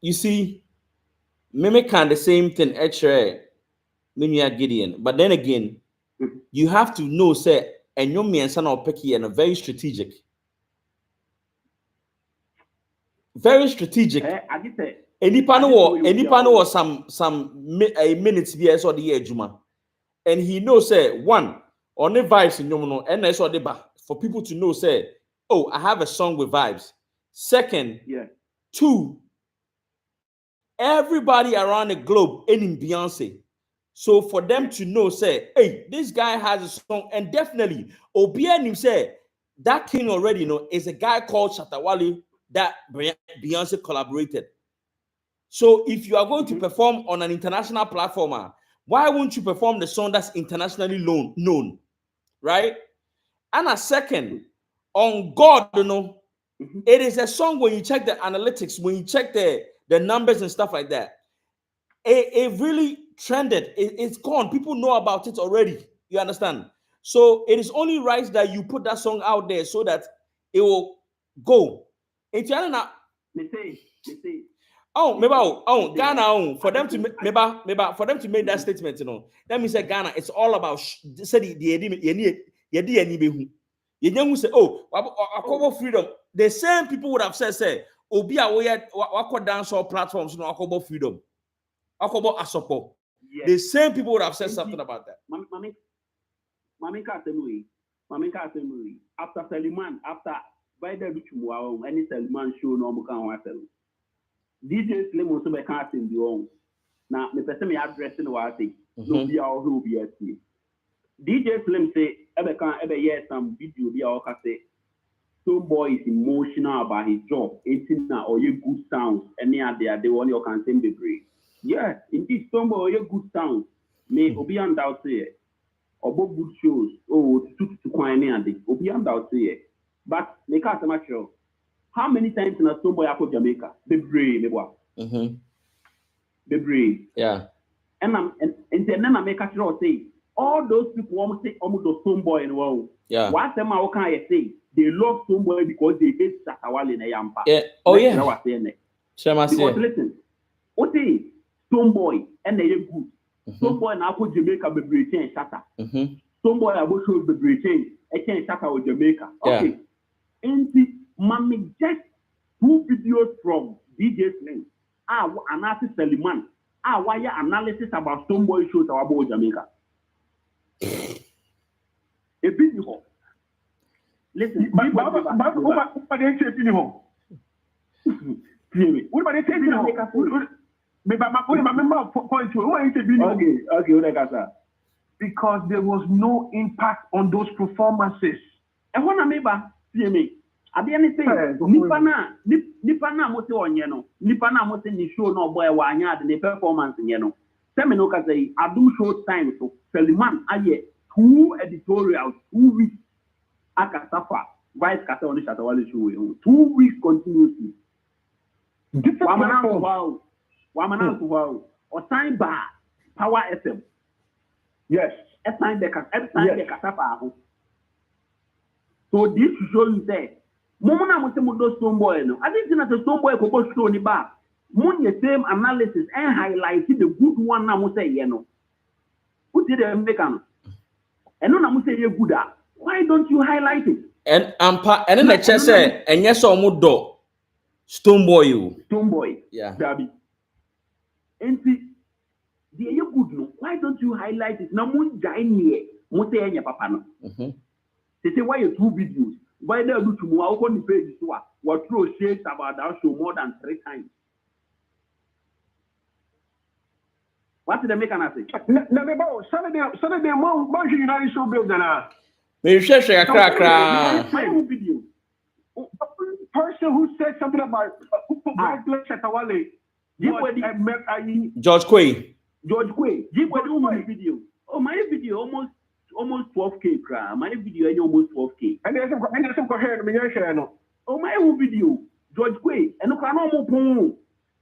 You see, me can the same thing. Actually, me Gideon. But then again, you have to know, say. And your man son or Pecky and a very strategic. Very strategic. Any panel or some minutes BS or the year Juma. And he knows say one on the Vibz in Nomono and I saw the back for people to know say, oh, I have a song with Vibz. Second, two, everybody around the globe in Beyonce. So for them to know, say, hey, this guy has a song, and definitely, Obianim say that king already know is a guy called Shatta Wale that Beyonce collaborated. So if you are going to perform on an international platform, why won't you perform the song that's internationally known, right? And a second, on God, it is a song when you check the analytics, when you check the numbers and stuff like that. It really trended. It's gone. People know about it already. You understand? So it is only right that you put that song out there so that it will go. If you are not, Ghana, for them to make that statement, that means that Ghana, it's all about say who say, oh, I cover freedom. The same people would have said, Obi away what dance or platforms, I cover freedom. Yes. The same people would have said something about that. Mami Kasemui. After Seliman, after Breda any Seliman show no more can watch them. DJ Slim also be casting the own. Now, the person me addressing what I say. No be all who be at DJ Slim say, ever hear some video be all say. Some boy is emotional about his job. 18 now or you good sounds. Any other they want you can send the break. Yeah, indeed, some boy you good sounds. May Obi and out here. Or good shows. Oh, to quite any Obi and out here. But make us a show. How many times in a some boy after Jamaica? The brave, the brave. Yeah. And then I make a show say all those people almost say almost the some boy in world. Yeah. What them how can I say? They love some boy because they hate Shatta Wale in a yampa. Yeah. Oh yeah. Because listen, what is some boy and they good. Some boy now put Jamaica be change Shatta. Some boy about show be change. I change Shatta with Jamaica. Okay. And the mommy just 2 videos from DJ Slim. An artist Seliman. Why analysis about some boy shows about Jamaica. A video. Listen, what about the video? What about the video? Okay, because there was no impact on those performances. I want to meba see me. At the end say Nipana mo se onye no. Nipana mo se ni show no boy wanya the performance nye no. Semino ka say adu show time so Seliman aye 2 editorials 2 weeks akasafa vice kata on Shatta Wale show 2 weeks continuously. Wamana wow. Or time bar Power FM. Yes. Every time they kasafa. So this show you say Momona mo se mo do Stone Boy no. I think na the Stone Boy ko show ni ba. Mo the same analysis and highlight the good one na mo say ye no. Who did the make am? And no na mo say ye good ah. Why don't you highlight it? And then the chest say and yes or mo do Stone Boy you. Stone Boy. Yeah. Jebi. And see the you good no. Why don't you highlight it? Na mo join here. Mo say enya papa no. They say why you 2 videos? Why they do tomorrow on the page so what throw shades about that show more than 3 times? What did they make an answer? Saturday mo United Show build na. Me share crack. Video. Person who said something about Shatta Wale. George Quay. Jebi video. Oh, my video almost 12K cry. My video is almost 12K. And there's some coherent me. Oh, my own video. George Quay. And no can almost pong.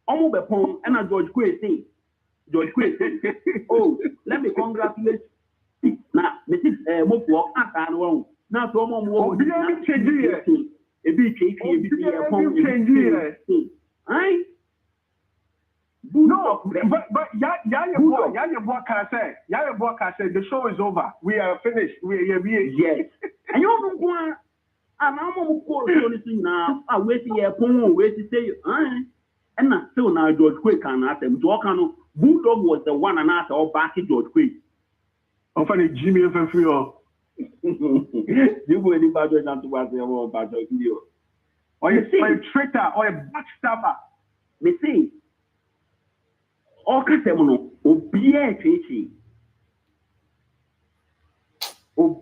Almost be pong. And a George Quay say. Oh, let me congratulate. Now, Mrs. Mopwork, I can't wrong. Now, so more. A big cake, a pong. Aye. No, but Yaya boy can say the show is over. We are finished. We yes. And you don't go. I'm almost calling now. I wait here, wait to say, and not still now George Quay can ask them. Jokano Bulldog was the one and after all back in George Quay. I'm funny, Jimmy and Fio. You go any bad down to what they want about video. Or you traitor or a backstabber. Me see. All Casemono, Obia Chichi. But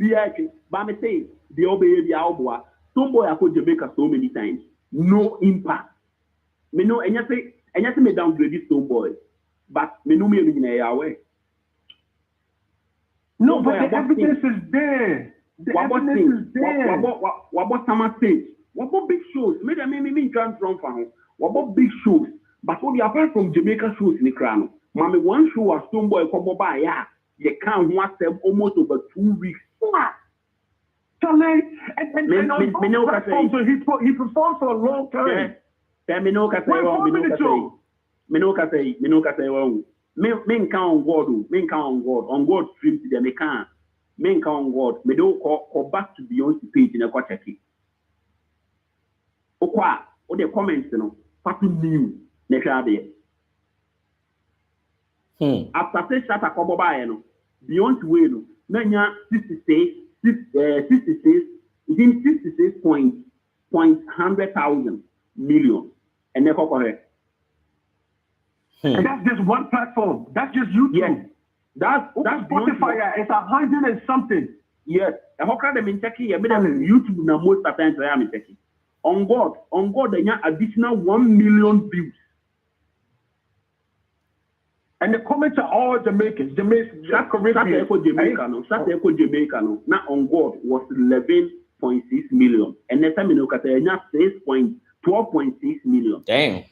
me say, the obey the Alboa, some boy I could Jamaica so many times. No impact. Me know, and you say me downgrade this Stone Boy. But me know me in a way. No, but the evidence is there. The evidence is there. What about summer stage? What about big shows? Me can't run for him. What about big shows? But only apart from Jamaica shows in the crown, Mommy, one show was Stone Boy come by, yeah. You can't watch them almost over 2 weeks. And he performed for a long time. Me no can say wrong. Men count on God. Men count on God. On God stream to them. Me can't. Men count on God. Me don't go back to Beyonce page in a go check it. Okwa, o the comments no. Fatu new. After say Shatta Kobo by no, Beyonce way no, nanya 66.100,000 million, and never correct. And that's just one platform. That's just YouTube. Yes. That's Spotify. It's 100 and something. Yes. And how can they mean checking? YouTube na most of the times I am checking. On God, they have additional 1 million views. And the comments are all Jamaicans. Shatta Jamaica, no. Now on God was 11.6 million. And next time you look at it, 12.6 million. Damn.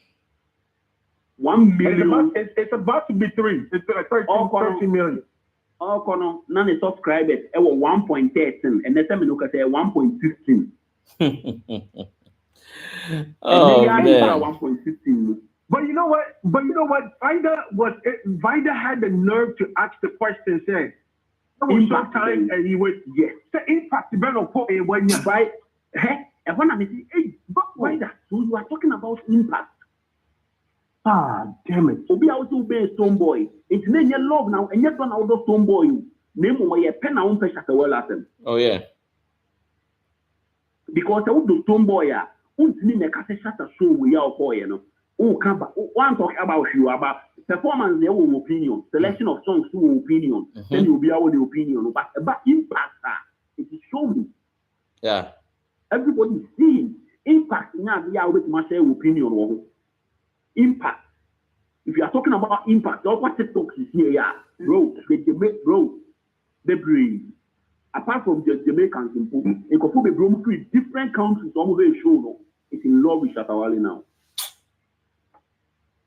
1 million. It's about to be 3. It's like 13 million. Oh, Kono, none of subscribers. It was 1.13. And next time you look at it, 1.16. Oh, man. 1.16. But you know what? Vida had the nerve to ask the question, say, impact time, and he went, yes. The impact, the better put it when you right. Hey, and when I say, hey, but why that? So you are talking about impact. Ah, damn it. Obi also be a Stone Boy. It's name your love now, and yet one out of Stone Boy. Name where you pen on pressure to well at them. Oh, yeah. Because I would do Stone Boy, name a Shatta show we are for, you know. One talk about you about performance, their own opinion, selection of songs, to opinion. Then you'll be our opinion. But impact, it is show me. Yeah. Everybody seeing impact. Now, with my share opinion. Impact. If you are talking about impact, what TikTok is here, yeah, bro. They bring. Apart from the Jamaicans, in Kofu, bro, different countries, almost very show. It's in love with Shatta Wale now.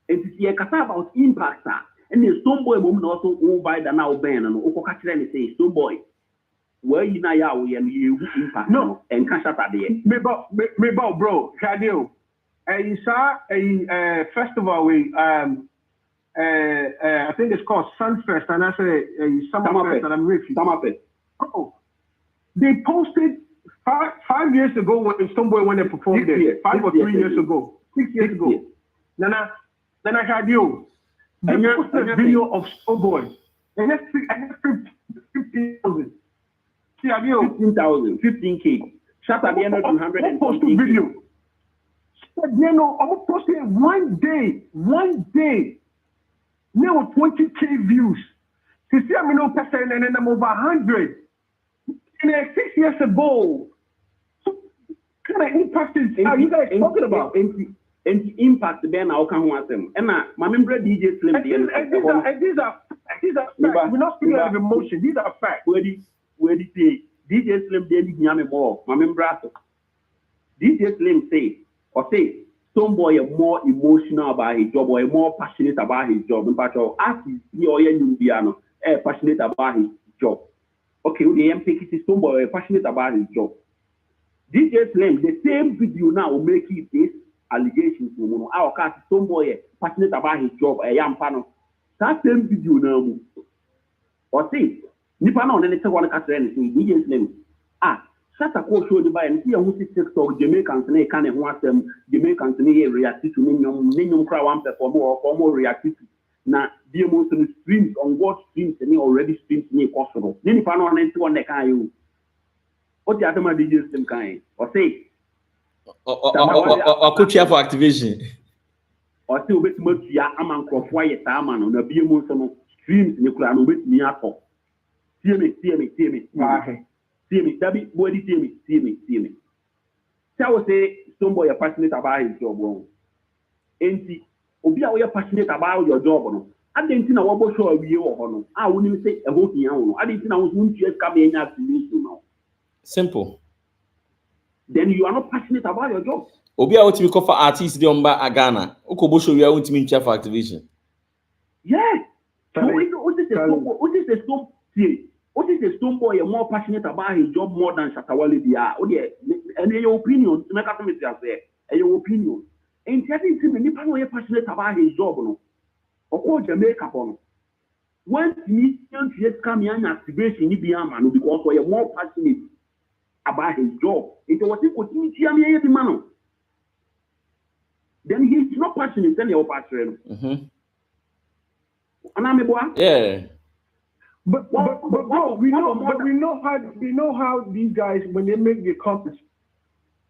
And it's here about impact, and the Stone Boy woman also owned by the now ban and Okokatra and say, Stone Boy, where you now and you impact no and cash up at the end. Me bro, Kadeo. You saw a festival with I think it's called Sunfest, and I say Summerfest, and I'm with you. Summerfest. Oh, they posted 5 years ago when Stoneboy went and performed there. 5 or 3 years ago, 6 years ago. Then I had you. They posted a video of Stoneboy, and that's 15,000. See, I do 15,000, 15K. Shatta the end of 250 video. You know, I'm posting one day, now 20K views. You see, I'm no person and then I'm over 100. And 6 years ago, so kind of impact is you guys talking about? And the impact then I'll come with them. And my member DJ Slim. These are facts. We're not speaking out of emotion. These are facts. Where do say DJ Slim didn't me more? My member DJ Slim say some boy are more emotional about his job or more passionate about his job. In fact, as he or Nubiano passionate about his job. Okay, the MP is some boy passionate about his job. DJ Slim, the same video now will make it this allegations. Our cast some boy passionate about his job. A young panel. That same video now. Or say, Nipano and then one cast anything. DJ Slim. Shatta Cojo the buy and see who TikTok Jamaicans and they can't want them Jamaicans and they react to Ninium Crowd one perform or more react to. Now, the most streams on what streams and they already streams near possible. Then if I know one that kind what the other man DJ Slim kind or say or coach for activation. Or say with much ya among crop white man on the BMO streams in the crown with me at all. See me. See me, Debbie, body, see me. So I would say, some boy are passionate about his job. And see, Obi are passionate about your job. I didn't think I was sure of you or I wouldn't say a whole thing. I didn't think I was going to just come in and to now. Simple. Then you are not passionate about your job. Obi are to be called for artists, the Umba Agana. Okobo show you are to mean chef activation. Yes. What is the stone? What is the Stone Boy more passionate about his job more than Shatta Wale? And your opinion, your opinion. And telling him any people are passionate about his job, no? Or call Jamaica, no? Once me and yes come in activation, man, because we are more passionate about his job. It was equal to the man. Then he's not passionate, then you're passionate. And I'm a boy. Yeah. But we know how these guys when they make the comments.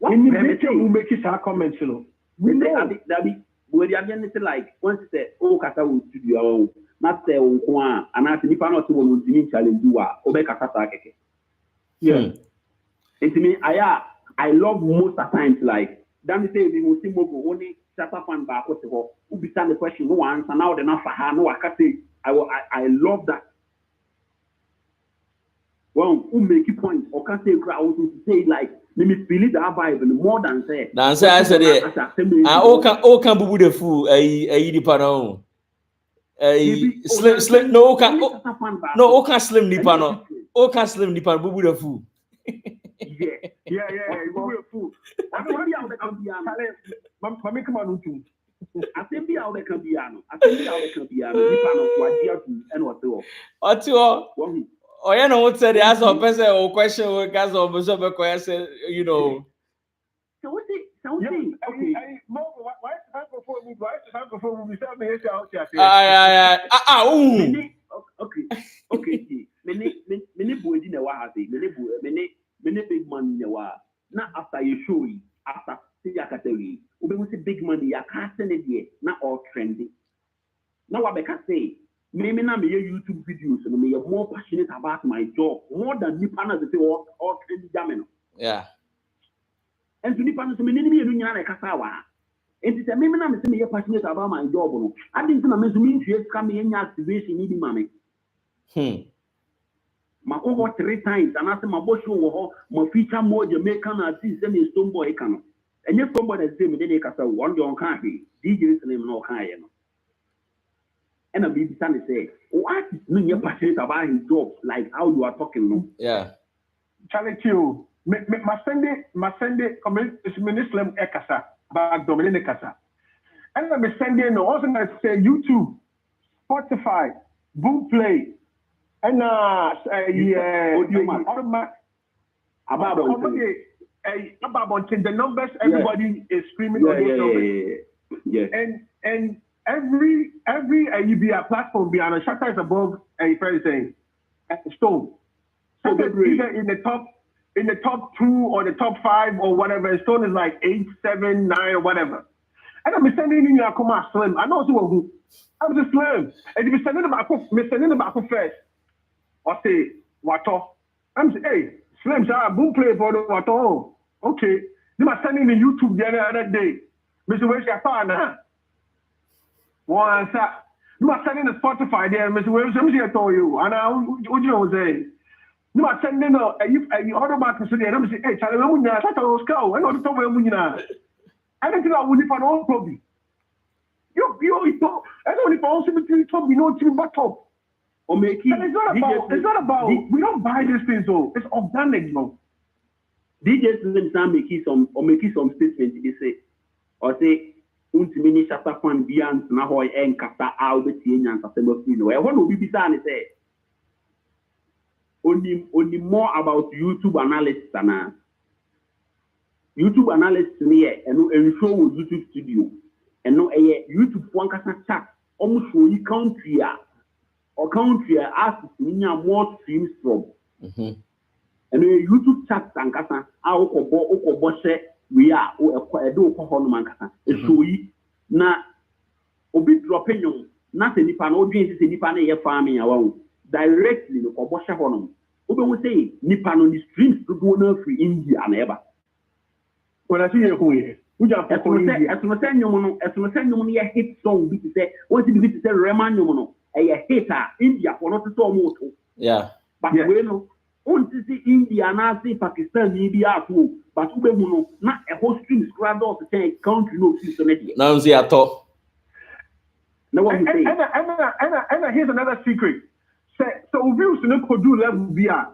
In the picture who make it our comments, you know. We know that where they are getting like once they Kata will studio not say and I think if I not want to challenge you Kata. Yeah. And to me, I love most of times like then they say we will see Mogul only Shatta fan back who be the question no answer now they're not for her no I can say I love that. Well, who make a point or can say crowd to say like let me feel it that vibe and more than say. That's I said it. I can be the fool. The panel. Slim. No, can slim the panel. Can slim the panel. Bubu the fool. Yeah. Bubu the fool. I don't know how they can be. Mami come on too. I think be how they can be. The panel what dear to and what to. What to? Oh, you know what said the answer person or question or guys or question, you know. So what's it? Okay. Why is time before we start here? Okay. Many boys in the water, many big money in the water. Not after you show it, after see I tell you, we say big money, I can't send it here, not all trendy. Now what I can say. Maybe now me YouTube videos and me more passionate about my job more than Nipana they say all trendy jamming. Yeah. And to nipa no so me ni me nyina na kasa wa. Enti se me na me se me passionate about my job no. I didn't know me so me ntue ska me nya activation ni di mame. Makoko 3 times and I say my boss show wo my feature more Jamaican artist than a stone boy can. And you stone boy that say me dey kasa one day on can be DJ name no can you know. And I be stand say, what is me passionate about his job like how you are talking no? Yeah. Challenge you. My Sunday community Muslim ekasa back Dominic kasa. And I'm sending also I say YouTube, Spotify, Boomplay, and about the numbers everybody is screaming on those numbers. Yeah. And every UBI platform beyond Shatta is above a friend saying Stone. So either in the top 2 or the top 5 or whatever. Stone is like 8, 7, 9 or whatever. And I'm sending in your come slim. I know who. I'm just slim. And if you sending them back first, or say Wato. I'm saying, hey, slim, boom play for the Wato. Okay. They were sending the YouTube the other day. Mr. Where's your partner? One sat. You were sending the Spotify there, Mr. Where's I told you. And what you know saying? You are sending a order back to say, and I'm saying, hey, Charlie, I'm going to go. I know the top of the I don't think I would find all probably. You don't. I don't if I also between top, you know, to back up. Or make it. It's not about. We don't buy these things, though. It's organic, bro. DJs sometimes make some statements. They say, or say, "Untimini Shatta fan beyond na hoy en kata out the tienyan sa sema fino." I want to be beside say. Only more about YouTube analysts and YouTube analysts near and show with YouTube studio and no YouTube one can chat almost for you country or country asks me more streams from and YouTube chat and kasa our we are a do man kasa so yi na obi dropping you not any pan or dreams any pan farming around directly no kobosha honom obe wo say nipa no the streams to go na free India na eba when I see you here we just for India as no say nyom no ye hit song bi say what be to say rema nyom no e hater India for not so mo to yeah but we no on see India na see Pakistan ni bi afu but ube hu no na e whole streams crowd of say country no see so na dia now see ato no what you say and here's another secret. So views in the Cojo level VR,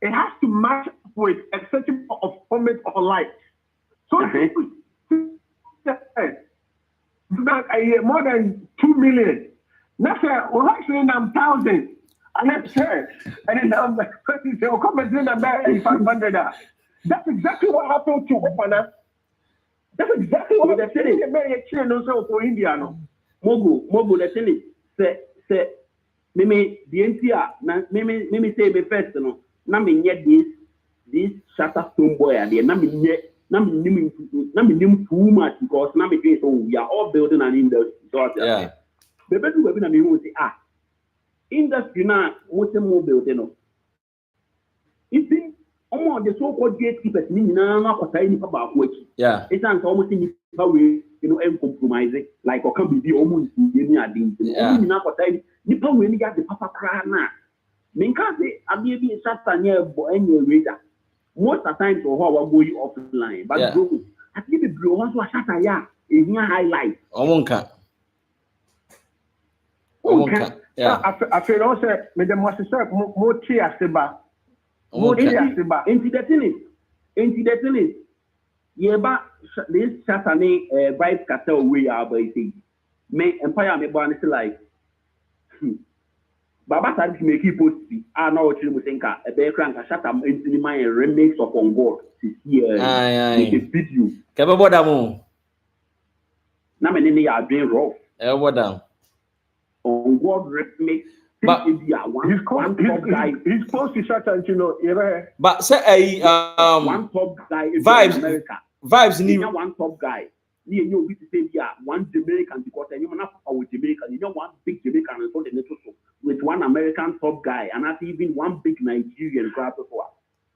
it has to match with a certain of comment or like. So more than 2 million. That's well actually I'm 1,000. And that's her. And then I'm like, so comment in about 500. That's exactly what happened to Wana. That's exactly what they said. They also for India no. Mogul the thing is say me the NTR na me say me first no na me get this Shatta stone boy there na me nim too much because na me say so we are all building an industry so yeah the better we na me who say industry na what more building no it been the so-called gatekeepers ni na na kwata ni pa ba ko aki yeah it's an almost ni pa we and compromising like or can be almost any adin ni na kwata ni pa we ni get the papa cry na me can say abi bi Shatta near any radar most of the times or how go you offline but bro I think the bro want to Shatta ya e here highlight omonka yeah I feel also me the most say more tea aseba into the thing is yeah but this Shatta ni Vibz Kartel way about it me empire me born like Baba started to make it post I know what you think a bear crank a Shatta into my remix of On God this year make a video kebe boda mo na me ni ya doing raw boda On God remix but he's close to Shatta, you know. But say one top guy in America. Vibz need one top guy. You be to say one Jamaican because you're not with Jamaican. You know one big Jamaican and so the little with one American top guy and not even one big Nigerian crowd before.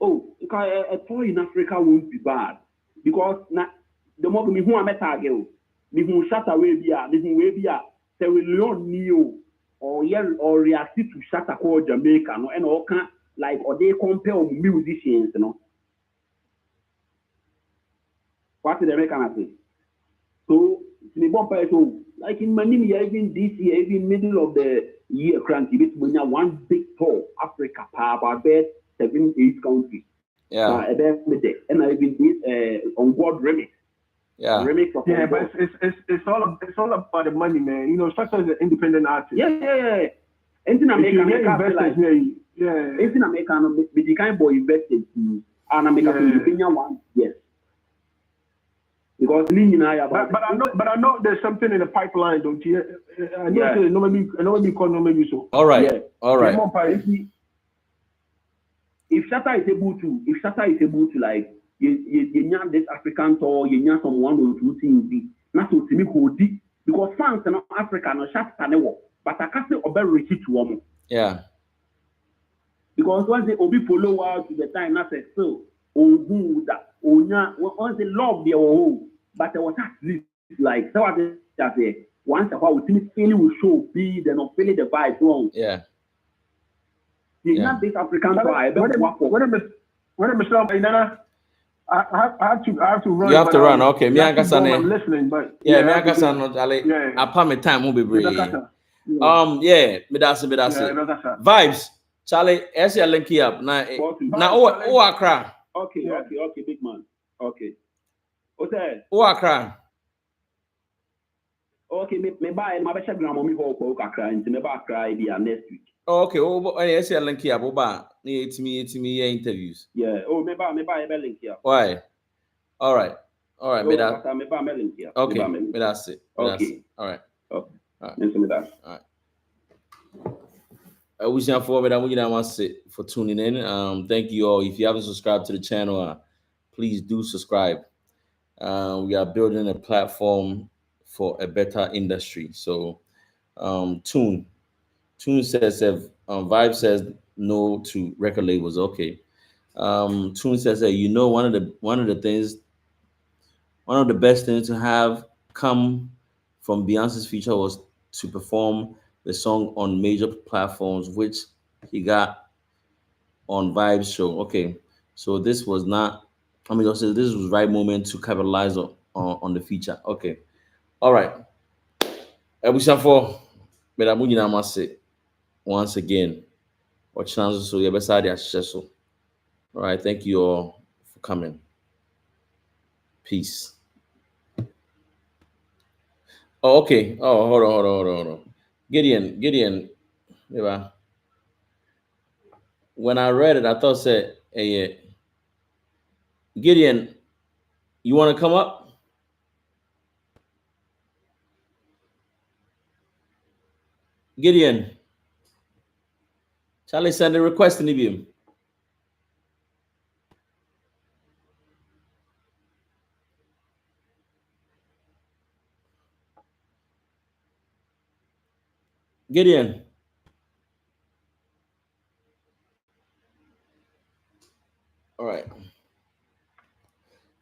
oh, a toy in Africa won't be bad because the more me who am a target, me who Shatta way be me who way be there will learn Neo or react to Shatta called Jamaica, no, and all can like or they compare musicians, you know. What did the American say? So, like in many years, even this year, even middle of the year, cranky, we have one big tour, Africa, about 7, 8 countries. Yeah. And I've been this on board remix. Yeah. Remix of but it's all about the money, man. You know, Shatta is an independent artist. Yeah. Anything American, anything American, with the kind boy invested in, and American one, yes. Because but I know there's something in the pipeline, don't you? I know maybe call maybe so. All right. Yeah. All right. If Shatta is able to like you have this African tour, you have some 1 or 2 things, not to me hold it because fans are not African or Shatta never, but I can't say about rich to woman. Yeah. Because once they obi follow out to the time, that's a still who that once they love their own, but there was at least like so that once a while we feeling will show be then not feeling the vibe wrong. Yeah. You have this African vibe. What am I have to run. You have to run. Okay, me I'm listening, but yeah, me I pay my time will be brave. Yeah, me that's it. Vibes, Charlie. As you link up now. Now, Accra. Okay, big man. Okay. Okay. Accra. Okay, me buy my best grandma me ho Accra into me back cry next week. Oh, okay. Oh, as you link up, Oba. It's me interviews. Yeah. Oh, me buy a link here. Why? All right. Me that. Me buy a link here. Okay. Me that's it. Okay. All right. Okay. All right. Me that. All right. I wish you for for tuning in. Thank you all. If you haven't subscribed to the channel, please do subscribe. We are building a platform for a better industry. So, Tune says Vibe says no to record labels. Okay. Tune says that one of the best things to have come from Beyonce's feature was to perform the song on major platforms, which he got on Vibes show. Okay, so this was not. This was right moment to capitalize on the feature. Okay, all right. Ebusafo, Medamunyina must once again. Or chance so you beside the all right, thank you all for coming. Peace. Oh, okay. Oh, hold on. Gideon. Yeah. When I read it, I thought said, hey, Gideon, you want to come up? Gideon. Charlie send a request in him. Gideon. All right.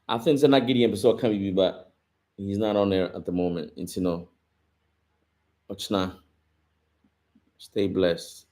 I think it's not Gideon, but he's not on there at the moment. It's Ochna. Stay blessed.